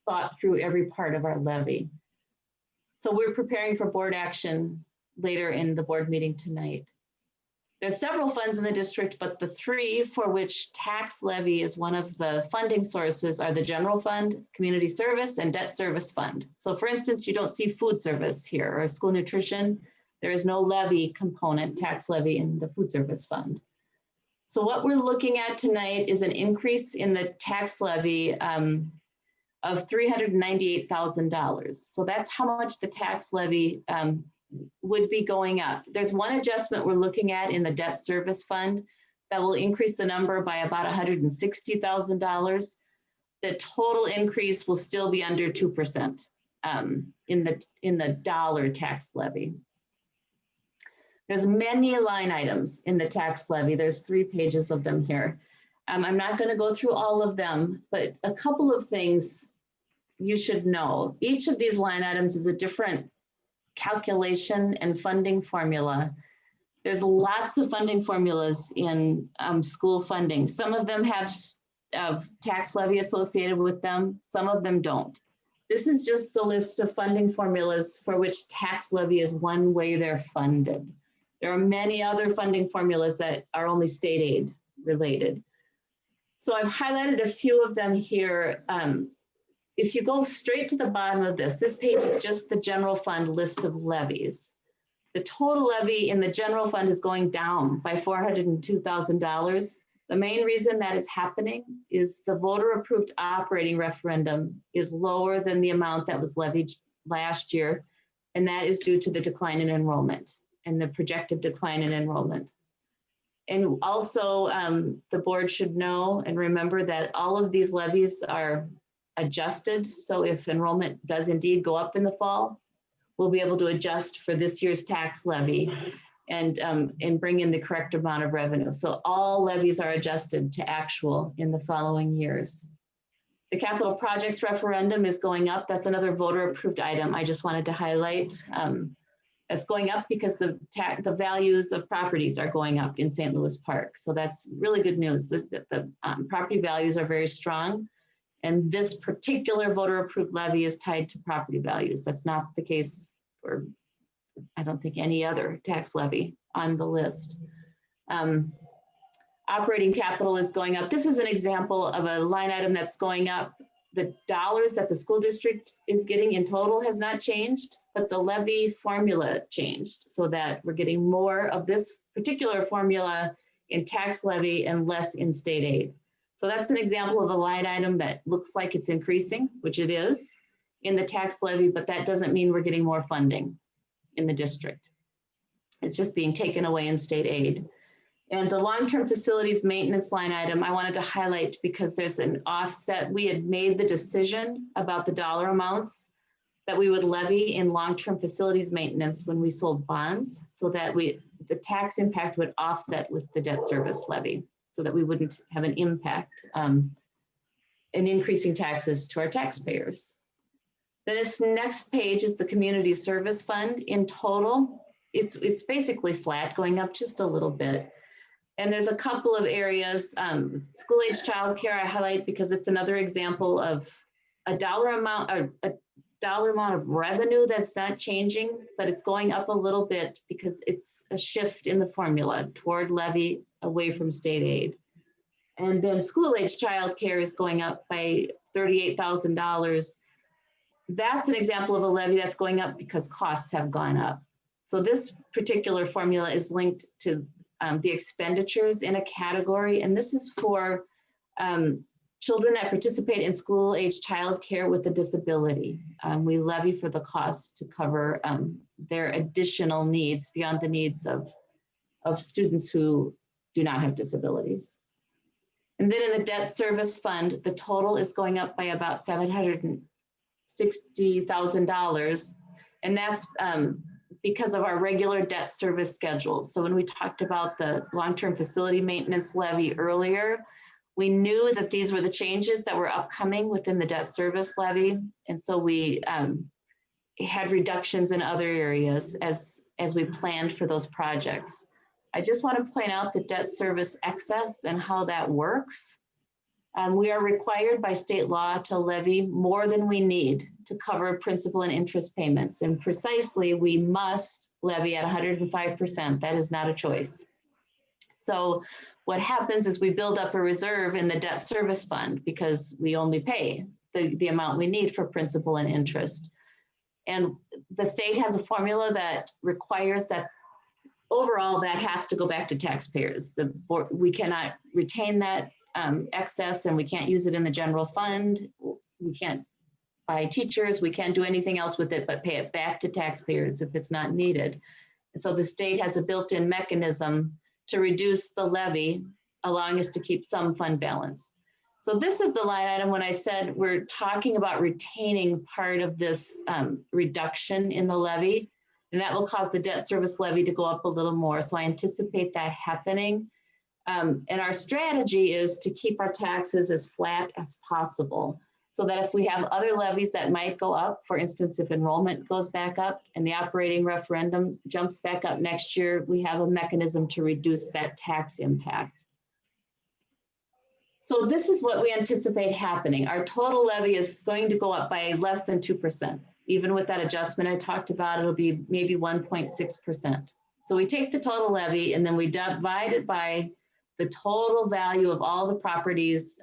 thought through every part of our levy. So we're preparing for board action later in the board meeting tonight. There's several funds in the district, but the three for which tax levy is one of the funding sources are the general fund, community service, and debt service fund. So for instance, you don't see food service here or school nutrition. There is no levy component, tax levy in the food service fund. So what we're looking at tonight is an increase in the tax levy of $398,000. So that's how much the tax levy would be going up. There's one adjustment we're looking at in the debt service fund that will increase the number by about $160,000. The total increase will still be under 2% in the dollar tax levy. There's many line items in the tax levy. There's 3 pages of them here. I'm not going to go through all of them, but a couple of things you should know. Each of these line items is a different calculation and funding formula. There's lots of funding formulas in school funding. Some of them have of tax levy associated with them. Some of them don't. This is just the list of funding formulas for which tax levy is one way they're funded. There are many other funding formulas that are only state aid related. So I've highlighted a few of them here. If you go straight to the bottom of this page is just the general fund list of levies. The total levy in the general fund is going down by $402,000. The main reason that is happening is the voter approved operating referendum is lower than the amount that was levied last year. And that is due to the decline in enrollment and the projected decline in enrollment. And also the board should know and remember that all of these levies are adjusted. So if enrollment does indeed go up in the fall, we'll be able to adjust for this year's tax levy and bring in the correct amount of revenue. So all levies are adjusted to actual in the following years. The capital projects referendum is going up. That's another voter approved item I just wanted to highlight. That's going up because the values of properties are going up in St. Louis Park. So that's really good news. The property values are very strong. And this particular voter approved levy is tied to property values. That's not the case for, I don't think, any other tax levy on the list. Operating capital is going up. This is an example of a line item that's going up. The dollars that the school district is getting in total has not changed, but the levy formula changed so that we're getting more of this particular formula in tax levy and less in state aid. So that's an example of a line item that looks like it's increasing, which it is in the tax levy, but that doesn't mean we're getting more funding in the district. It's just being taken away in state aid. And the long-term facilities maintenance line item, I wanted to highlight because there's an offset. We had made the decision about the dollar amounts that we would levy in long-term facilities maintenance when we sold bonds so that the tax impact would offset with the debt service levy so that we wouldn't have an impact in increasing taxes to our taxpayers. This next page is the community service fund. In total, it's basically flat, going up just a little bit. And there's a couple of areas, school-age childcare I highlight because it's another example of a dollar amount of revenue that's not changing, but it's going up a little bit because it's a shift in the formula toward levy away from state aid. And then school-age childcare is going up by $38,000. That's an example of a levy that's going up because costs have gone up. So this particular formula is linked to the expenditures in a category, and this is for children that participate in school-age childcare with a disability. We levy for the costs to cover their additional needs beyond the needs of students who do not have disabilities. And then in the debt service fund, the total is going up by about $760,000, and that's because of our regular debt service schedules. So when we talked about the long-term facility maintenance levy earlier, we knew that these were the changes that were upcoming within the debt service levy. And so we had reductions in other areas as we planned for those projects. I just want to point out the debt service excess and how that works. We are required by state law to levy more than we need to cover principal and interest payments. And precisely, we must levy at 105%. That is not a choice. So what happens is we build up a reserve in the debt service fund because we only pay the amount we need for principal and interest. And the state has a formula that requires that overall that has to go back to taxpayers. The board, we cannot retain that excess and we can't use it in the general fund. We can't buy teachers. We can't do anything else with it but pay it back to taxpayers if it's not needed. And so the state has a built-in mechanism to reduce the levy, allowing us to keep some fund balance. So this is the line item when I said we're talking about retaining part of this reduction in the levy, and that will cause the debt service levy to go up a little more. So I anticipate that happening. And our strategy is to keep our taxes as flat as possible so that if we have other levies that might go up, for instance, if enrollment goes back up and the operating referendum jumps back up next year, we have a mechanism to reduce that tax impact. So this is what we anticipate happening. Our total levy is going to go up by less than 2%. Even with that adjustment I talked about, it'll be maybe 1.6%. So we take the total levy and then we divide it by the total value of all the properties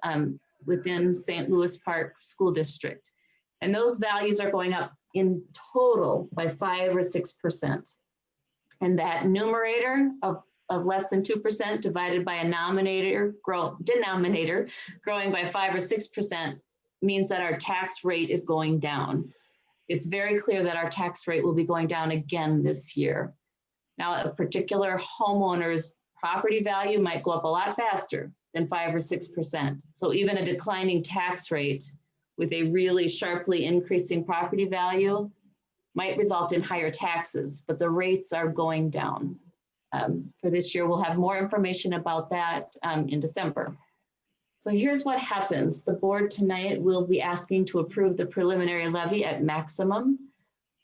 within St. Louis Park School District. And those values are going up in total by 5 or 6%. And that numerator of less than 2% divided by a denominator growing by 5 or 6% means that our tax rate is going down. It's very clear that our tax rate will be going down again this year. Now, a particular homeowner's property value might go up a lot faster than 5 or 6%. So even a declining tax rate with a really sharply increasing property value might result in higher taxes, but the rates are going down. For this year, we'll have more information about that in December. So here's what happens. The board tonight will be asking to approve the preliminary levy at maximum.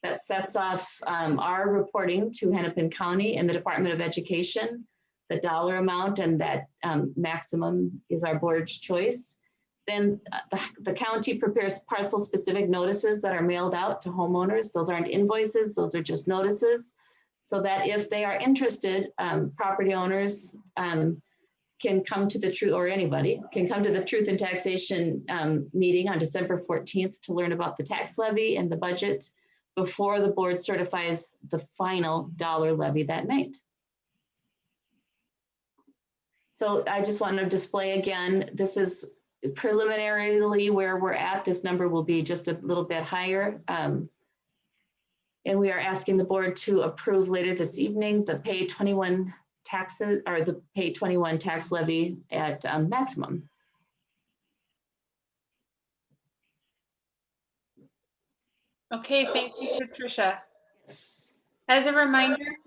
That sets off our reporting to Hennepin County and the Department of Education, the dollar amount, and that maximum is our board's choice. Then the county prepares parcel specific notices that are mailed out to homeowners. Those aren't invoices, those are just notices. So that if they are interested, property owners can come to the truth, or anybody can come to the Truth in Taxation meeting on December 14th to learn about the tax levy and the budget before the board certifies the final dollar levy that night. So I just want to display again, this is preliminarily where we're at. This number will be just a little bit higher. And we are asking the board to approve later this evening the pay 21 taxes, or the pay 21 tax levy at maximum. Okay, thank you, Patricia. As a reminder,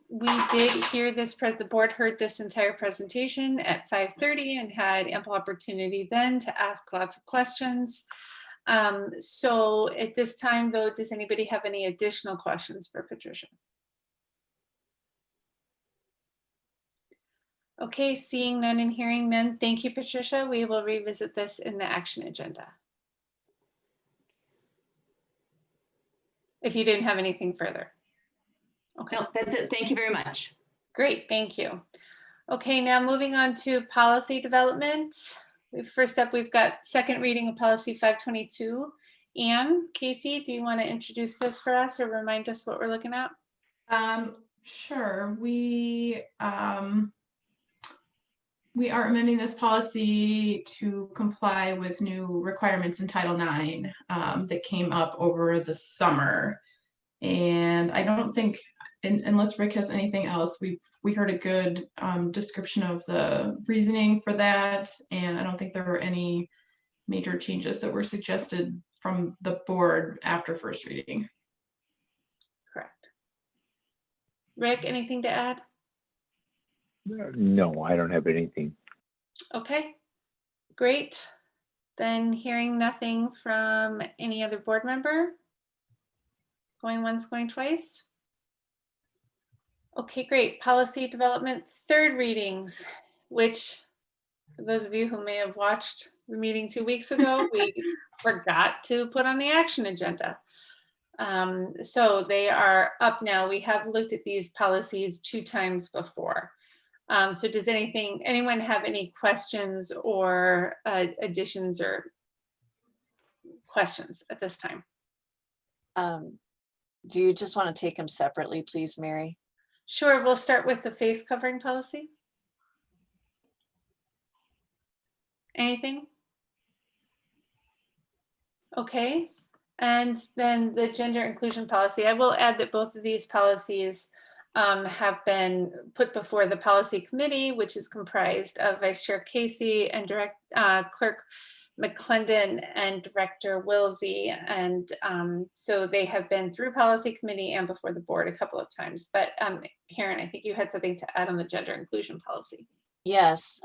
we did hear this, the board heard this entire presentation at 5:30 and had ample opportunity then to ask lots of questions. So at this time though, does anybody have any additional questions for Patricia? Okay, seeing none and hearing none, thank you, Patricia. We will revisit this in the action agenda. If you didn't have anything further. Okay. No, that's it. Thank you very much. Great, thank you. Okay, now moving on to policy development. First up, we've got second reading of policy 522. Anne, Casey, do you want to introduce this for us or remind us what we're looking at? Sure. We are amending this policy to comply with new requirements in Title IX that came up over the summer. And I don't think, unless Rick has anything else, we heard a good description of the reasoning for that. And I don't think there were any major changes that were suggested from the board after first reading. Correct. Rick, anything to add? No, I don't have anything. Okay, great. Then hearing nothing from any other board member? Going once, going twice? Okay, great. Policy development, third readings, which for those of you who may have watched the meeting 2 weeks ago, we forgot to put on the action agenda. So they are up now. We have looked at these policies 2 times before. So does anyone have any questions or additions or questions at this time? Do you just want to take them separately, please, Mary? Sure, we'll start with the face covering policy. Anything? Okay, and then the gender inclusion policy. I will add that both of these policies have been put before the policy committee, which is comprised of Vice Chair Casey and Clerk McClendon and Director Wilsey. And so they have been through policy committee and before the board a couple of times. But Karen, I think you had something to add on the gender inclusion policy. Yes,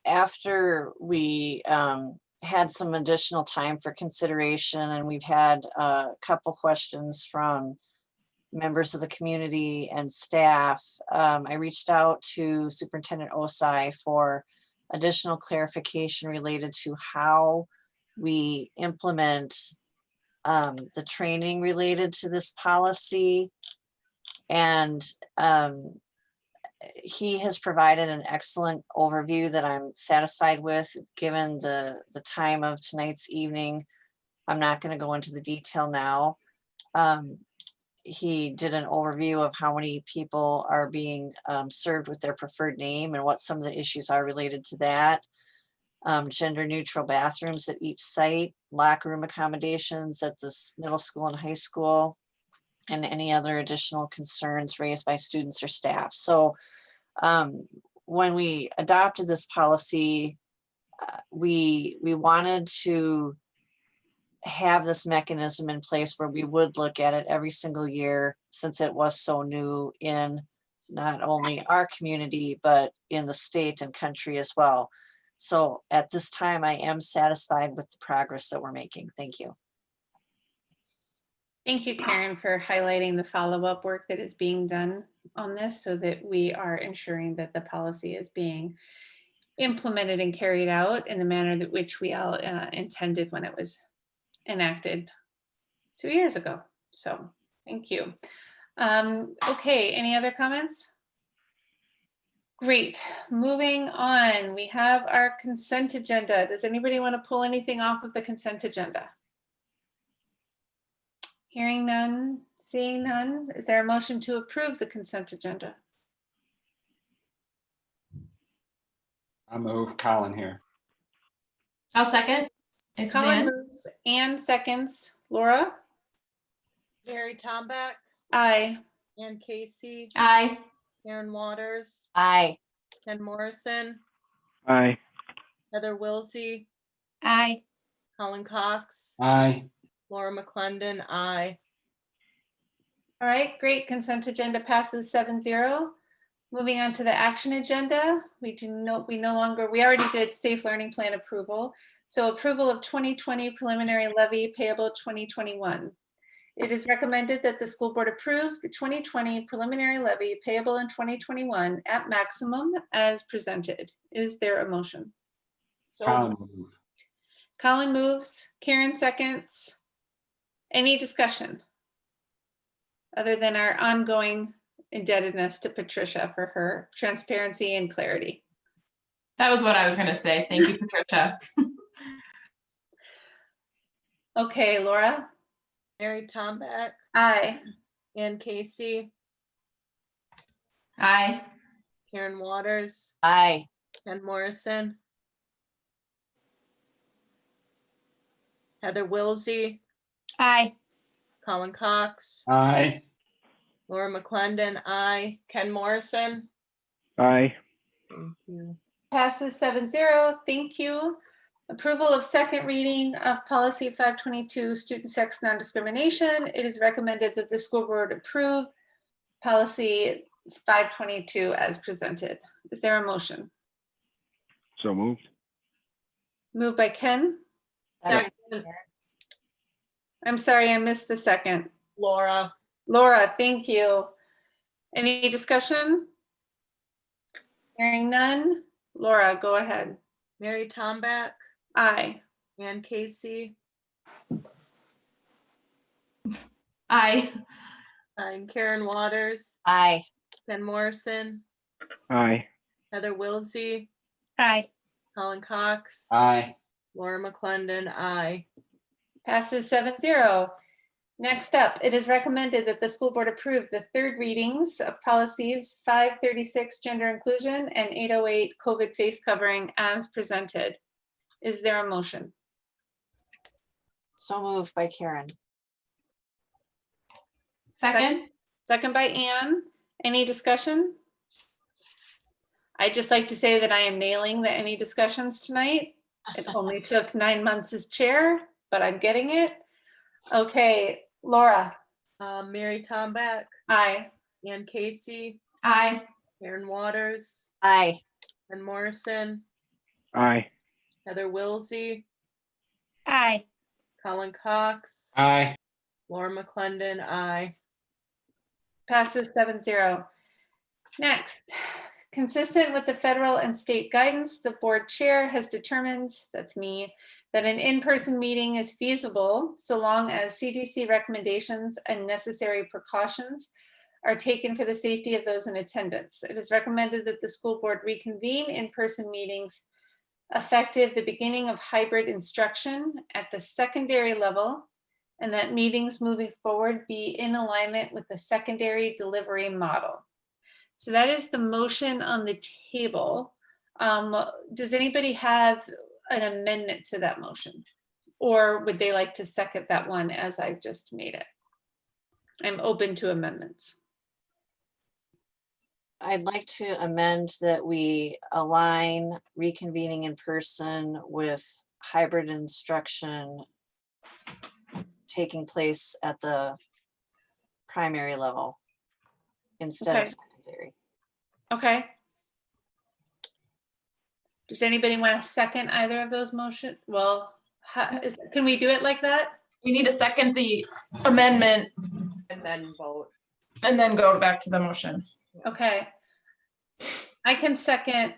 after we had some additional time for consideration, and we've had a couple questions from members of the community and staff, I reached out to Superintendent Osai for additional clarification related to how we implement the training related to this policy. And he has provided an excellent overview that I'm satisfied with, given the time of tonight's evening. I'm not going to go into the detail now. He did an overview of how many people are being served with their preferred name and what some of the issues are related to that. Gender neutral bathrooms at each site, locker room accommodations at this middle school and high school, and any other additional concerns raised by students or staff. So when we adopted this policy, we wanted to have this mechanism in place where we would look at it every single year, since it was so new in not only our community, but in the state and country as well. So at this time, I am satisfied with the progress that we're making. Thank you. Thank you, Karen, for highlighting the follow-up work that is being done on this so that we are ensuring that the policy is being implemented and carried out in the manner that which we all intended when it was enacted 2 years ago. So thank you. Okay, any other comments? Great, moving on. We have our consent agenda. Does anybody want to pull anything off of the consent agenda? Hearing none, seeing none. Is there a motion to approve the consent agenda? I'll move. Colin here. I'll second. It's Colin Suzanne. moves and seconds. Laura? Mary Tomback, Aye. Ann Casey, Aye. Karen Waters, Aye. Ken Morrison, Aye. Heather Wilsey, Aye. Colin Cox, Aye. Laura McClendon, aye. All right, great. Consent agenda passes 7-0. Moving on to the action agenda. We already did safe learning plan approval. So approval of 2020 preliminary levy payable 2021. It is recommended that the school board approve the 2020 preliminary levy payable in 2021 at maximum as presented. Is there a motion? So Colin move. Colin moves, Karen seconds. Any discussion? Other than our ongoing indebtedness to Patricia for her transparency and clarity. That was what I was going to say. Thank you, Patricia. Okay, Laura? Mary Tomback, Aye. Ann Casey, Aye. Karen Waters, Aye. Ken Morrison, Heather Wilsey, Aye. Colin Cox, Aye. Laura McClendon, aye. Ken Morrison. Aye. Thank you. Passes 7-0. Thank you. Approval of second reading of policy 522, student sex non-discrimination. It is recommended that the school board approve policy 522 as presented. Is there a motion? So moved. Moved by Ken. Second, I'm sorry, I missed the second. Laura. Laura, thank you. Any discussion? Hearing none. Laura, go ahead. Mary Tomback, Aye. Ann Casey, Aye. I'm Karen Waters, Aye. Ken Morrison, Aye. Heather Wilsey, Aye. Colin Cox, Aye. Laura McClendon, aye. Passes 7-0. Next up, it is recommended that the school board approve the third readings of policies 536 gender inclusion and 808 COVID face covering as presented. Is there a motion? So moved by Karen. Second. Second by Ann. Any discussion? I'd just like to say that I am nailing the any discussions tonight. It only took 9 months as chair, but I'm getting it. Okay, Laura. Mary Tomback, Aye. Ann Casey, Aye. Karen Waters, Aye. Ken Morrison, Aye. Heather Wilsey, Aye. Colin Cox, Aye. Laura McClendon, aye. Passes 7-0. Next, Consistent with the federal and state guidance, the board chair has determined, that's me, that an in-person meeting is feasible so long as CDC recommendations and necessary precautions are taken for the safety of those in attendance. It is recommended that the school board reconvene in-person meetings effective the beginning of hybrid instruction at the secondary level, and that meetings moving forward be in alignment with the secondary delivery model. So that is the motion on the table. Does anybody have an amendment to that motion? Or would they like to second that one as I've just made it? I'm open to amendments. I'd like to amend that we align reconvening in person with hybrid instruction taking place at the primary level instead of Okay. secondary. Okay. Does anybody want to second either of those motions? Well, can we do it like that? We need to second the amendment And then vote. and then go back to the motion. Okay. I can second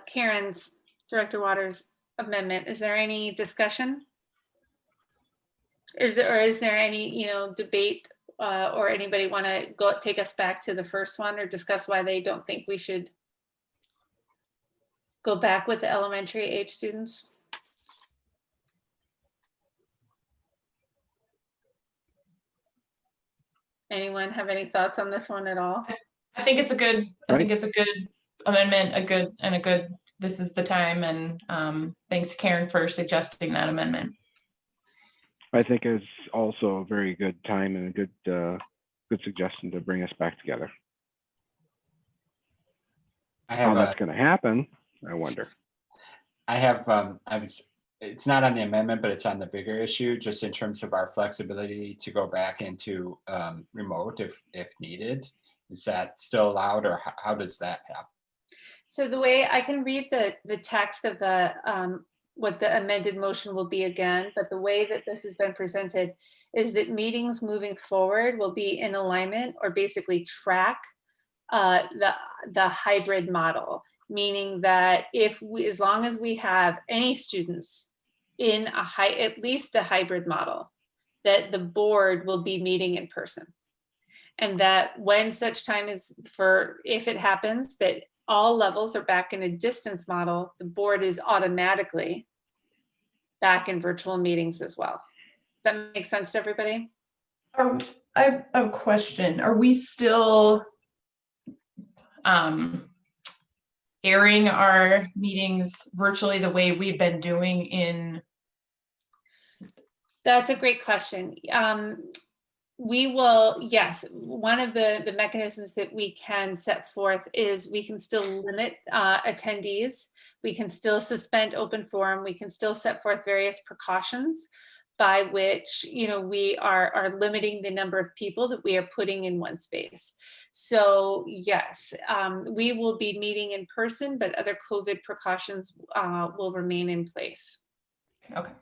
Karen's, Director Waters' amendment. Is there any discussion? Is there any, debate or anybody want to take us back to the first one or discuss why they don't think we should go back with the elementary age students? Anyone have any thoughts on this one at all? I think it's a good, amendment, this is the time, and thanks Karen for suggesting that amendment. I think it's also a very good time and a good suggestion to bring us back together. How that's going to happen, I wonder. It's not on the amendment, but it's on the bigger issue, just in terms of our flexibility to go back into remote if needed. Is that still allowed, or how does that happen? So the way I can read the text of the what the amended motion will be again, but the way that this has been presented is that meetings moving forward will be in alignment or basically track the hybrid model, meaning that as long as we have any students in at least a hybrid model, that the board will be meeting in person. And that when such time if it happens that all levels are back in a distance model, the board is automatically back in virtual meetings as well. Does that make sense to everybody? I have a question. Are we still airing our meetings virtually the way we've been doing in? That's a great question. We will, yes, one of the mechanisms that we can set forth is we can still limit attendees. We can still suspend open forum. We can still set forth various precautions by which, we are limiting the number of people that we are putting in one space. So yes, we will be meeting in person, but other COVID precautions will remain in place. Okay.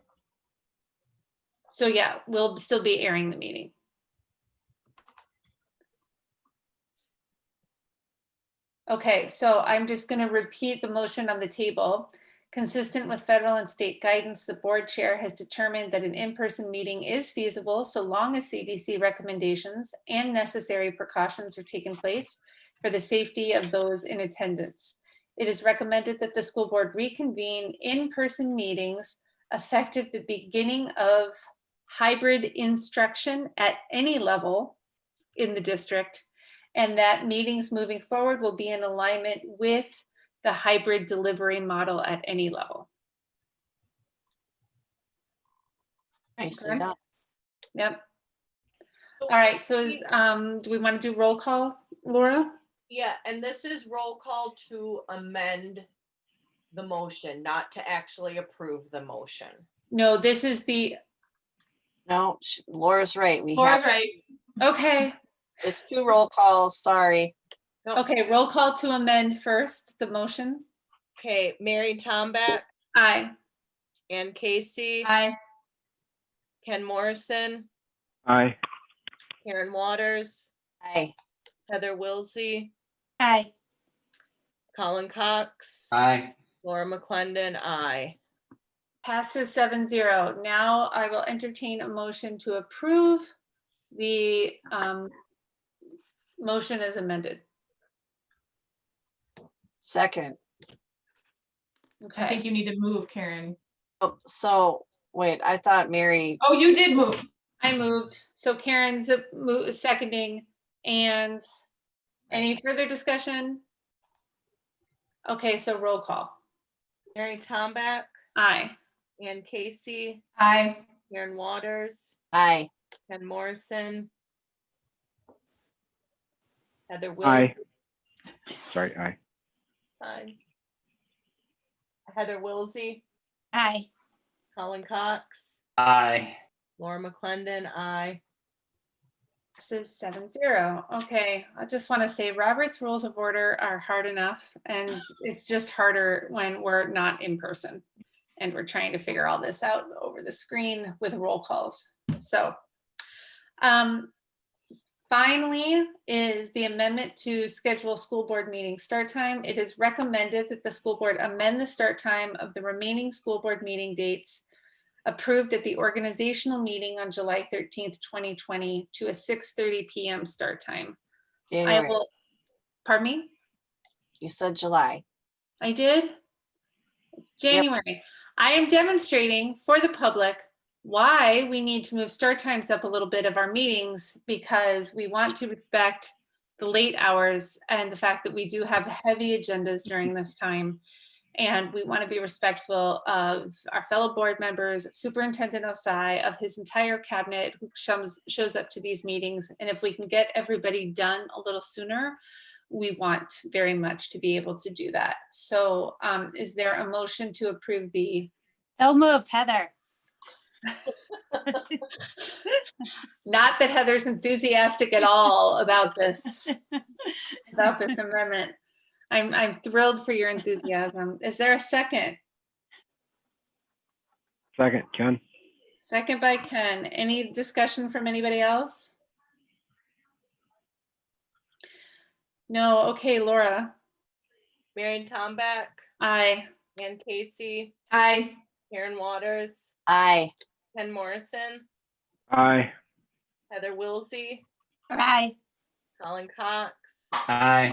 So yeah, we'll still be airing the meeting. Okay, so I'm just going to repeat the motion on the table. Consistent with federal and state guidance, the board chair has determined that an in-person meeting is feasible so long as CDC recommendations and necessary precautions are taken place for the safety of those in attendance. It is recommended that the school board reconvene in-person meetings effective the beginning of hybrid instruction at any level in the district, and that meetings moving forward will be in alignment with the hybrid delivery model at any level. Nicely done. Yep. All right, so do we want to do roll call, Laura? Yeah, and this is roll call to amend the motion, not to actually approve the motion. No, this is No, Laura's right. Laura's right. Okay. It's 2 roll calls, sorry. Okay, roll call to amend first, the motion. Okay, Mary Tomback, Aye. Ann Casey, Aye. Ken Morrison, Aye. Karen Waters, Aye. Heather Wilsey, Aye. Colin Cox. Aye. Laura McClendon, aye. Passes 7-0. Now I will entertain a motion to approve the motion as amended. Second. I think Okay, you need to move, Karen. Oh, so, wait, I thought Mary, Oh, you did move. I moved. So Karen's seconding, and any further discussion? Okay, so roll call. Mary Tomback, Aye. Ann Casey, Aye. Karen Waters, aye. Ken Morrison, Heather Aye. Wilsey, Sorry, aye. aye. Heather Wilsey, Aye. Colin Cox, Aye. Laura McClendon, aye. Passes 7-0. Okay, I just want to say Robert's Rules of Order are hard enough, and it's just harder when we're not in person and we're trying to figure all this out over the screen with roll calls. So finally is the amendment to schedule school board meeting start time. It is recommended that the school board amend the start time of the remaining school board meeting dates approved at the organizational meeting on July 13th, 2020 to a 6:30 p.m. start time. I January, will, pardon me? you said July. I did? January. I am demonstrating for the public why we need to move start times up a little bit of our meetings, because we want to respect the late hours and the fact that we do have heavy agendas during this time. And we want to be respectful of our fellow board members, Superintendent Osai, of his entire cabinet who shows up to these meetings. And if we can get everybody done a little sooner, we want very much to be able to do that. So is there a motion to approve the? So moved, Heather. Not that Heather's enthusiastic at all about this amendment. I'm thrilled for your enthusiasm. Is there a second? Second, Ken. Second by Ken. Any discussion from anybody else? No. Okay, Laura. Mary Tomback, Aye. Ann Casey, Aye. Karen Waters, Aye. Ken Morrison, Aye. Heather Wilsey, Aye. Colin Cox, Aye.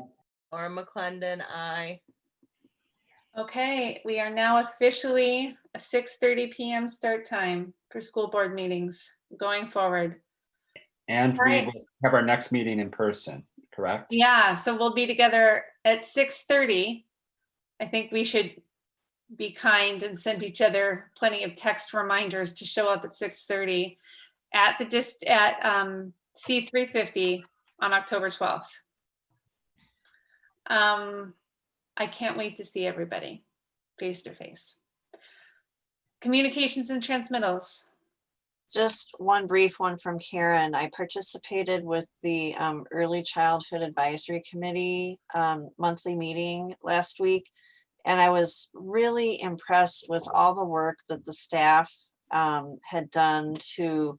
Laura McClendon, aye. Okay, we are now officially a 6:30 p.m. start time for school board meetings going forward. And All we right. will have our next meeting in person, correct? Yeah, so we'll be together at 6:30. I think we should be kind and send each other plenty of text reminders to show up at 6:30 at the C350 on October 12th. I can't wait to see everybody face to face. Communications and transmittals. Just one brief one from Karen. I participated with the Early Childhood Advisory Committee monthly meeting last week. And I was really impressed with all the work that the staff had done to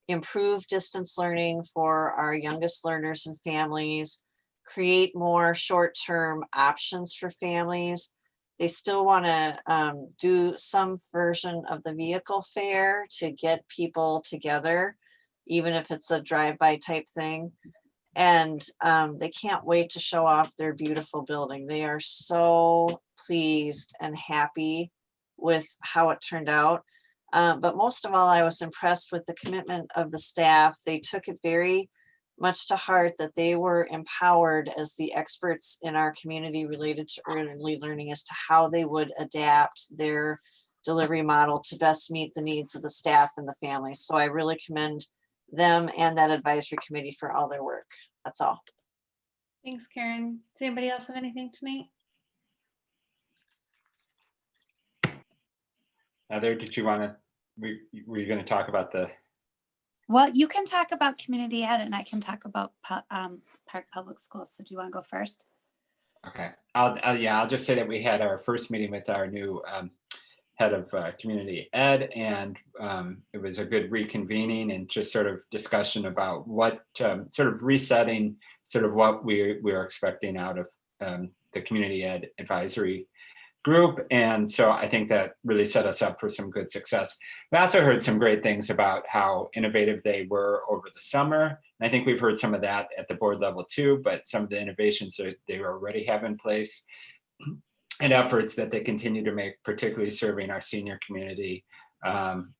improve distance learning for our youngest learners and families, create more short-term options for families. They still want to do some version of the vehicle fair to get people together, even if it's a drive-by type thing. And they can't wait to show off their beautiful building. They are so pleased and happy with how it turned out. But most of all, I was impressed with the commitment of the staff. They took it very much to heart that they were empowered as the experts in our community related to early learning as to how they would adapt their delivery model to best meet the needs of the staff and the families. So I really commend them and that advisory committee for all their work. That's all. Thanks, Karen. Does anybody else have anything tonight? Heather, did you want to, were you going to talk about the? Well, you can talk about community ed and I can talk about Park Public Schools. So do you want to go first? Okay, I'll just say that we had our first meeting with our new head of community ed, and it was a good reconvening and just sort of discussion about what sort of resetting sort of what we are expecting out of the community ed advisory group. And so I think that really set us up for some good success. We also heard some great things about how innovative they were over the summer. And I think we've heard some of that at the board level too, but some of the innovations that they already have in place and efforts that they continue to make, particularly serving our senior community.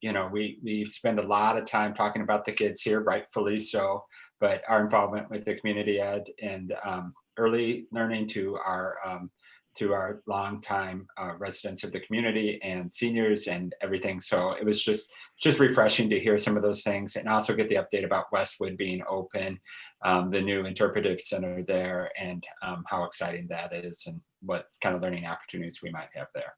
You know, we spend a lot of time talking about the kids here, rightfully so, but our involvement with the community ed and early learning to our longtime residents of the community and seniors and everything. So it was just refreshing to hear some of those things and also get the update about Westwood being open, the new interpretive center there, and how exciting that is and what kind of learning opportunities we might have there.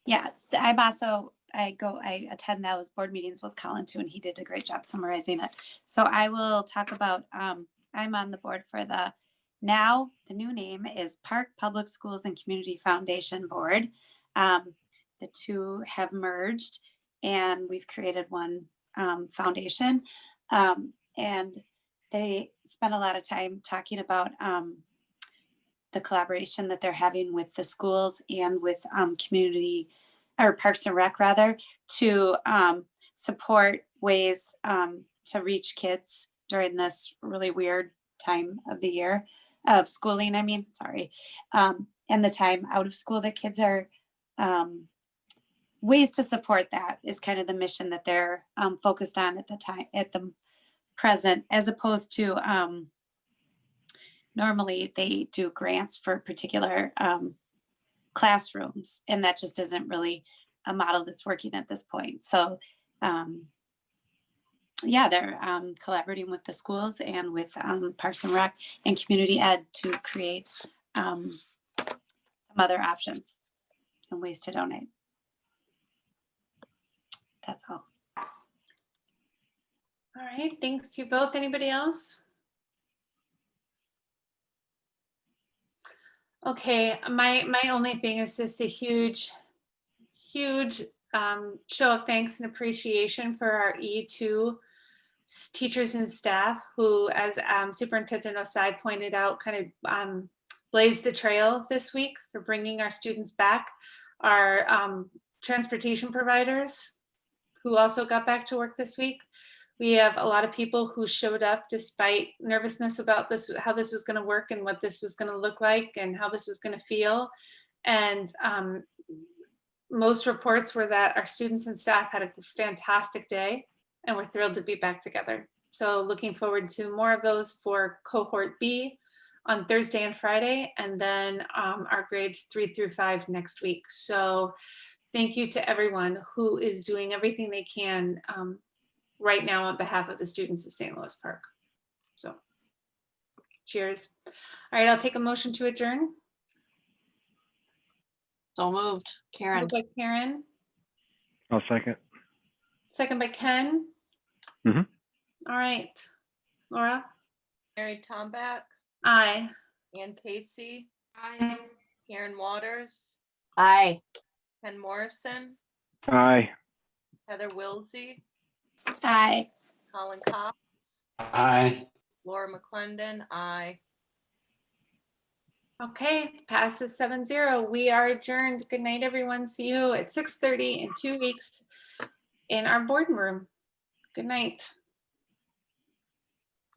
Yeah, I attend those board meetings with Colin too, and he did a great job summarizing it. So I will talk about, I'm on the board for the new name is Park Public Schools and Community Foundation Board. The two have merged and we've created one foundation. And they spent a lot of time talking about the collaboration that they're having with the schools and with community or Parks and Rec rather, to support ways to reach kids during this really weird time of the year of schooling. And the time out of school that kids are, ways to support that is kind of the mission that they're focused on at the present, as opposed to normally they do grants for particular classrooms, and that just isn't really a model that's working at this point. So yeah, they're collaborating with the schools and with Parks and Rec and community ed to create some other options and ways to donate. That's all. All right, thanks to you both. Anybody else? Okay, my only thing is just a huge show of thanks and appreciation for our E2 teachers and staff who, as Superintendent Osai pointed out, kind of blazed the trail this week for bringing our students back. Our transportation providers who also got back to work this week. We have a lot of people who showed up despite nervousness about this, how this was going to work and what this was going to look like and how this was going to feel. And most reports were that our students and staff had a fantastic day and we're thrilled to be back together. So looking forward to more of those for cohort B on Thursday and Friday, and then our grades 3 through 5 next week. So thank you to everyone who is doing everything they can right now on behalf of the students of St. Louis Park. So cheers. All right, I'll take a motion to adjourn. So moved, Karen. Moved by Karen, I'll second. second by Ken. Mhm. All right, Laura? Mary Tomback, Aye. Ann Casey, Aye. Karen Waters, Aye. Ken Morrison, Aye. Heather Wilsey, Aye. Colin Cox, Aye. Laura McClendon, aye. Okay, passes 7-0. We are adjourned. Good night, everyone. See you at 6:30 in 2 weeks in our boardroom. Good night.